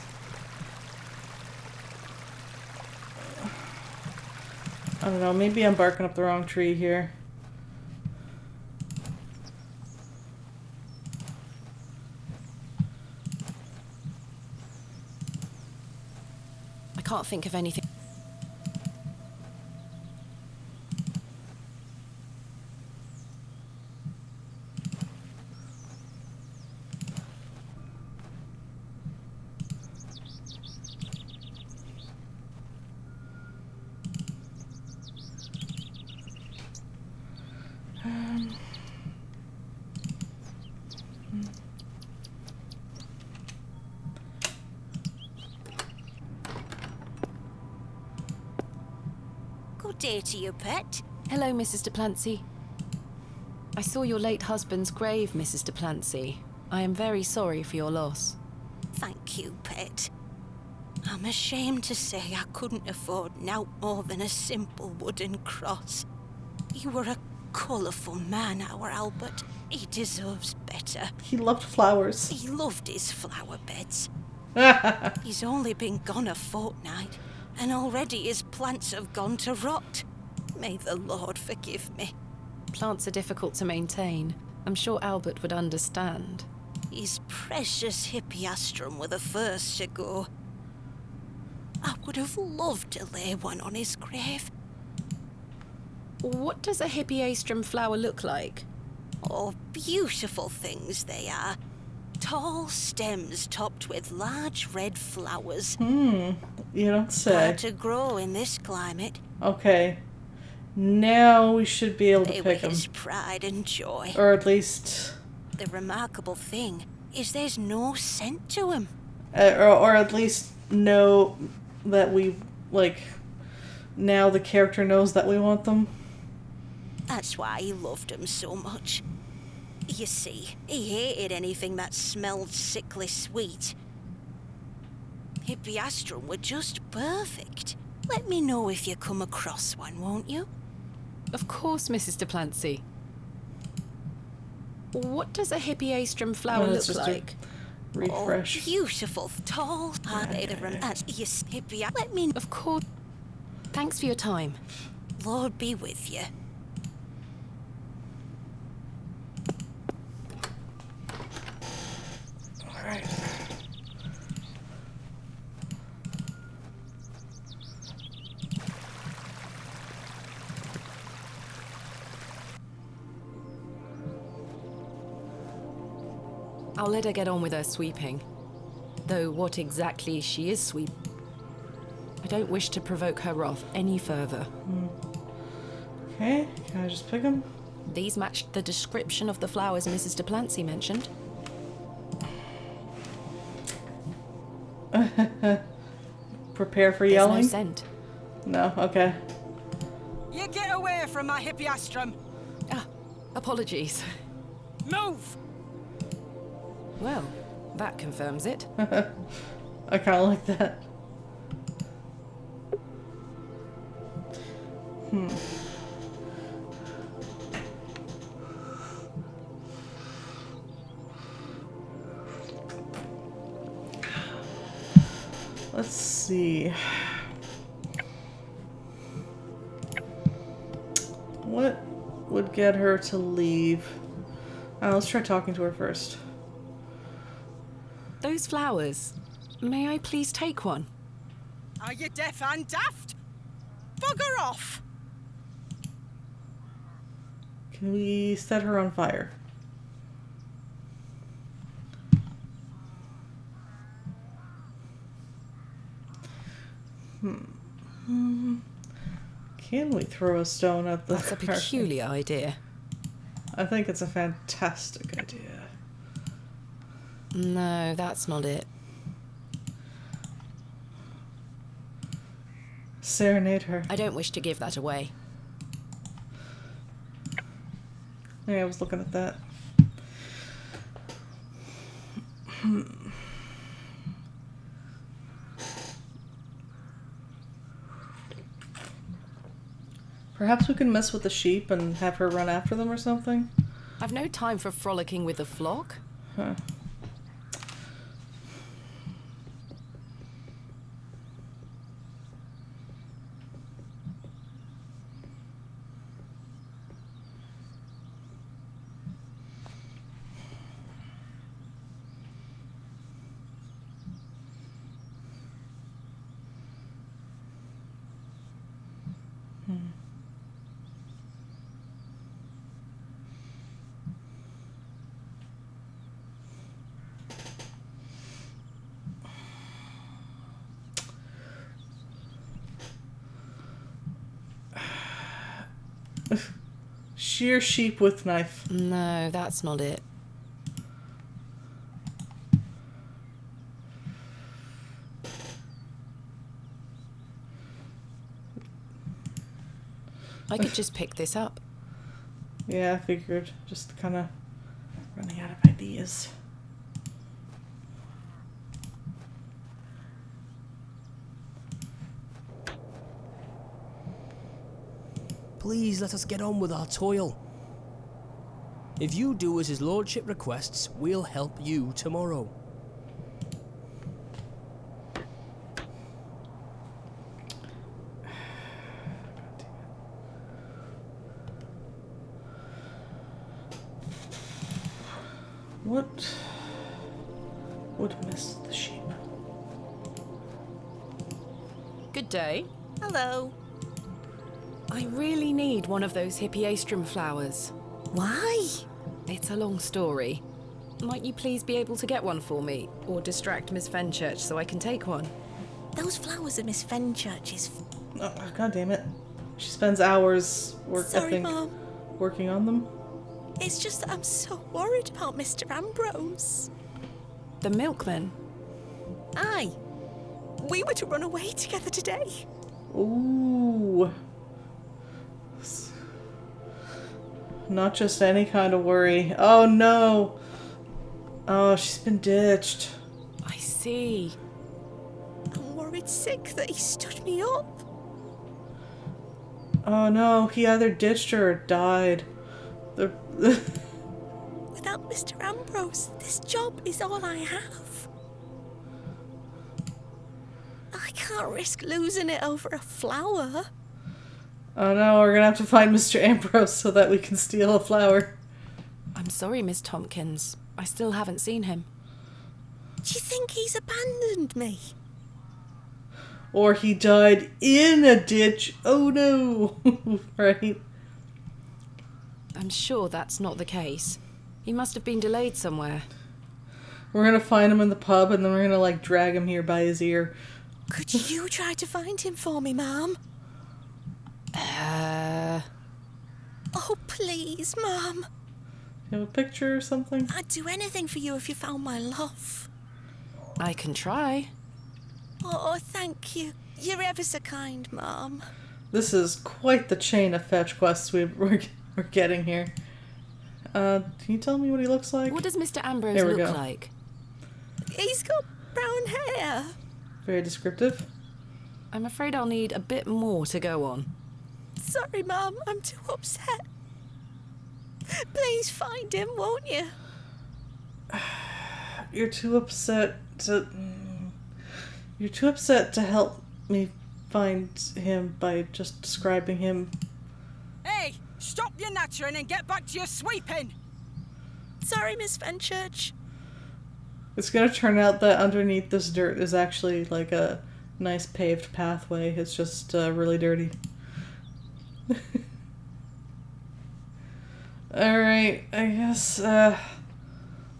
I don't know, maybe I'm barking up the wrong tree here. I can't think of anything. day to you, pet. Hello, Mrs. de Plancy. I saw your late husband's grave, Mrs. de Plancy. I am very sorry for your loss. Thank you, pet. I'm ashamed to say I couldn't afford naught more than a simple wooden cross. You were a colourful man, our Albert. He deserves better. He loved flowers. He loved his flower beds. He's only been gone a fortnight, and already his plants have gone to rot. May the Lord forgive me. Plants are difficult to maintain. I'm sure Albert would understand. His precious hippeastrum were the first to go. I would have loved to lay one on his grave. What does a hippeastrum flower look like? Oh, beautiful things they are. Tall stems topped with large red flowers. You don't say. Hard to grow in this climate. Okay. Now we should be able to They pick were them. his pride and joy. Or at least... The remarkable thing is there's no scent to them. or at least know that we, like... Now the character knows that we want them. That's why he loved them so much. You see, he hated anything that smelled sickly sweet. Hippeastrum were just perfect. Let me know if you come across one, won't you? Of course, Mrs. de Plancy. What does a hippeastrum flower it's look just a like? refresh. Oh, beautiful, tall. Are they the yes, Let me. Of course. Thanks for your time. Lord be with you. Alright. I'll let her get on with her sweeping. Though what exactly she is sweep... I don't wish to provoke her wrath any further. Okay, can I just pick them? These matched the description of the flowers Mrs. de Plancy mentioned. Prepare for There's yelling? no scent. No, okay. You get away from my hippeastrum. Ah, apologies. Move! Well, that confirms it. I kind of like that. Let's see. What would get her to leave? Let's try talking to her first. Those flowers. May I please take one? Are you deaf and daft? Bugger off! Can we set her on fire? Can we throw a stone at the... That's a peculiar idea. I think it's a fantastic idea. No, that's not it. Serenade her. I don't wish to give that away. Yeah, I was looking at that. Perhaps we can mess with the sheep and have her run after them or something? I've no time for frolicking with the flock. Huh. Shear sheep with knife. No, that's not it. I could just pick this up. Yeah, I figured. Just kind of running out of ideas. Please let us get on with our toil. If you do as his lordship requests, we'll help you tomorrow. What would miss the sheep? Good day. Hello. I really need one of those hippiastrum flowers. Why? It's a long story. Might you please be able to get one for me, or distract Miss Fenchurch so I can take one? Those flowers are Miss Fenchurch's. Oh, God damn it. She spends hours Sorry, Mom. working on them. It's just that I'm so worried about Mr. Ambrose. The milkman? Aye. We were to run away together today. Ooh. Not just any kind of worry. Oh no. Oh, she's been ditched. I see. I'm worried sick that he stood me up. Oh no, he either ditched her or died. Without Mr. Ambrose, this job is all I have. I can't risk losing it over a flower. Oh no, we're gonna have to find Mr. Ambrose so that we can steal a flower. I'm sorry, Miss Tompkins. I still haven't seen him. Do you think he's abandoned me? Or he died in a ditch. Oh no. Right? I'm sure that's not the case. He must have been delayed somewhere. We're gonna find him in the pub and then we're gonna like drag him here by his ear. Could you try to find him for me, Mom? Oh, please, Mom. You have a picture or something? I'd do anything for you if you found my love. I can try. Oh, thank you. You're ever so kind, Mom. This is quite the chain of fetch quests we're getting here. Can you tell me what he looks like? What does Mr. Ambrose There we look go. like? He's got brown hair. Very descriptive. I'm afraid I'll need a bit more to go on. Sorry, Mom. I'm too upset. Please find him, won't you? You're too upset to... You're too upset to help me find him by just describing him. Hey, stop your nattering and get back to your sweeping. Sorry, Miss Fenchurch. It's gonna turn out that underneath this dirt is actually like a nice paved pathway. It's just really dirty. Alright, I guess,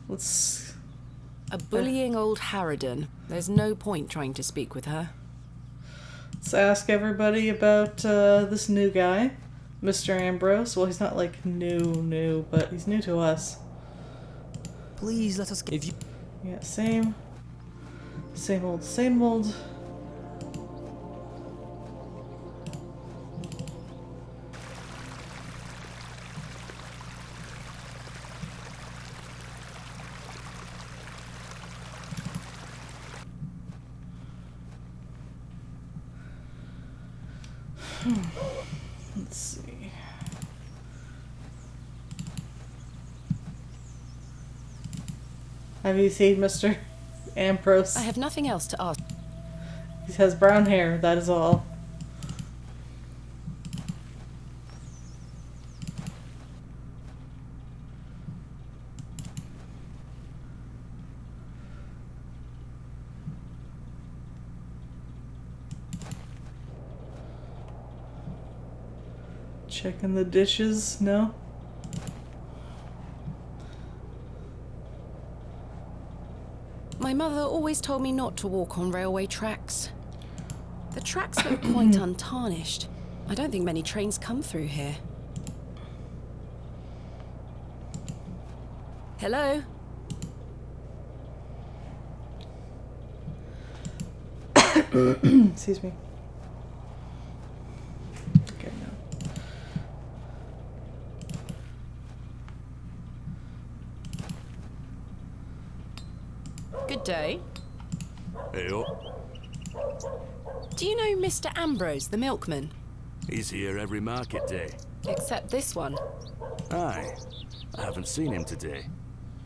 let's... A bullying old harridan. There's no point trying to speak with her. Let's ask everybody about this new guy, Mr. Ambrose. Well, he's not like new, but he's new to us. Please let us give you... Yeah, same old. Let's see. Have you seen Mr. Ambrose? I have nothing else to ask. He has brown hair, that is all. Checking the dishes? No? My mother always told me not to walk on railway tracks. The tracks look quite untarnished. I don't think many trains come through here. Hello? Excuse me. Okay, no. Good day. Hey up. Do you know Mr. Ambrose, the milkman? He's here every market day. Except this one. Aye. I haven't seen him today.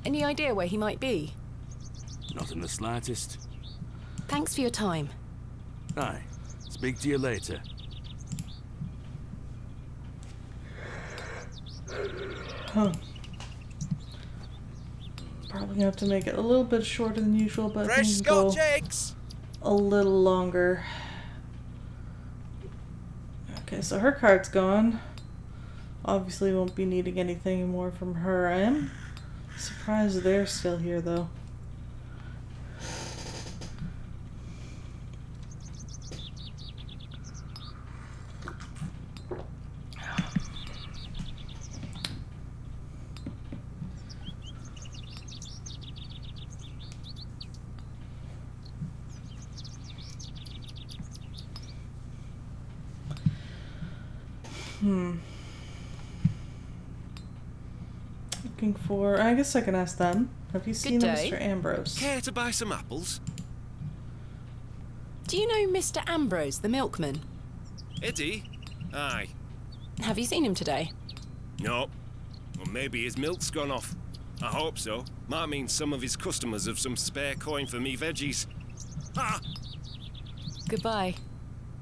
Any idea where he might be? Not in the slightest. Thanks for your time. Aye. Speak to you later. Huh. Probably gonna have to make it a little bit shorter than usual, but I Fresh think we can Scotch go eggs! a little longer. Okay, so her card's gone. Obviously won't be needing anything more from her. I am surprised they're still here though. Looking for... I guess I can ask them. Have you seen Mr. Ambrose? Care to buy some apples? Do you know Mr. Ambrose, the milkman? Eddie? Aye. Have you seen him today? No. Well, maybe his milk's gone off. I hope so. Might mean some of his customers have some spare coin for me veggies. Ah! Goodbye.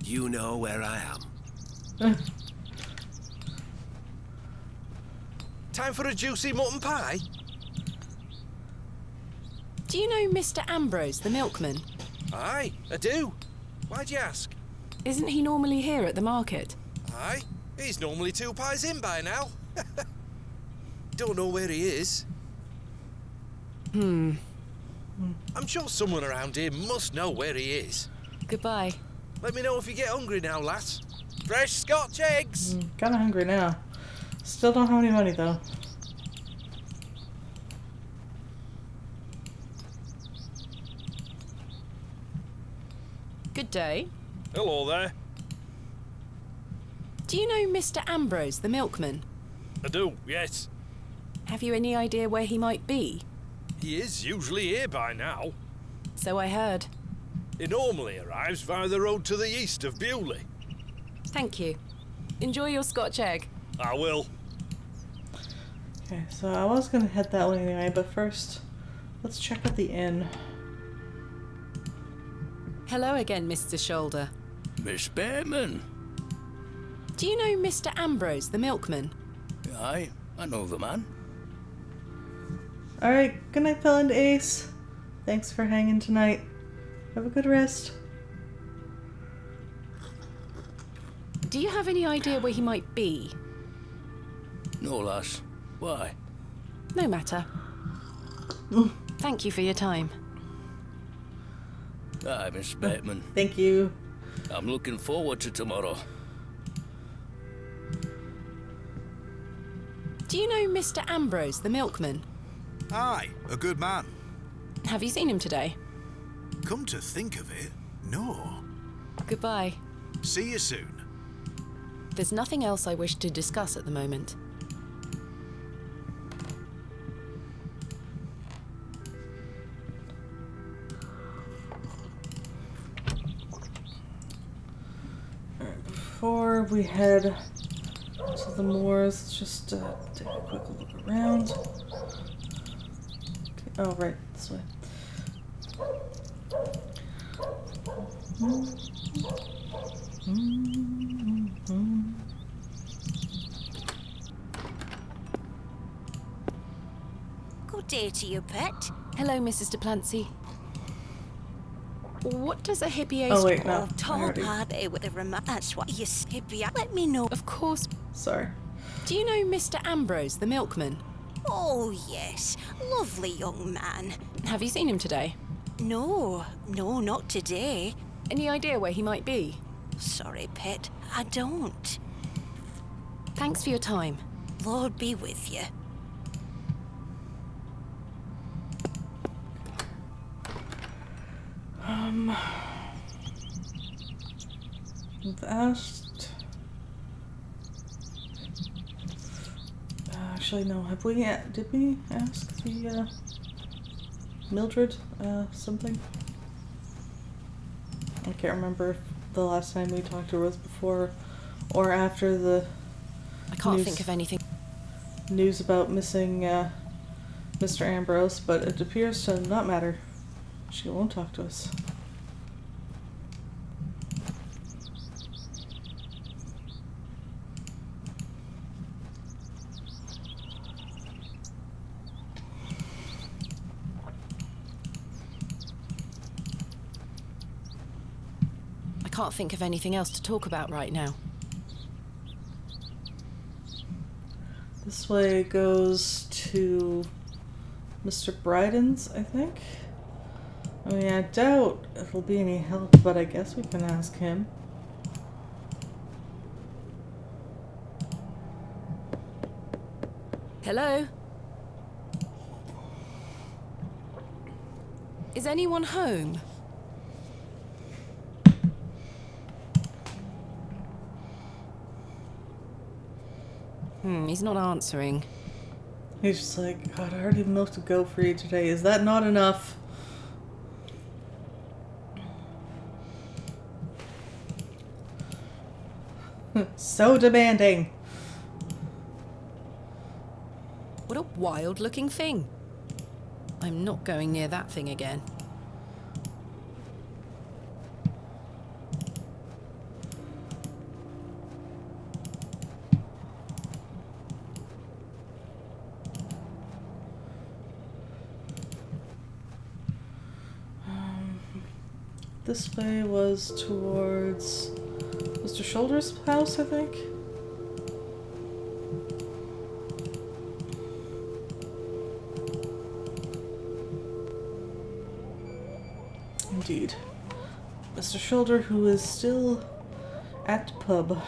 You know where I am. Time for a juicy mutton pie? Do you know Mr. Ambrose, the milkman? Aye, I do. Why'd you ask? Isn't he normally here at the market? Aye, he's normally 2 pies in by now. Don't know where he is. I'm sure someone around here must know where he is. Goodbye. Let me know if you get hungry now, lass. Fresh Scotch eggs! Kinda hungry now. Still don't have any money though. Good day. Hello there. Do you know Mr. Ambrose, the milkman? I do, yes. Have you any idea where he might be? He is usually here by now. So I heard. He normally arrives via the road to the east of Bewley. Thank you. Enjoy your Scotch egg. I will. Okay, so I was gonna head that way anyway, but first, let's check out the inn. Hello again, Mr. Shoulder. Miss Bateman. Do you know Mr. Ambrose, the milkman? Aye, I know the man. Alright, good night, Phil and Ace. Thanks for hanging tonight. Have a good rest. Do you have any idea where he might be? No, lass. Why? No matter. Thank you for your time. Aye, Miss Bateman. Thank you. I'm looking forward to tomorrow. Do you know Mr. Ambrose, the milkman? Aye, a good man. Have you seen him today? Come to think of it, no. Goodbye. See you soon. There's nothing else I wish to discuss at the moment. Before we head to the moors, let's just take a quick look around. Okay. Oh, right, this way. Good day to you, pet. Hello, Mrs. Duplancy. What does a hippie Oh, wait, no. Tall party with a remote. That's what you hippie. Let me know. Of course. Sorry. Do you know Mr. Ambrose, the milkman? Oh, yes. Lovely young man. Have you seen him today? No, not today. Any idea where he might be? Sorry, pet. I don't. Thanks for your time. Lord be with you. We've asked. Actually, no. Have we? Did we ask the? Mildred, something. I can't remember if the last time we talked to her was before or after the I can't think of anything. News about missing Mr. Ambrose, but it appears to not matter. She won't talk to us. I can't think of anything else to talk about right now. This way goes to Mr. Bryden's, I think. I mean, I doubt it'll be any help, but I guess we can ask him. Hello? Is anyone home? He's not answering. He's just like, God, I already milked a goat for you today. Is that not enough? So demanding. What a wild-looking thing. I'm not going near that thing again. This way was towards Mr. Shoulder's house, I think. Indeed. Mr. Shoulder, who is still at the pub.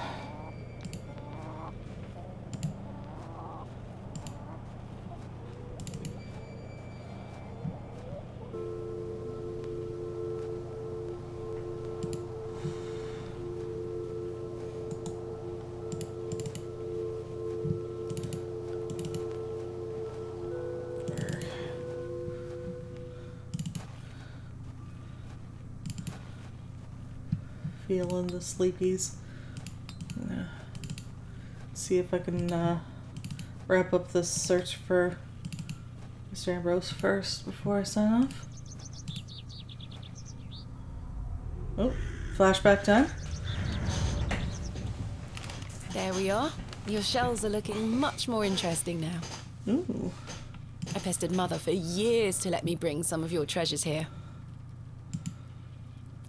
Feeling the sleepies. See if I can wrap up this search for Mr. Ambrose first before I sign off. Oh, flashback time. There we are. Your shells are looking much more interesting now. Ooh. I pestered Mother for years to let me bring some of your treasures here.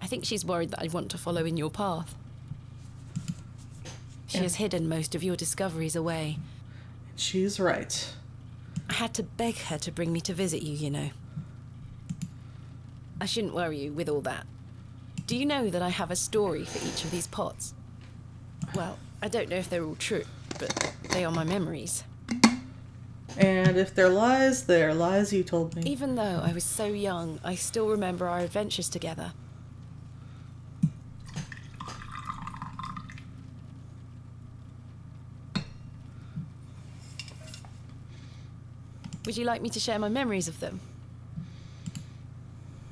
I think she's worried that I want to follow in your path. She has hidden most of your discoveries away. She's right. I had to beg her to bring me to visit you, you know. I shouldn't worry you with all that. Do you know that I have a story for each of these pots? Well, I don't know if they're all true, but they are my memories. And if they're lies you told me. Even though I was so young, I still remember our adventures together. Would you like me to share my memories of them?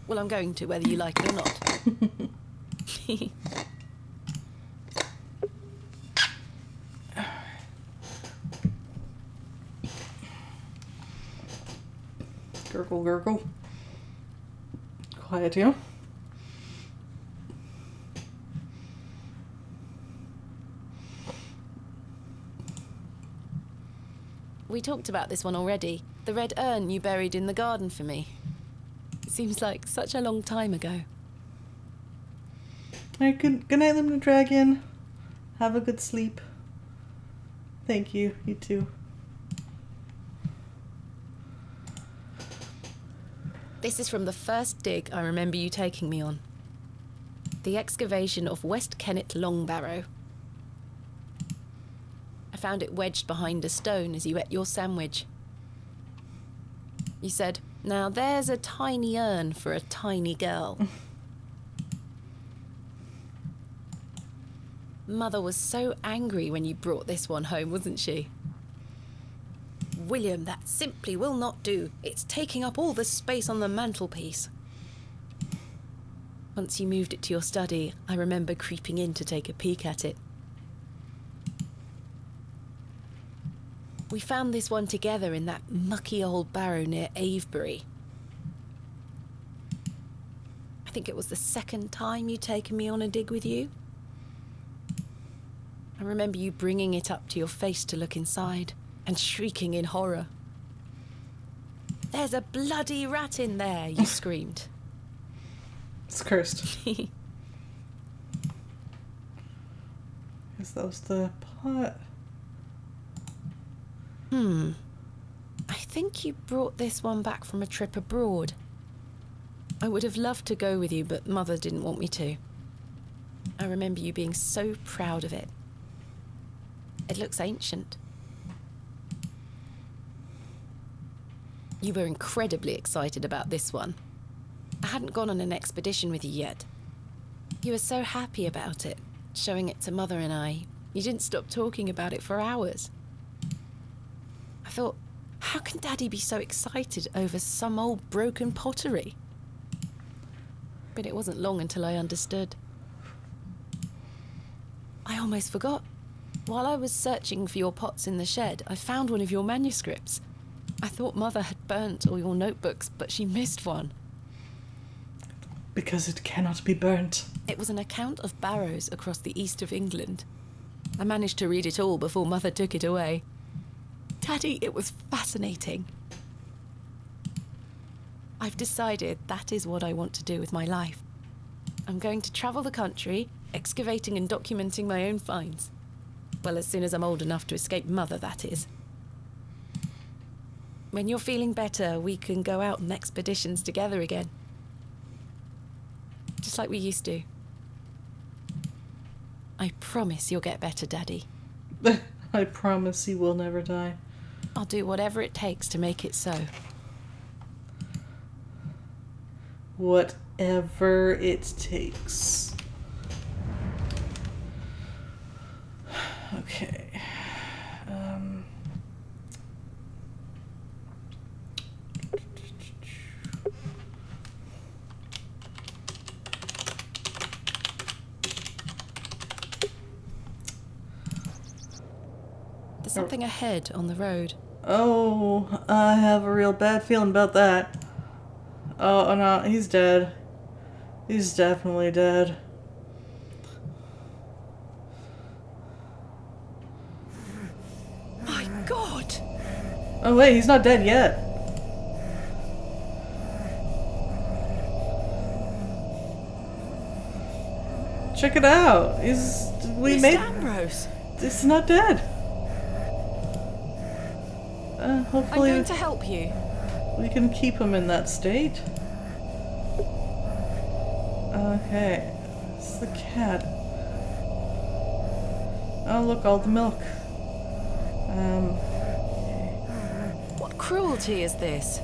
Well, I'm going to, whether you like it or not. Gurgle, gurgle. Quiet you. We talked about this one already. The red urn you buried in the garden for me. It seems like such a long time ago. Alright, good night, Limna Dragon. Have a good sleep. Thank you. You too. This is from the first dig I remember you taking me on. The excavation of West Kennet Long Barrow. I found it wedged behind a stone as you ate your sandwich. You said, "Now there's a tiny urn for a tiny girl." Mother was so angry when you brought this one home, wasn't she? William, that simply will not do. It's taking up all the space on the mantelpiece. Once you moved it to your study, I remember creeping in to take a peek at it. We found this one together in that mucky old barrow near Avebury. I think it was the second time you'd taken me on a dig with you. I remember you bringing it up to your face to look inside and shrieking in horror. "There's a bloody rat in there," you screamed. It's cursed. Is that was the pot? I think you brought this one back from a trip abroad. I would have loved to go with you, but Mother didn't want me to. I remember you being so proud of it. It looks ancient. You were incredibly excited about this one. I hadn't gone on an expedition with you yet. You were so happy about it, showing it to Mother and I. You didn't stop talking about it for hours. I thought, how can Daddy be so excited over some old broken pottery? But it wasn't long until I understood. I almost forgot. While I was searching for your pots in the shed, I found one of your manuscripts. I thought Mother had burnt all your notebooks, but she missed one. Because it cannot be burnt. It was an account of barrows across the east of England. I managed to read it all before Mother took it away. Daddy, it was fascinating. I've decided that is what I want to do with my life. I'm going to travel the country, excavating and documenting my own finds. Well, as soon as I'm old enough to escape Mother, that is. When you're feeling better, we can go out on expeditions together again. Just like we used to. I promise you'll get better, Daddy. I promise you will never die. I'll do whatever it takes to make it so. Whatever it takes. Okay. There's something ahead on the road. Oh, I have a real bad feeling about that. Oh, no, he's dead. He's definitely dead. My God! Oh wait, he's not dead yet. Check it out. Mr. Ambrose. It's not dead. Hopefully I'm going to help you. We can keep him in that state. Okay, it's the cat. Oh look, all the milk. What cruelty is this?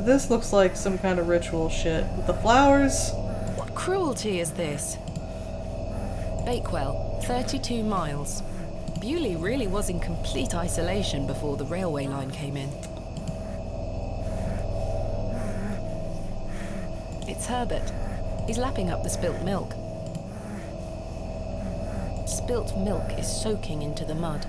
This looks like some kind of ritual shit. With the flowers. What cruelty is this? Bakewell, 32 miles. Bewley really was in complete isolation before the railway line came in. It's Herbert. He's lapping up the spilt milk. Spilt milk is soaking into the mud.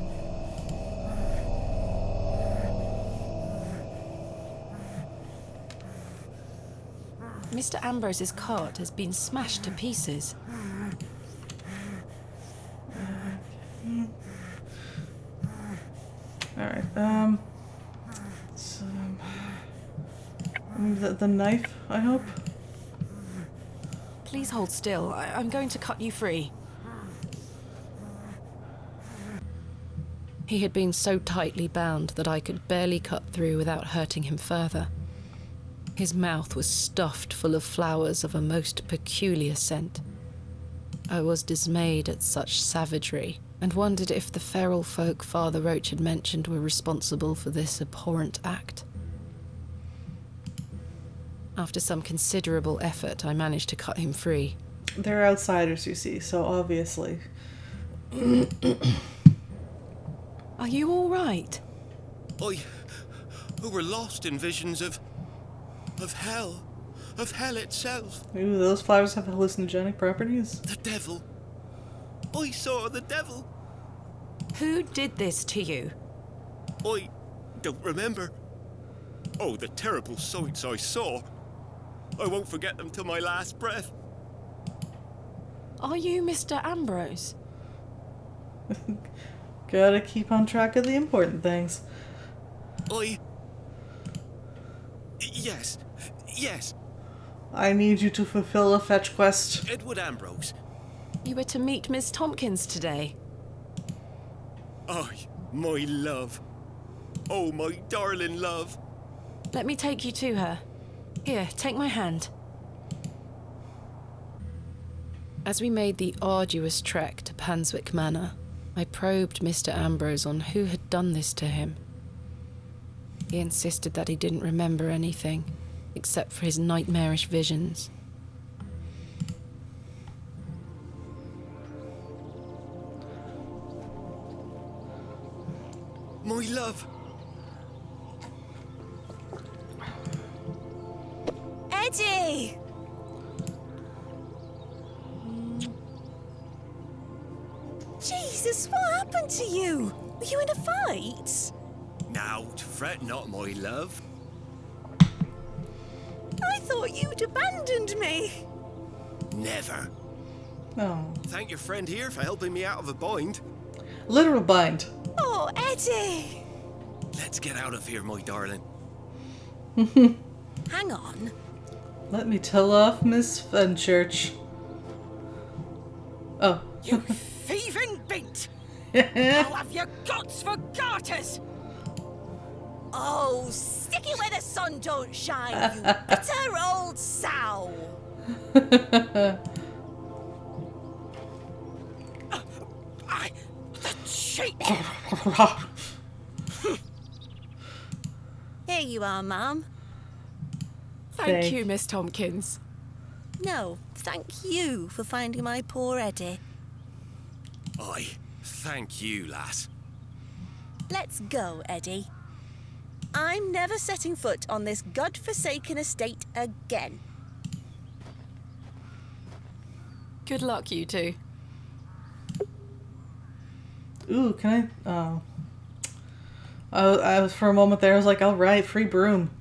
Mr. Ambrose's cart has been smashed to pieces. Alright, the knife, I hope? Please hold still. I'm going to cut you free. He had been so tightly bound that I could barely cut through without hurting him further. His mouth was stuffed full of flowers of a most peculiar scent. I was dismayed at such savagery, and wondered if the feral folk Father Roach had mentioned were responsible for this abhorrent act. After some considerable effort, I managed to cut him free. They're outsiders, you see, so obviously. Are you all right? Who were lost in visions of hell itself. Ooh, those flowers have hallucinogenic properties. The devil. I saw the devil. Who did this to you? I don't remember. Oh, the terrible sights I saw. I won't forget them till my last breath. Are you Mr. Ambrose? Gotta keep on track of the important things. Yes. I need you to fulfill a fetch quest. Edward Ambrose. You were to meet Miss Tompkins today. Aye, my love. Oh, my darling love. Let me take you to her. Here, take my hand. As we made the arduous trek to Panswick Manor, I probed Mr. Ambrose on who had done this to him. He insisted that he didn't remember anything, except for his nightmarish visions. My love. Eddie! Jesus, what happened to you? Were you in a fight? Now, fret not, my love. I thought you'd abandoned me. Never. Oh. Thank your friend here for helping me out of a bind. Literal bind. Oh, Eddie! Let's get out of here, my darling. Hang on. Let me tell off Miss Fenchurch. Oh. You thieving beat! I'll have your guts for garters! Oh, stick it where the sun don't shine, you bitter old sow! The cheek! Here you are, Mum. Thank you, Miss Tompkins. No, thank you for finding my poor Eddie. Aye, thank you, lass. Let's go, Eddie. I'm never setting foot on this god-forsaken estate again. Good luck, you two. Ooh, can I? Oh. I was for a moment there. I was like, all right, free broom.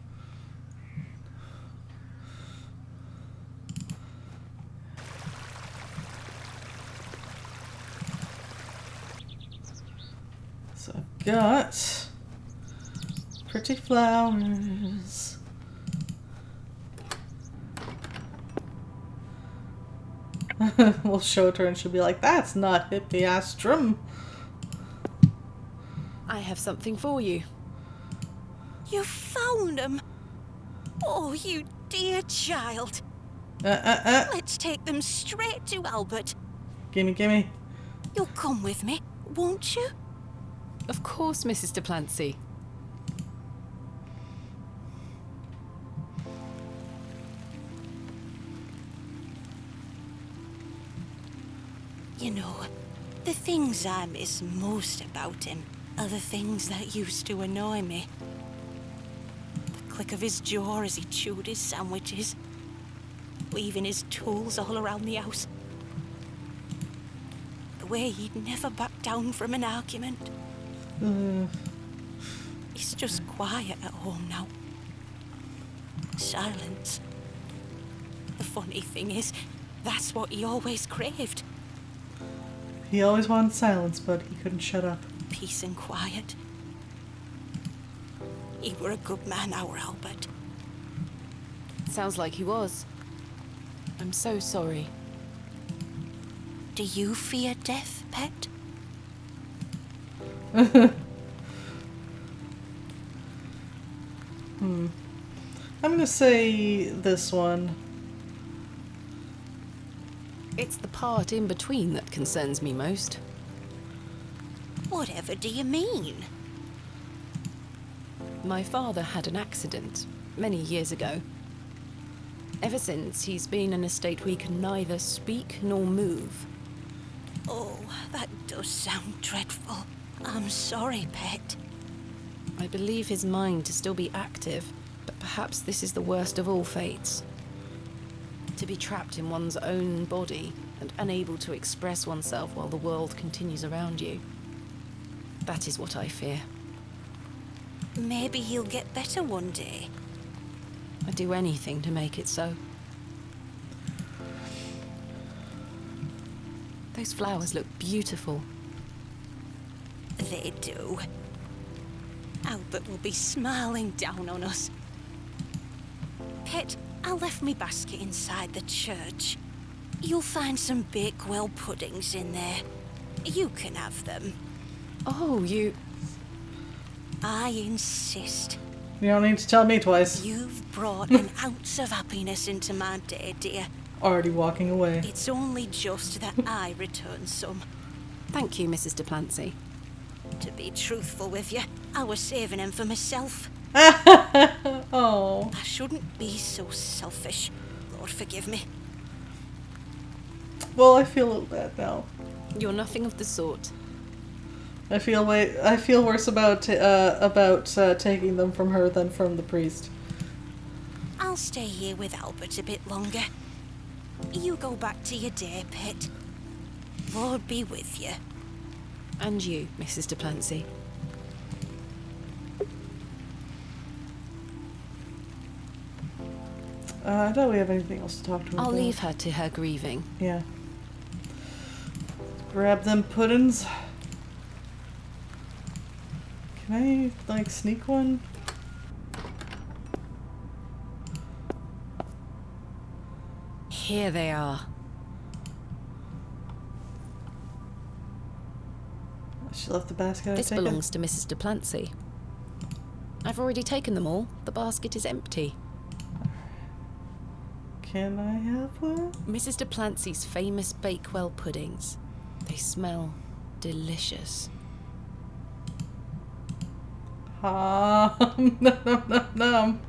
So I've got pretty flowers. We'll show it to her and she'll be like, that's not hippiastrum. I have something for you. You found them? Oh, you dear child. Let's take them straight to Albert. Gimme. You'll come with me, won't you? Of course, Mrs. de Plancy. You know, the things I miss most about him are the things that used to annoy me. The click of his jaw as he chewed his sandwiches, leaving his tools all around the house. The way he'd never back down from an argument. He's just quiet at home now. Silence. The funny thing is, that's what he always craved. He always wanted silence, but he couldn't shut up. Peace and quiet. He were a good man, our Albert. Sounds like he was. I'm so sorry. Do you fear death, pet? I'm gonna say this one. It's the part in between that concerns me most. Whatever do you mean? My father had an accident many years ago. Ever since, he's been in a state where he can neither speak nor move. Oh, that does sound dreadful. I'm sorry, pet. I believe his mind to still be active, but perhaps this is the worst of all fates. To be trapped in one's own body and unable to express oneself while the world continues around you. That is what I fear. Maybe he'll get better one day. I'd do anything to make it so. Those flowers look beautiful. They do. Albert will be smiling down on us. Pet, I left me basket inside the church. You'll find some Bakewell puddings in there. You can have them. Oh, you... I insist. You don't need to tell me twice. You've brought an ounce of happiness into my day, dear. Already walking away. It's only just that I return some. Thank you, Mrs. Duplancy. To be truthful with you, I was saving them for myself. Oh. I shouldn't be so selfish. Lord forgive me. Well, I feel a little bad now. You're nothing of the sort. I feel worse about taking them from her than from the priest. I'll stay here with Albert a bit longer. You go back to your day, pet. Lord be with you. And you, Mrs. Duplancy. I don't we have anything else to talk to her I'll about. leave her to her grieving. Yeah. Grab them puddings. Can I, like, sneak one? Here they are. She left the basket. This belongs to Mrs. Duplancy. I've already taken them all. The basket is empty. Can I have one? Mrs. Duplancy's famous Bakewell puddings. They smell delicious. Nom nom nom nom.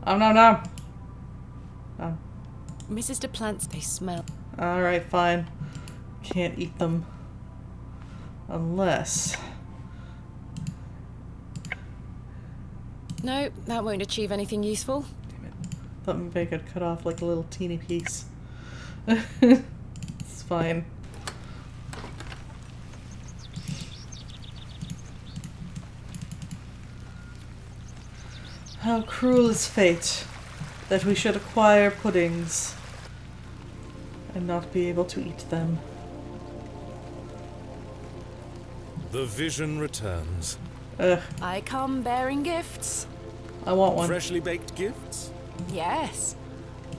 Nom nom nom. Mrs. Duplancy, they smell. Alright, fine. Can't eat them. Unless... No, that won't achieve anything useful. Damn it. Thought maybe I could cut off like a little teeny piece. It's fine. How cruel is fate that we should acquire puddings and not be able to eat them. The vision returns. Ugh. I come bearing gifts. I want one. Freshly baked gifts? Yes.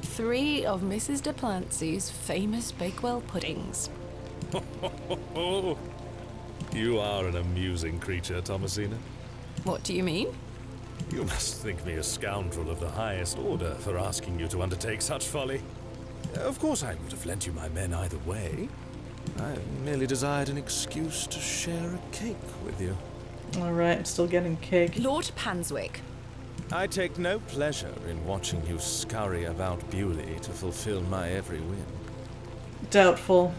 3 of Mrs. Duplancy's famous Bakewell puddings. You are an amusing creature, Thomasina. What do you mean? You must think me a scoundrel of the highest order for asking you to undertake such folly. Of course I would have lent you my men either way. I merely desired an excuse to share a cake with you. Alright, I'm still getting cake. Lord Panswick. I take no pleasure in watching you scurry about Bewley to fulfill my every whim. Doubtful.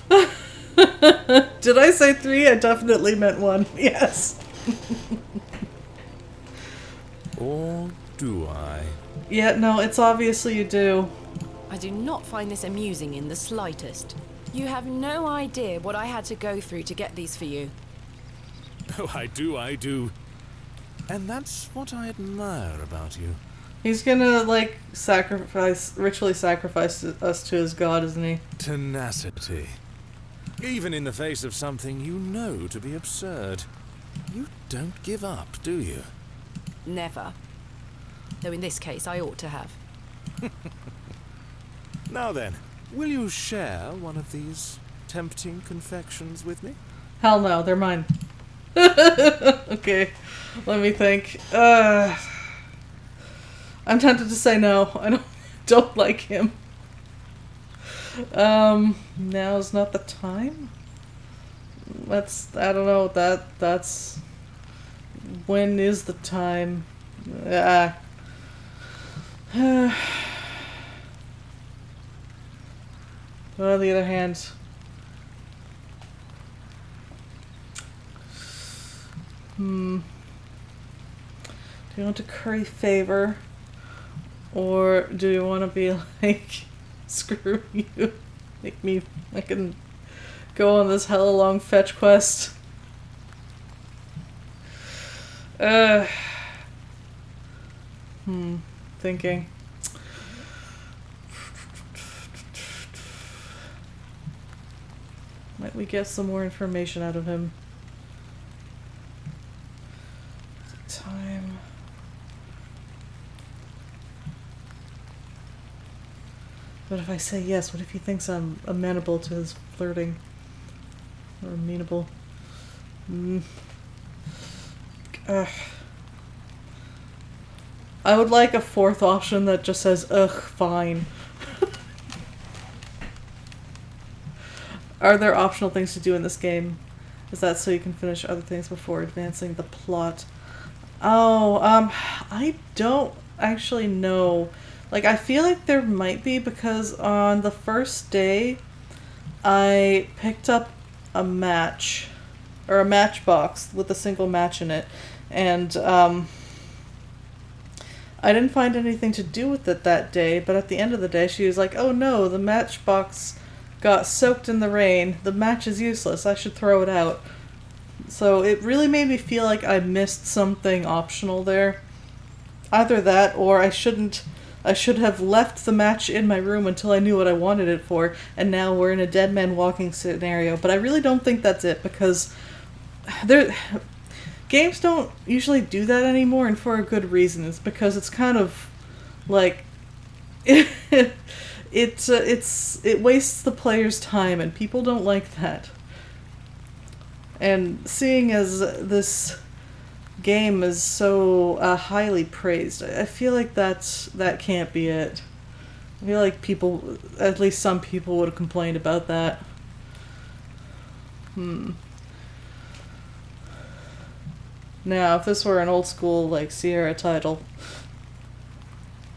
Did I say 3? I definitely meant 1. Yes. Or do I? Yeah, no, it's obviously you do. I do not find this amusing in the slightest. You have no idea what I had to go through to get these for you. Oh, I do. And that's what I admire about you. He's gonna, like, ritually sacrifice us to his god, isn't he? Tenacity. Even in the face of something you know to be absurd. You don't give up, do you? Never. Though in this case, I ought to have. Now then, will you share one of these tempting confections with me? Hell no, they're mine. Okay, let me think. I'm tempted to say no. I don't like him. Now's not the time? I don't know, that's... When is the time? But on the other hand, Do you want to curry favor? Or do you want to be like, screw you, I can go on this hella long fetch quest? Thinking. Might we get some more information out of him? Time. What if I say yes? What if he thinks I'm amenable to his flirting? Or amenable? I would like a fourth option that just says, ugh, fine. Are there optional things to do in this game? Is that so you can finish other things before advancing the plot? Oh, I don't actually know. Like, I feel like there might be, because on the first day, I picked up a match, or a matchbox with a single match in it, and, I didn't find anything to do with it that day, but at the end of the day, she was like, oh no, the matchbox got soaked in the rain. The match is useless. I should throw it out. So it really made me feel like I missed something optional there. Either that, or I should have left the match in my room until I knew what I wanted it for, and now we're in a dead man walking scenario. But I really don't think that's it, because games don't usually do that anymore, and for a good reason. It's because it's kind of like it wastes the player's time, and people don't like that. And seeing as this game is so highly praised, I feel like that can't be it. I feel like people, at least some people, would have complained about that. Now, if this were an old school, like, Sierra title,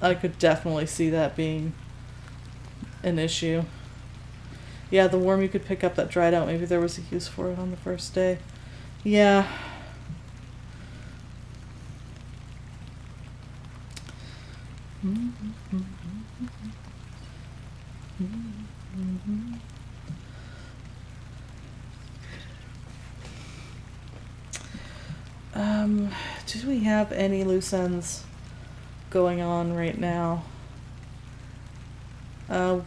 I could definitely see that being an issue. Yeah, the worm you could pick up that dried out, maybe there was a use for it on the first day. Yeah. Do we have any loose ends going on right now?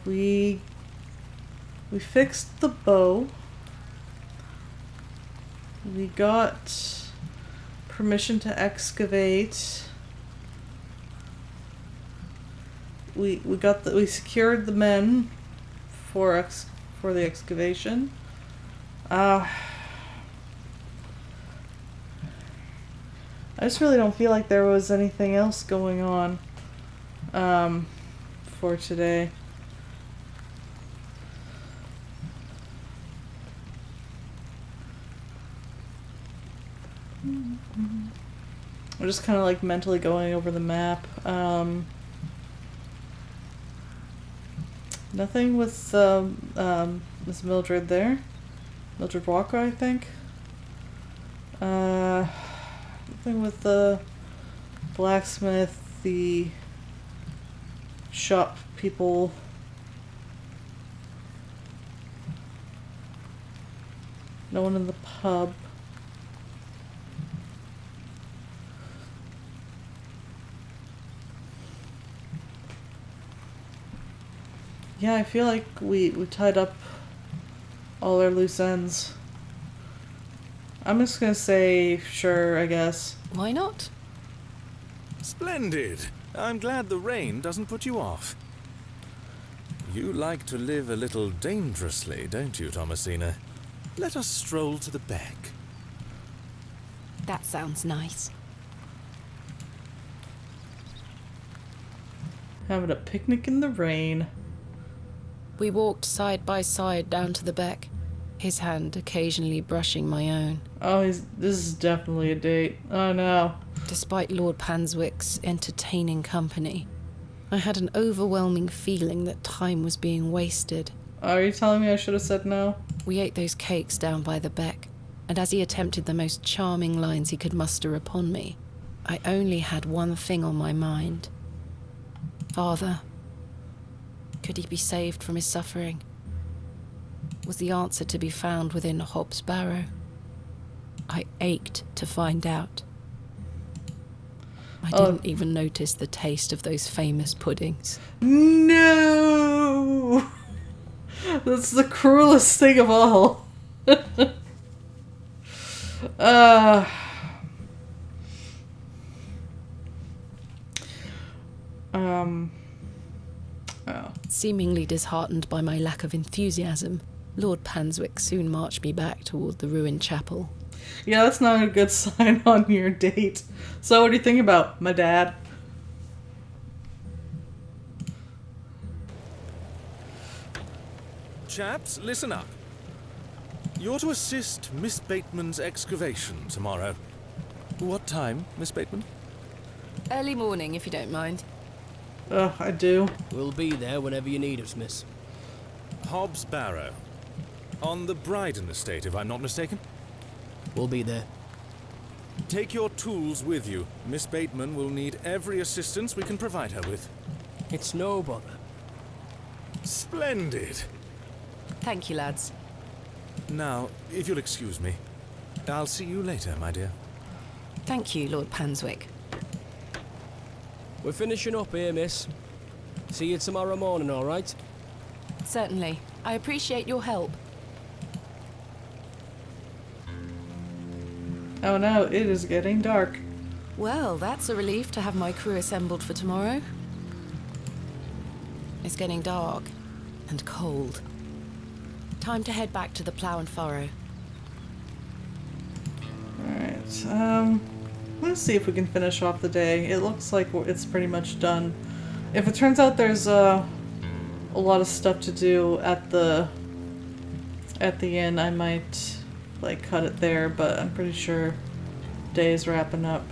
We fixed the bow. We got permission to excavate. We secured the men for the excavation. I just really don't feel like there was anything else going on for today. I'm just kind of like mentally going over the map. Nothing with Miss Mildred there. Mildred Walker, I think. Nothing with the blacksmith, the shop people. No one in the pub. Yeah, I feel like we tied up all our loose ends. I'm just gonna say sure, I guess. Why not? Splendid. I'm glad the rain doesn't put you off. You like to live a little dangerously, don't you, Thomasina? Let us stroll to the back. That sounds nice. Having a picnic in the rain. We walked side by side down to the beck, his hand occasionally brushing my own. Oh, this is definitely a date. Oh no. Despite Lord Panswick's entertaining company, I had an overwhelming feeling that time was being wasted. Are you telling me I should have said no? We ate those cakes down by the beck, and as he attempted the most charming lines he could muster upon me, I only had one thing on my mind. Father, could he be saved from his suffering? Was the answer to be found within Hobbs Barrow? I ached to find out. I didn't even notice the taste of those famous puddings. No! That's the cruelest thing of all. Oh. Seemingly disheartened by my lack of enthusiasm, Lord Panswick soon marched me back toward the ruined chapel. Yeah, that's not a good sign on your date. So what do you think about my dad? Chaps, listen up. You're to assist Miss Bateman's excavation tomorrow. What time, Miss Bateman? Early morning, if you don't mind. I do. We'll be there whenever you need us, miss. Hobbs Barrow. On the Bryden estate, if I'm not mistaken. We'll be there. Take your tools with you. Miss Bateman will need every assistance we can provide her with. It's no bother. Splendid. Thank you, lads. Now, if you'll excuse me, I'll see you later, my dear. Thank you, Lord Panswick. We're finishing up here, miss. See you tomorrow morning, all right? Certainly. I appreciate your help. Oh no, it is getting dark. Well, that's a relief to have my crew assembled for tomorrow. It's getting dark and cold. Time to head back to the plough and furrow. Alright, let's see if we can finish off the day. It looks like it's pretty much done. If it turns out there's a lot of stuff to do at the inn, I might like cut it there, but I'm pretty sure day's wrapping up.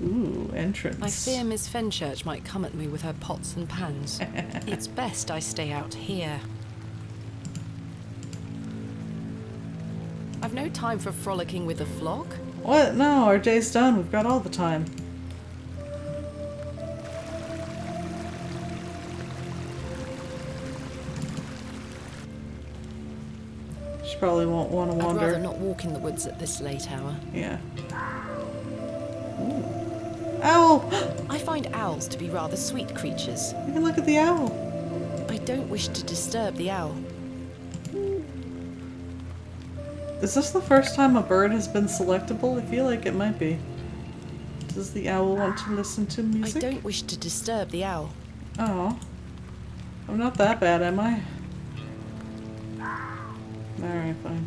Ooh, entrance. I fear Miss Fenchurch might come at me with her pots and pans. It's best I stay out here. I've no time for frolicking with the flock. What? No, our day's done. We've got all the time. She probably won't want to wander. I'd rather not walk in the woods at this late hour. Yeah. Ooh. Owl! I find owls to be rather sweet creatures. You can look at the owl. I don't wish to disturb the owl. Is this the first time a bird has been selectable? I feel like it might be. Does the owl want to listen to music? I don't wish to disturb the owl. Oh. I'm not that bad, am I? Alright, fine.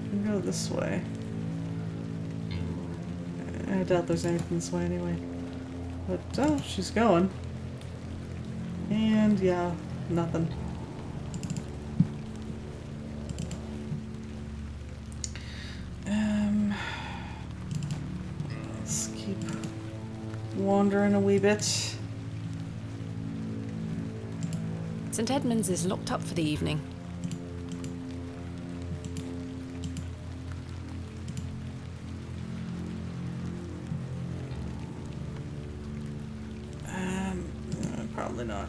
We can go this way. I doubt there's anything this way anyway. But, oh, she's going. And, yeah, nothing. Let's keep wandering a wee bit. St. Edmund's is locked up for the evening. Probably not.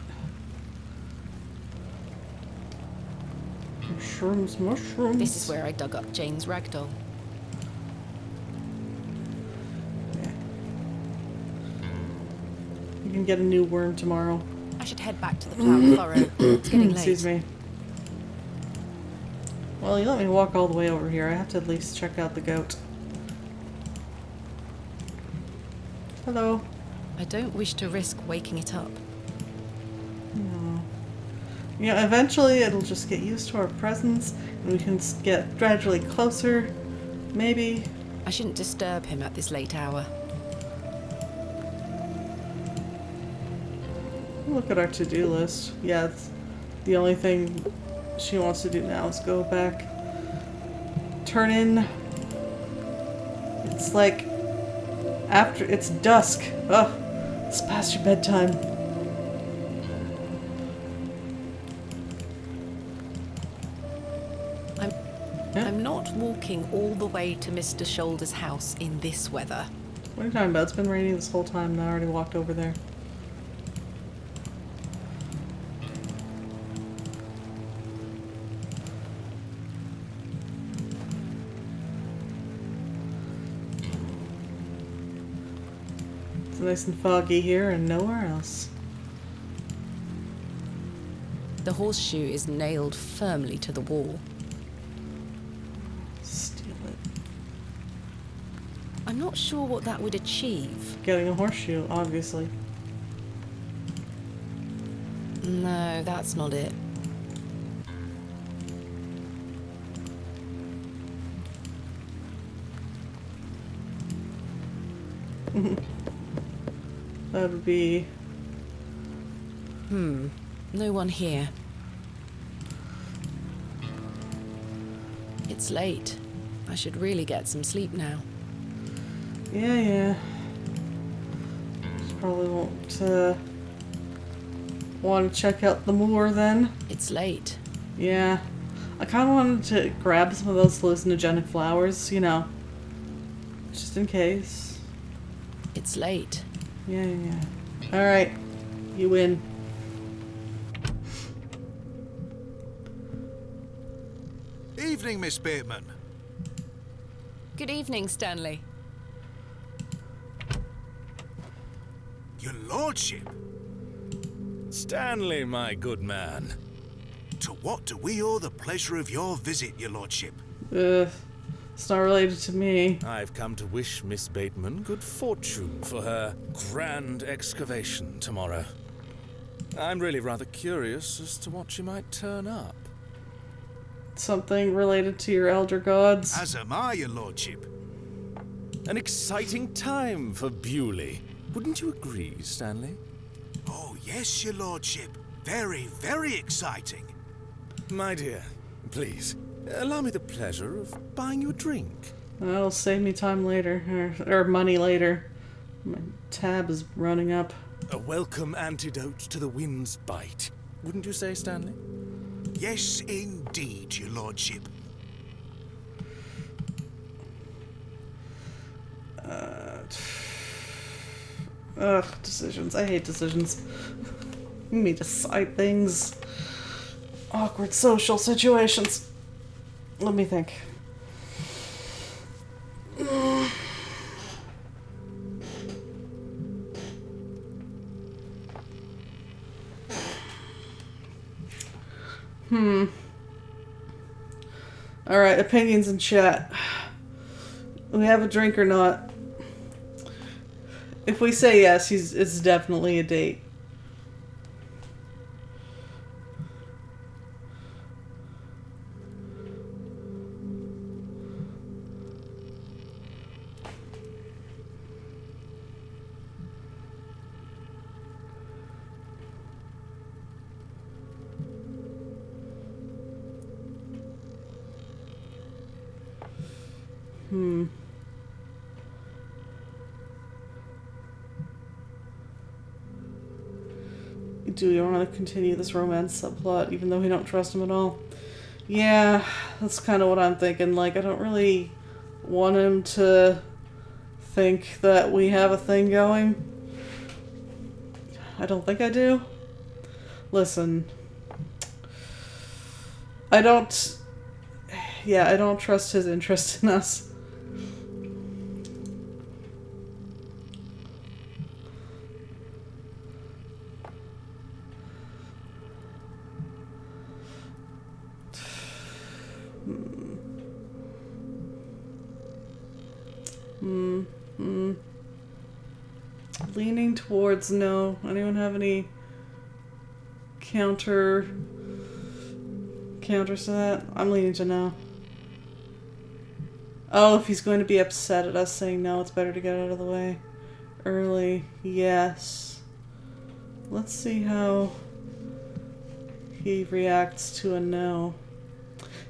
Mushrooms, mushrooms. This is where I dug up Jane's ragdoll. Yeah. You can get a new worm tomorrow. I should head back to the plough and furrow. It's getting late. Excuse me. Well, you let me walk all the way over here. I have to at least check out the goat. Hello. I don't wish to risk waking it up. No. You know, eventually it'll just get used to our presence, and we can get gradually closer. Maybe. I shouldn't disturb him at this late hour. Look at our to-do list. Yeah, it's the only thing she wants to do now is go back. Turn in. It's like after it's dusk. Ugh, it's past your bedtime. I'm not walking all the way to Mr. Shoulder's house in this weather. What are you talking about? It's been raining this whole time and I already walked over there. It's nice and foggy here and nowhere else. The horseshoe is nailed firmly to the wall. Steal it. I'm not sure what that would achieve. Getting a horseshoe, obviously. No, that's not it. That would be... No one here. It's late. I should really get some sleep now. Yeah. Probably won't want to check out the moor then. It's late. Yeah. I kind of wanted to grab some of those hallucinogenic flowers, you know. Just in case. It's late. Yeah. Alright. You win. Evening, Miss Bateman. Good evening, Stanley. Your lordship. Stanley, my good man. To what do we owe the pleasure of your visit, your lordship? It's not related to me. I've come to wish Miss Bateman good fortune for her grand excavation tomorrow. I'm really rather curious as to what she might turn up. Something related to your elder gods. As am I, your lordship. An exciting time for Bewley. Wouldn't you agree, Stanley? Oh, yes, your lordship. Very, very exciting. My dear, please, allow me the pleasure of buying you a drink. That'll save me time later, or money later. My tab is running up. A welcome antidote to the wind's bite. Wouldn't you say, Stanley? Yes, indeed, your lordship. Decisions. I hate decisions. Me decide things. Awkward social situations. Let me think. Alright, opinions in chat. We have a drink or not? If we say yes, it's definitely a date. Do you want to continue this romance subplot even though we don't trust him at all? Yeah, that's kind of what I'm thinking. Like, I don't really want him to think that we have a thing going. I don't think I do. Listen. I don't trust his interest in us. Leaning towards no. Anyone have any counters to that? I'm leaning to no. Oh, if he's going to be upset at us saying no, it's better to get out of the way early. Yes. Let's see how he reacts to a no.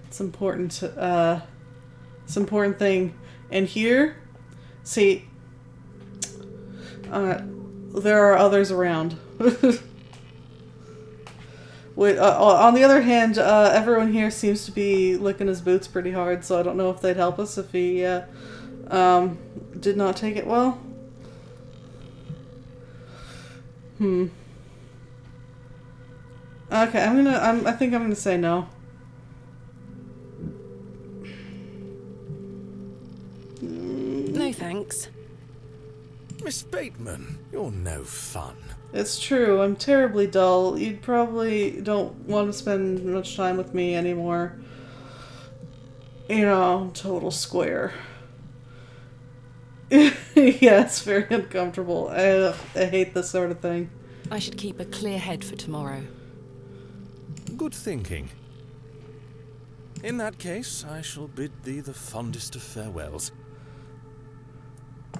It's important to, it's an important thing. And here, see, there are others around. Wait, on the other hand, everyone here seems to be licking his boots pretty hard, so I don't know if they'd help us if he did not take it well. Okay, I think I'm gonna say no. No thanks. Miss Bateman, you're no fun. It's true, I'm terribly dull. You'd probably don't want to spend much time with me anymore. You know, total square. Yeah, it's very uncomfortable. I hate this sort of thing. I should keep a clear head for tomorrow. Good thinking. In that case, I shall bid thee the fondest of farewells.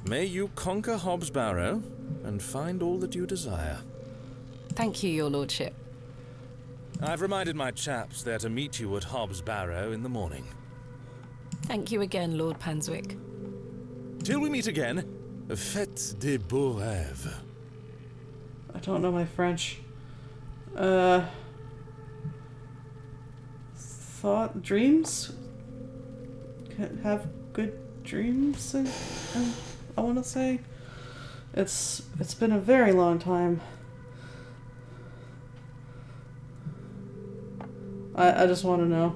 May you conquer Hobbs Barrow and find all that you desire. Thank you, your lordship. I've reminded my chaps they're to meet you at Hobbs Barrow in the morning. Thank you again, Lord Panswick. Till we meet again, faites des beaux rêves. I don't know my French. Dreams? Have good dreams, I want to say. It's been a very long time. I just want to know.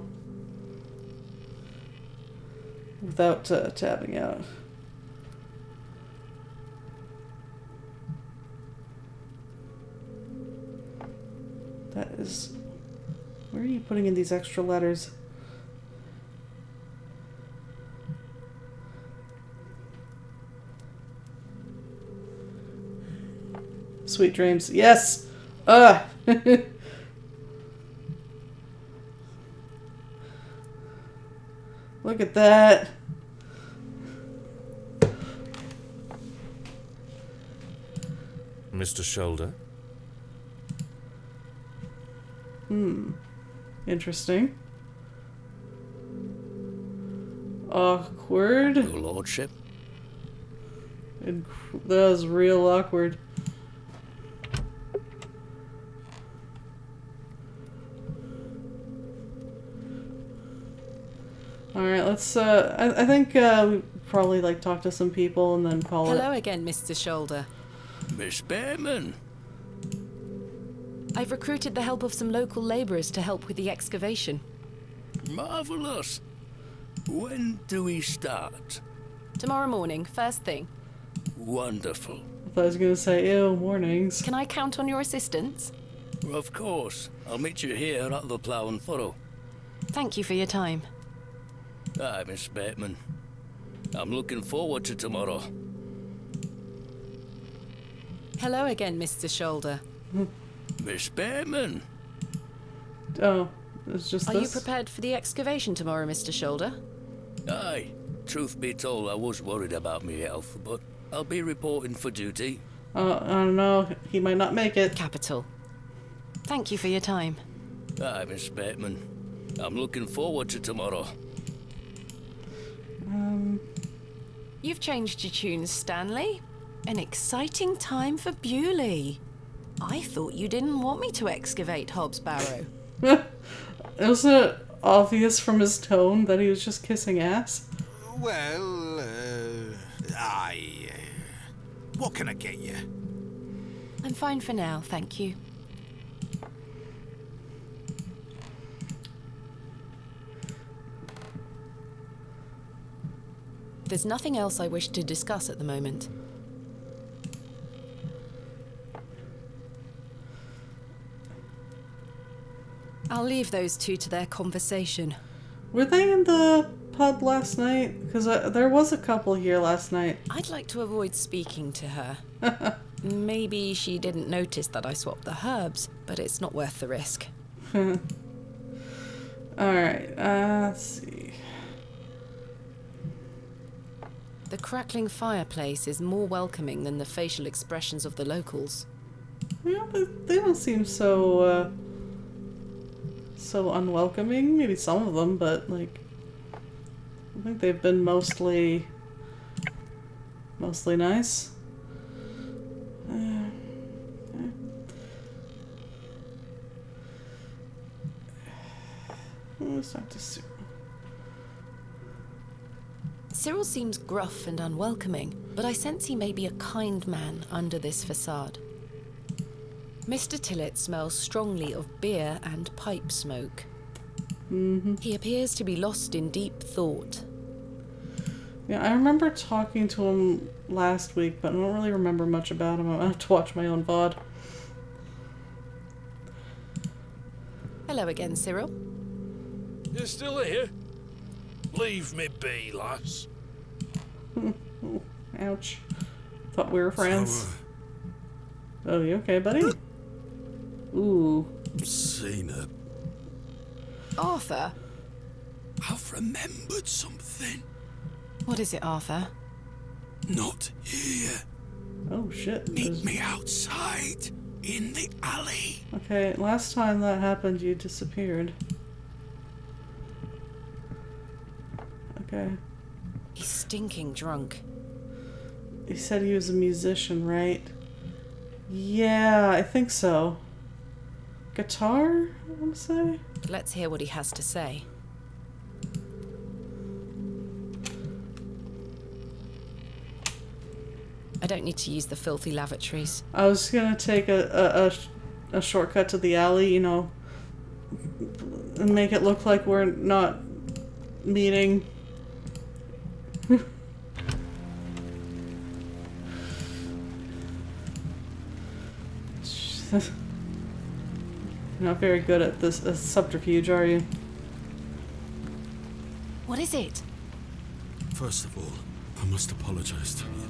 Without tapping out. That is... Where are you putting in these extra letters? Sweet dreams. Yes! Look at that. Mr. Shoulder. Interesting. Awkward. Your lordship. That was real awkward. Alright, let's, I think, we probably, like, talk to some people and then call it. Hello again, Mr. Shoulder. Miss Bateman. I've recruited the help of some local labourers to help with the excavation. Marvellous. When do we start? Tomorrow morning, first thing. Wonderful. I thought I was gonna say, ew, mornings. Can I count on your assistance? Of course. I'll meet you here at the Plough and Furrow. Thank you for your time. Aye, Miss Bateman. I'm looking forward to tomorrow. Hello again, Mr. Shoulder. Miss Bateman. Oh, it's just Are this? you prepared for the excavation tomorrow, Mr. Shoulder? Aye. Truth be told, I was worried about me health, but I'll be reporting for duty. I don't know. He might not make it. Capital. Thank you for your time. Aye, Miss Bateman. I'm looking forward to tomorrow. You've changed your tunes, Stanley. An exciting time for Bewley. I thought you didn't want me to excavate Hobbs Barrow. Wasn't it obvious from his tone that he was just kissing ass? Well, what can I get you? I'm fine for now, thank you. There's nothing else I wish to discuss at the moment. I'll leave those two to their conversation. Were they in the pub last night? Because there was a couple here last night. I'd like to avoid speaking to her. Maybe she didn't notice that I swapped the herbs, but it's not worth the risk. Alright, let's see. The crackling fireplace is more welcoming than the facial expressions of the locals. Yeah, they don't seem so, so unwelcoming. Maybe some of them, but, like, I think they've been mostly nice. let's talk to Cyril. Cyril seems gruff and unwelcoming, but I sense he may be a kind man under this facade. Mr. Tillett smells strongly of beer and pipe smoke. He appears to be lost in deep thought. Yeah, I remember talking to him last week, but I don't really remember much about him. I have to watch my own VOD. Hello again, Cyril. You're still here? Leave me be, lass. Ouch. Thought we were friends. Oh, you okay, buddy? Ooh. Seen her. Arthur? I've remembered something. What is it, Arthur? Not here. Oh, shit. Meet me outside, in the alley. Okay, last time that happened, you disappeared. Okay. He's stinking drunk. He said he was a musician, right? Yeah, I think so. Guitar, I want to say? Let's hear what he has to say. I don't need to use the filthy lavatories. I was gonna take a shortcut to the alley, you know, and make it look like we're not meeting. You're not very good at this subterfuge, are you? What is it? First of all, I must apologize to you.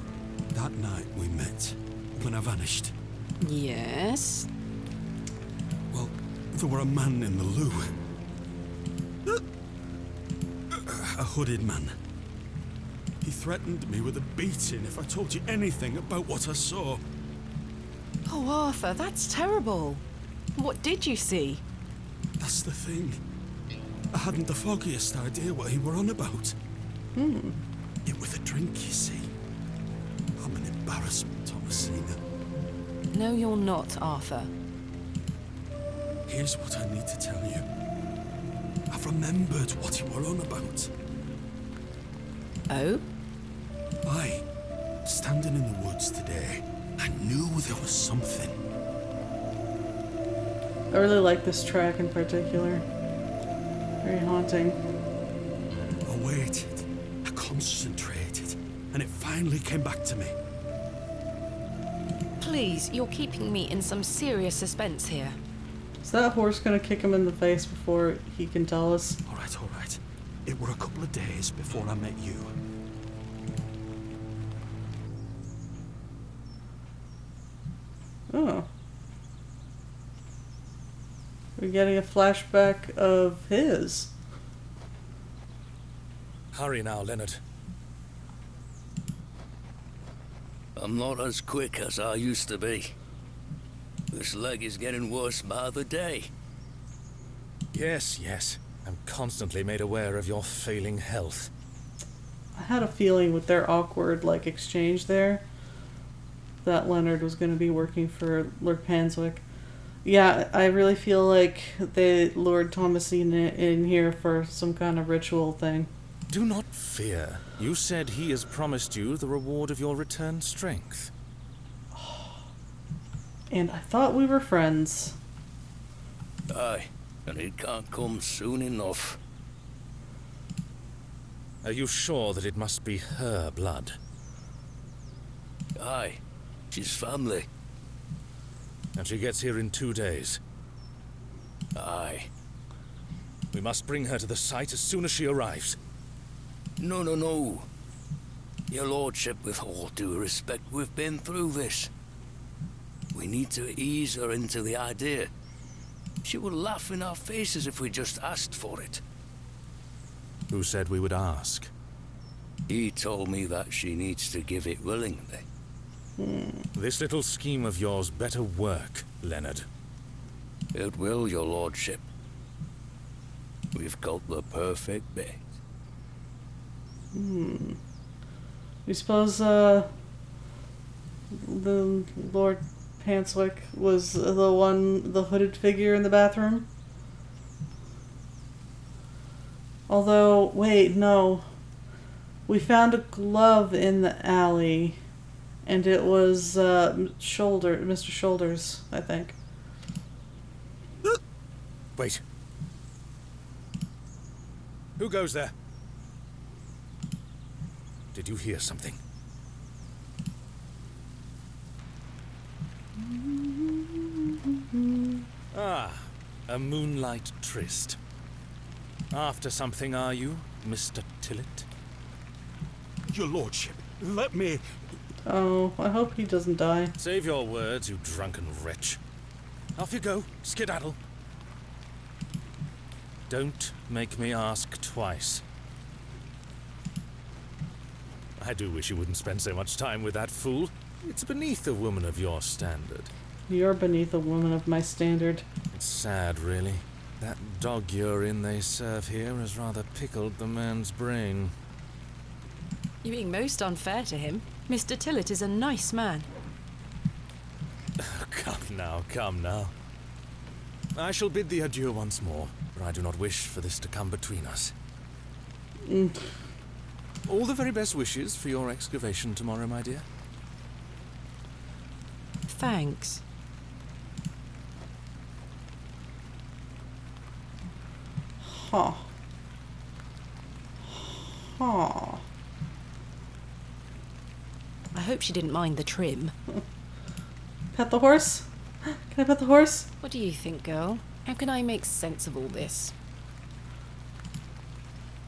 That night we met, when I vanished. Yes? Well, there were a man in the loo. A hooded man. He threatened me with a beating if I told you anything about what I saw. Oh, Arthur, that's terrible. What did you see? That's the thing. I hadn't the foggiest idea what he were on about. It was a drink, you see. I'm an embarrassment, Thomasina. No, you're not, Arthur. Here's what I need to tell you. I've remembered what you were on about. Oh? Aye. Standing in the woods today, I knew there was something. I really like this track in particular. Very haunting. I waited, I concentrated, and it finally came back to me. Please, you're keeping me in some serious suspense here. Is that horse gonna kick him in the face before he can tell us? All right, all right. It were a couple of days before I met you. Oh. We're getting a flashback of his. Hurry now, Leonard. I'm not as quick as I used to be. This leg is getting worse by the day. Yes, yes. I'm constantly made aware of your failing health. I had a feeling with their awkward, like, exchange there that Leonard was going to be working for Lord Panswick. Yeah, I really feel like they lured Thomasina in here for some kind of ritual thing. Do not fear. You said he has promised you the reward of your returned strength. And I thought we were friends. Aye, and it can't come soon enough. Are you sure that it must be her blood? Aye, she's family. And she gets here in 2 days? Aye. We must bring her to the site as soon as she arrives. No, no, no. Your lordship, with all due respect, we've been through this. We need to ease her into the idea. She would laugh in our faces if we just asked for it. Who said we would ask? He told me that she needs to give it willingly. This little scheme of yours better work, Leonard. It will, your lordship. We've got the perfect bait. You suppose, the Lord Panswick was the hooded figure in the bathroom? Although, wait, no. We found a glove in the alley, and it was Mr. Shoulders, I think. Wait. Who goes there? Did you hear something? Ah, a moonlight tryst. After something, are you, Mr. Tillett? Your lordship, let me... Oh, I hope he doesn't die. Save your words, you drunken wretch. Off you go, skedaddle. Don't make me ask twice. I do wish you wouldn't spend so much time with that fool. It's beneath a woman of your standard. You're beneath a woman of my standard. It's sad, really. That dog urine they serve here has rather pickled the man's brain. You're being most unfair to him. Mr. Tillett is a nice man. Come now. I shall bid thee adieu once more, for I do not wish for this to come between us. All the very best wishes for your excavation tomorrow, my dear. Thanks. Huh. I hope she didn't mind the trim. Pet the horse? Can I pet the horse? What do you think, girl? How can I make sense of all this?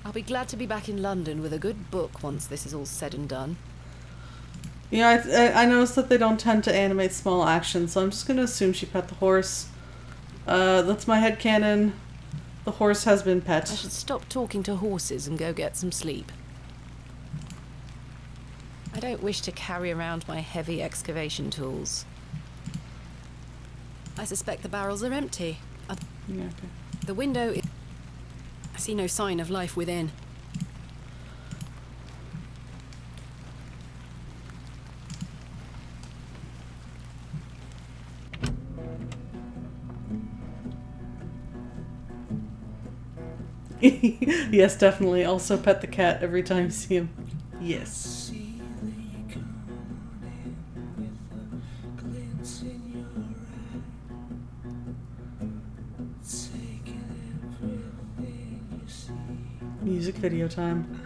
I'll be glad to be back in London with a good book once this is all said and done. Yeah, I noticed that they don't tend to animate small actions, so I'm just gonna assume she pet the horse. That's my headcanon. The horse has been pet. I should stop talking to horses and go get some sleep. I don't wish to carry around my heavy excavation tools. I suspect the barrels are empty. Yeah, okay. The window is... I see no sign of life within. Yes, definitely. Also pet the cat every time you see him. Yes. Music video time.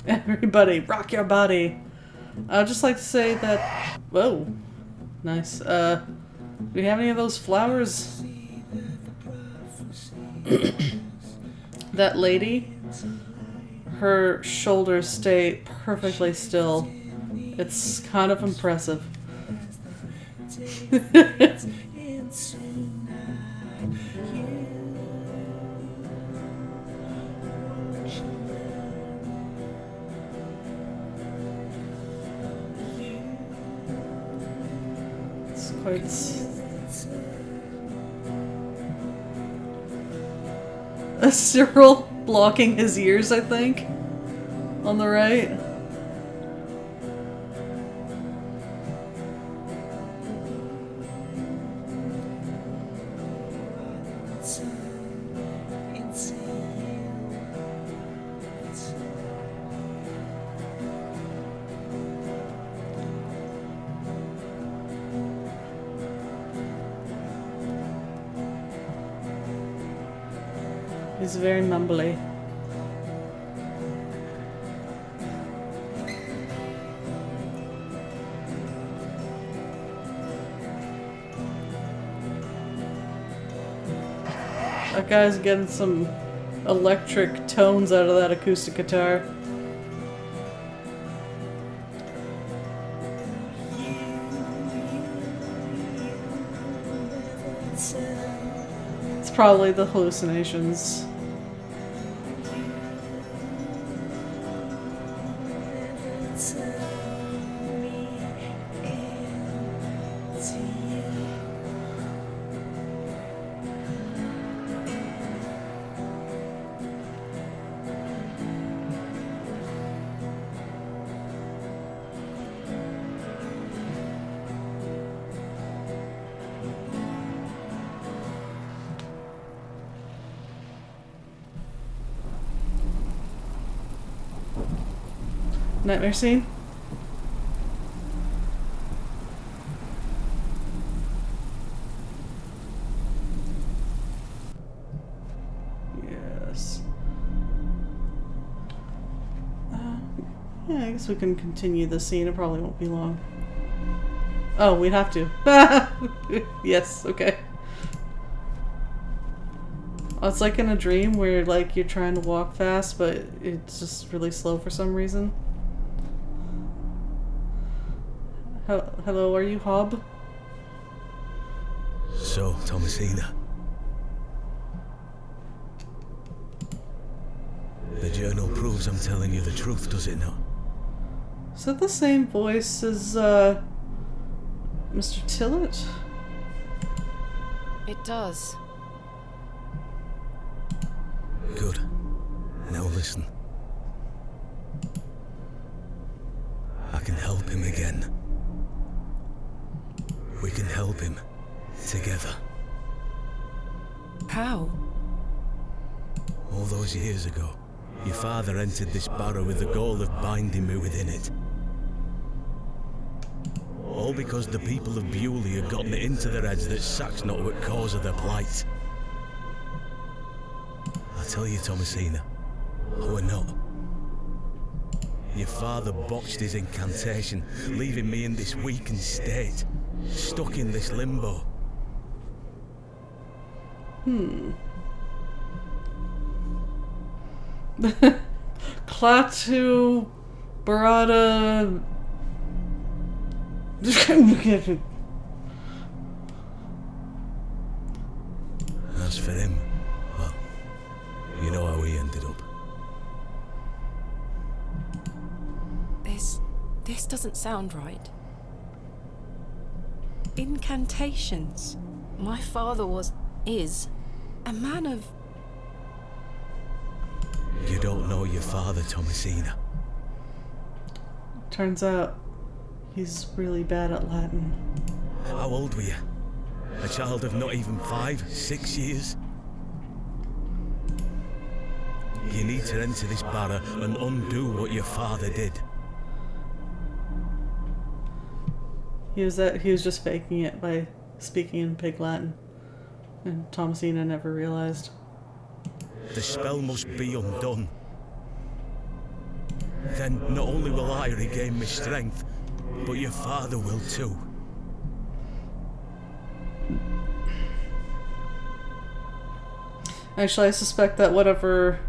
Everybody, rock your body. I'd just like to say that... Whoa. Nice. Do we have any of those flowers? That lady, her shoulders stay perfectly still. It's kind of impressive. It's quite... Cyril blocking his ears, I think, on the right. He's very mumbly. That guy's getting some electric tones out of that acoustic guitar. It's probably the hallucinations. Nightmare scene? Yes. Yeah, I guess we can continue the scene. It probably won't be long. Oh, we'd have to. Yes, okay. Oh, it's like in a dream where like you're trying to walk fast, but it's just really slow for some reason. Hello, are you Hob? So, Thomasina. The journal proves I'm telling you the truth, does it not? Is that the same voice as, Mr. Tillett? It does. Good. Now listen. I can help him again. We can help him. Together. How? All those years ago, your father entered this barrow with the goal of binding me within it. All because the people of Bewley had gotten it into their heads that Sack's not what cause of their plight. I tell you, Thomasina, we're not. Your father botched his incantation, leaving me in this weakened state, stuck in this limbo. Klaatu Barada. As for him, well, you know how he ended up. This doesn't sound right. Incantations. My father is a man of... You don't know your father, Thomasina. Turns out he's really bad at Latin. How old were you? A child of not even 5, 6 years? You need to enter this barrow and undo what your father did. He was just faking it by speaking in Pig Latin. And Thomasina never realized. The spell must be undone. Then not only will I regain my strength, but your father will too. Actually, I suspect that whatever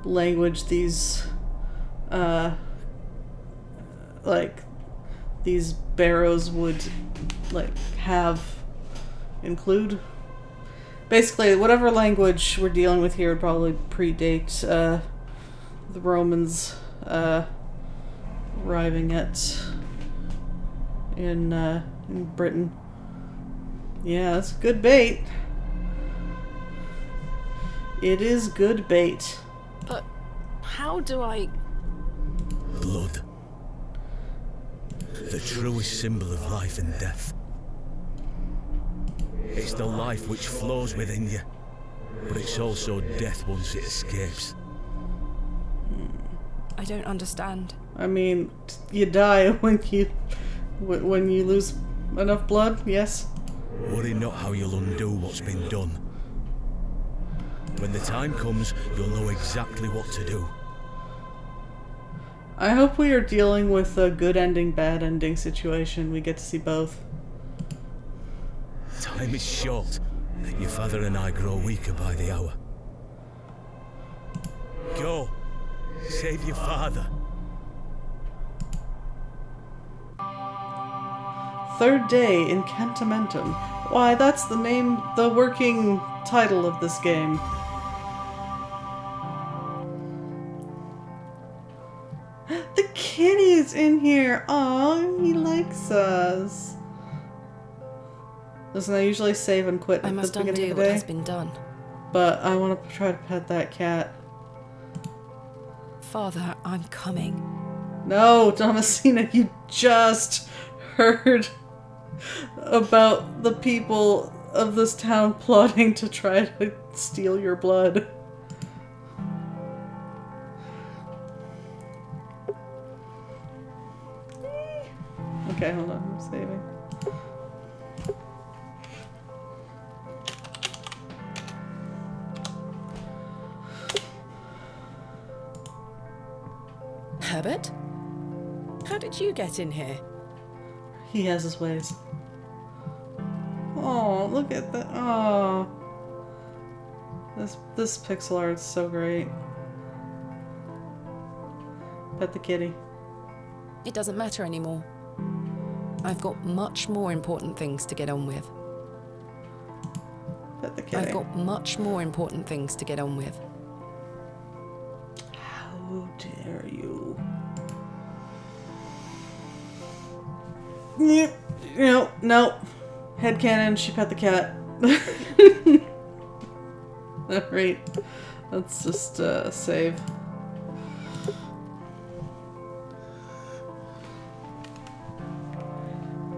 language these these Barrows would include. Basically, whatever language we're dealing with here would probably predate the Romans arriving in Britain. Yeah, that's good bait. It is good bait. But how do I... Blood. The truest symbol of life and death. It's the life which flows within you, but it's also death once it escapes. I don't understand. I mean, you die when you lose enough blood, yes? Worry not how you'll undo what's been done. When the time comes, you'll know exactly what to do. I hope we are dealing with a good ending, bad ending situation. We get to see both. Time is short. Your father and I grow weaker by the hour. Go. Save your father. Third day in Cantamentum. Why, that's the working title of this game. The kitty's in here. Aw, he likes us. Listen, I usually save and quit at the beginning of the day. what has been done. But I want to try to pet that cat. Father, I'm coming. No, Thomasina, you just heard about the people of this town plotting to try to steal your blood. Okay, hold on. I'm saving. Herbert? How did you get in here? He has his ways. Oh, look at that. Oh. This pixel art's so great. Pet the kitty. It doesn't matter anymore. I've got much more important things to get on with. Pet the kitty. I've got much more important things to get on with. How dare you? No. Headcanon, she pet the cat. Alright. Let's just save.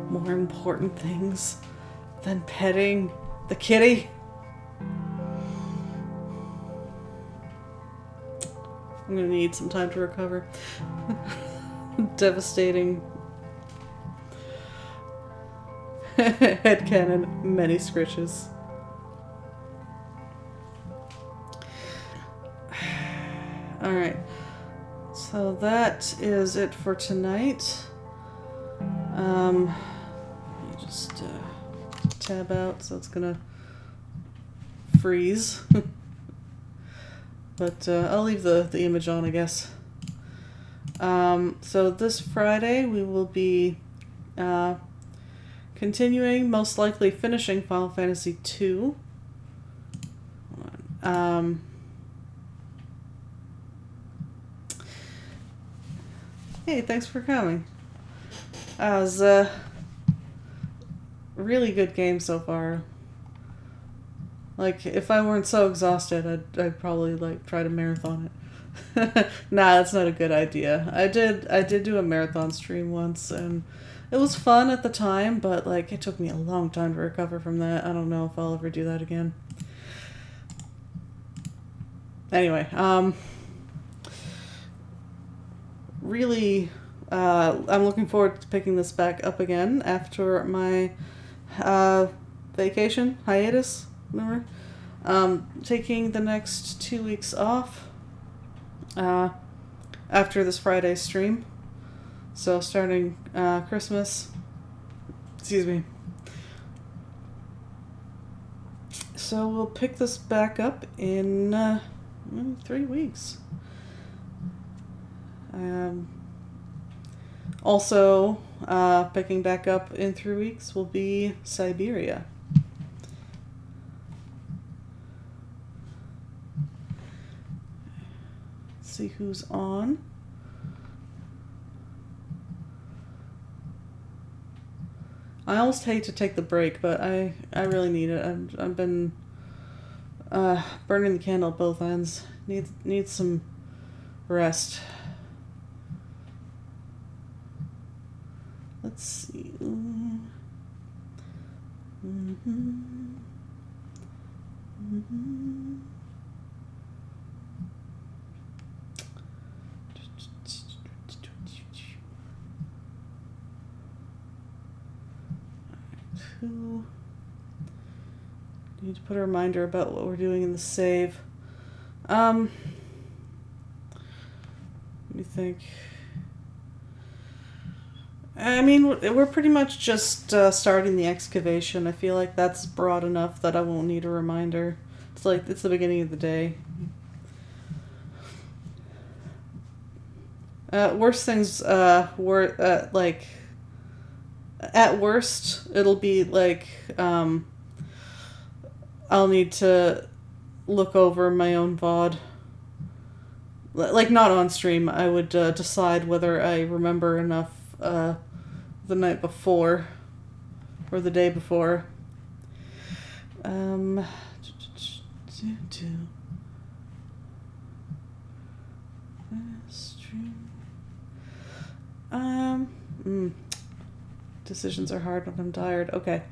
More important things than petting the kitty. I'm gonna need some time to recover. Devastating. Headcanon, many scritches. Alright. So that is it for tonight. Let me just tab out so it's gonna freeze. But I'll leave the image on, I guess. So this Friday we will be continuing, most likely finishing Final Fantasy II. Hey, thanks for coming. It was a really good game so far. Like, if I weren't so exhausted, I'd probably like try to marathon it. Nah, that's not a good idea. I did do a marathon stream once, and it was fun at the time, but like it took me a long time to recover from that. I don't know if I'll ever do that again. Anyway, really, I'm looking forward to picking this back up again after my vacation, hiatus, whatever. Taking the next 2 weeks off after this Friday stream. So starting Christmas, excuse me. So we'll pick this back up in 3 weeks. Also, picking back up in 3 weeks will be Siberia. Let's see who's on. I almost hate to take the break, but I really need it. I've been burning the candle at both ends. Need some rest. Let's see. Need to put a reminder about what we're doing in the save. What do you think? I mean, we're pretty much just starting the excavation. I feel like that's broad enough that I won't need a reminder. It's like, it's the beginning of the day. Worst things were, like, at worst, it'll be like, I'll need to look over my own VOD. Like, not on stream. I would decide whether I remember enough the night before or the day before. Decisions are hard when I'm tired. Okay.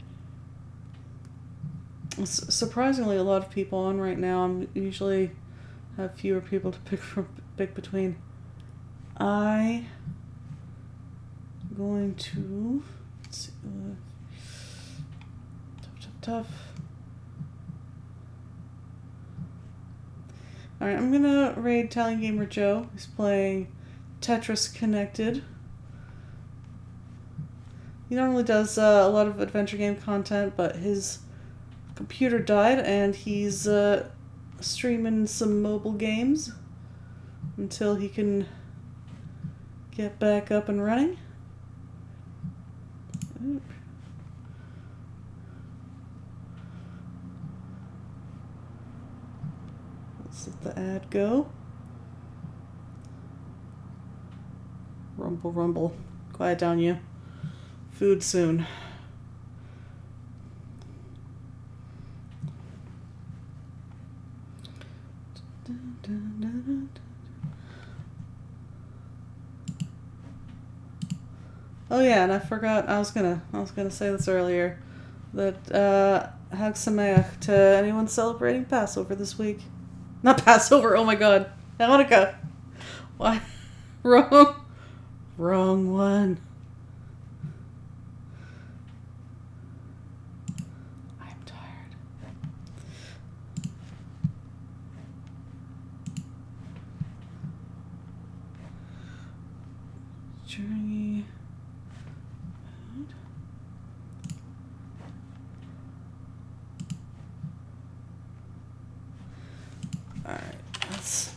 Surprisingly, a lot of people on right now. I'm usually have fewer people to pick between. I'm going to... Let's see. Tough. Alright, I'm gonna raid Italian Gamer Joe. He's playing Tetris Connected. He normally does a lot of adventure game content, but his computer died and he's streaming some mobile games until he can get back up and running. Oop. Let's let the ad go. Rumble, rumble. Quiet down, you. Food soon. Oh yeah, and I forgot. I was gonna say this earlier. That Hag Sameach to anyone celebrating Passover this week. Not Passover. Oh my God, Hanukkah. Why? Wrong one. I'm tired. Journey. Alright, let's...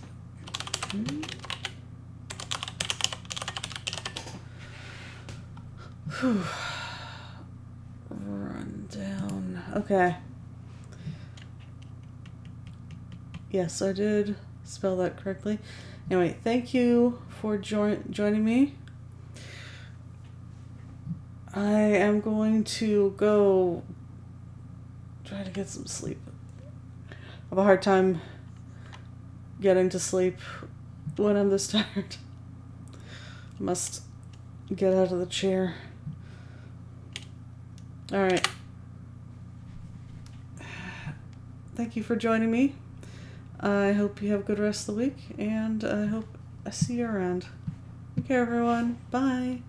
Run down. Okay. Yes, I did spell that correctly. Anyway, thank you for joining me. I am going to go try to get some sleep. I have a hard time getting to sleep when I'm this tired. Must get out of the chair. Alright. Thank you for joining me. I hope you have a good rest of the week, and I hope I see you around. Take care, everyone. Bye.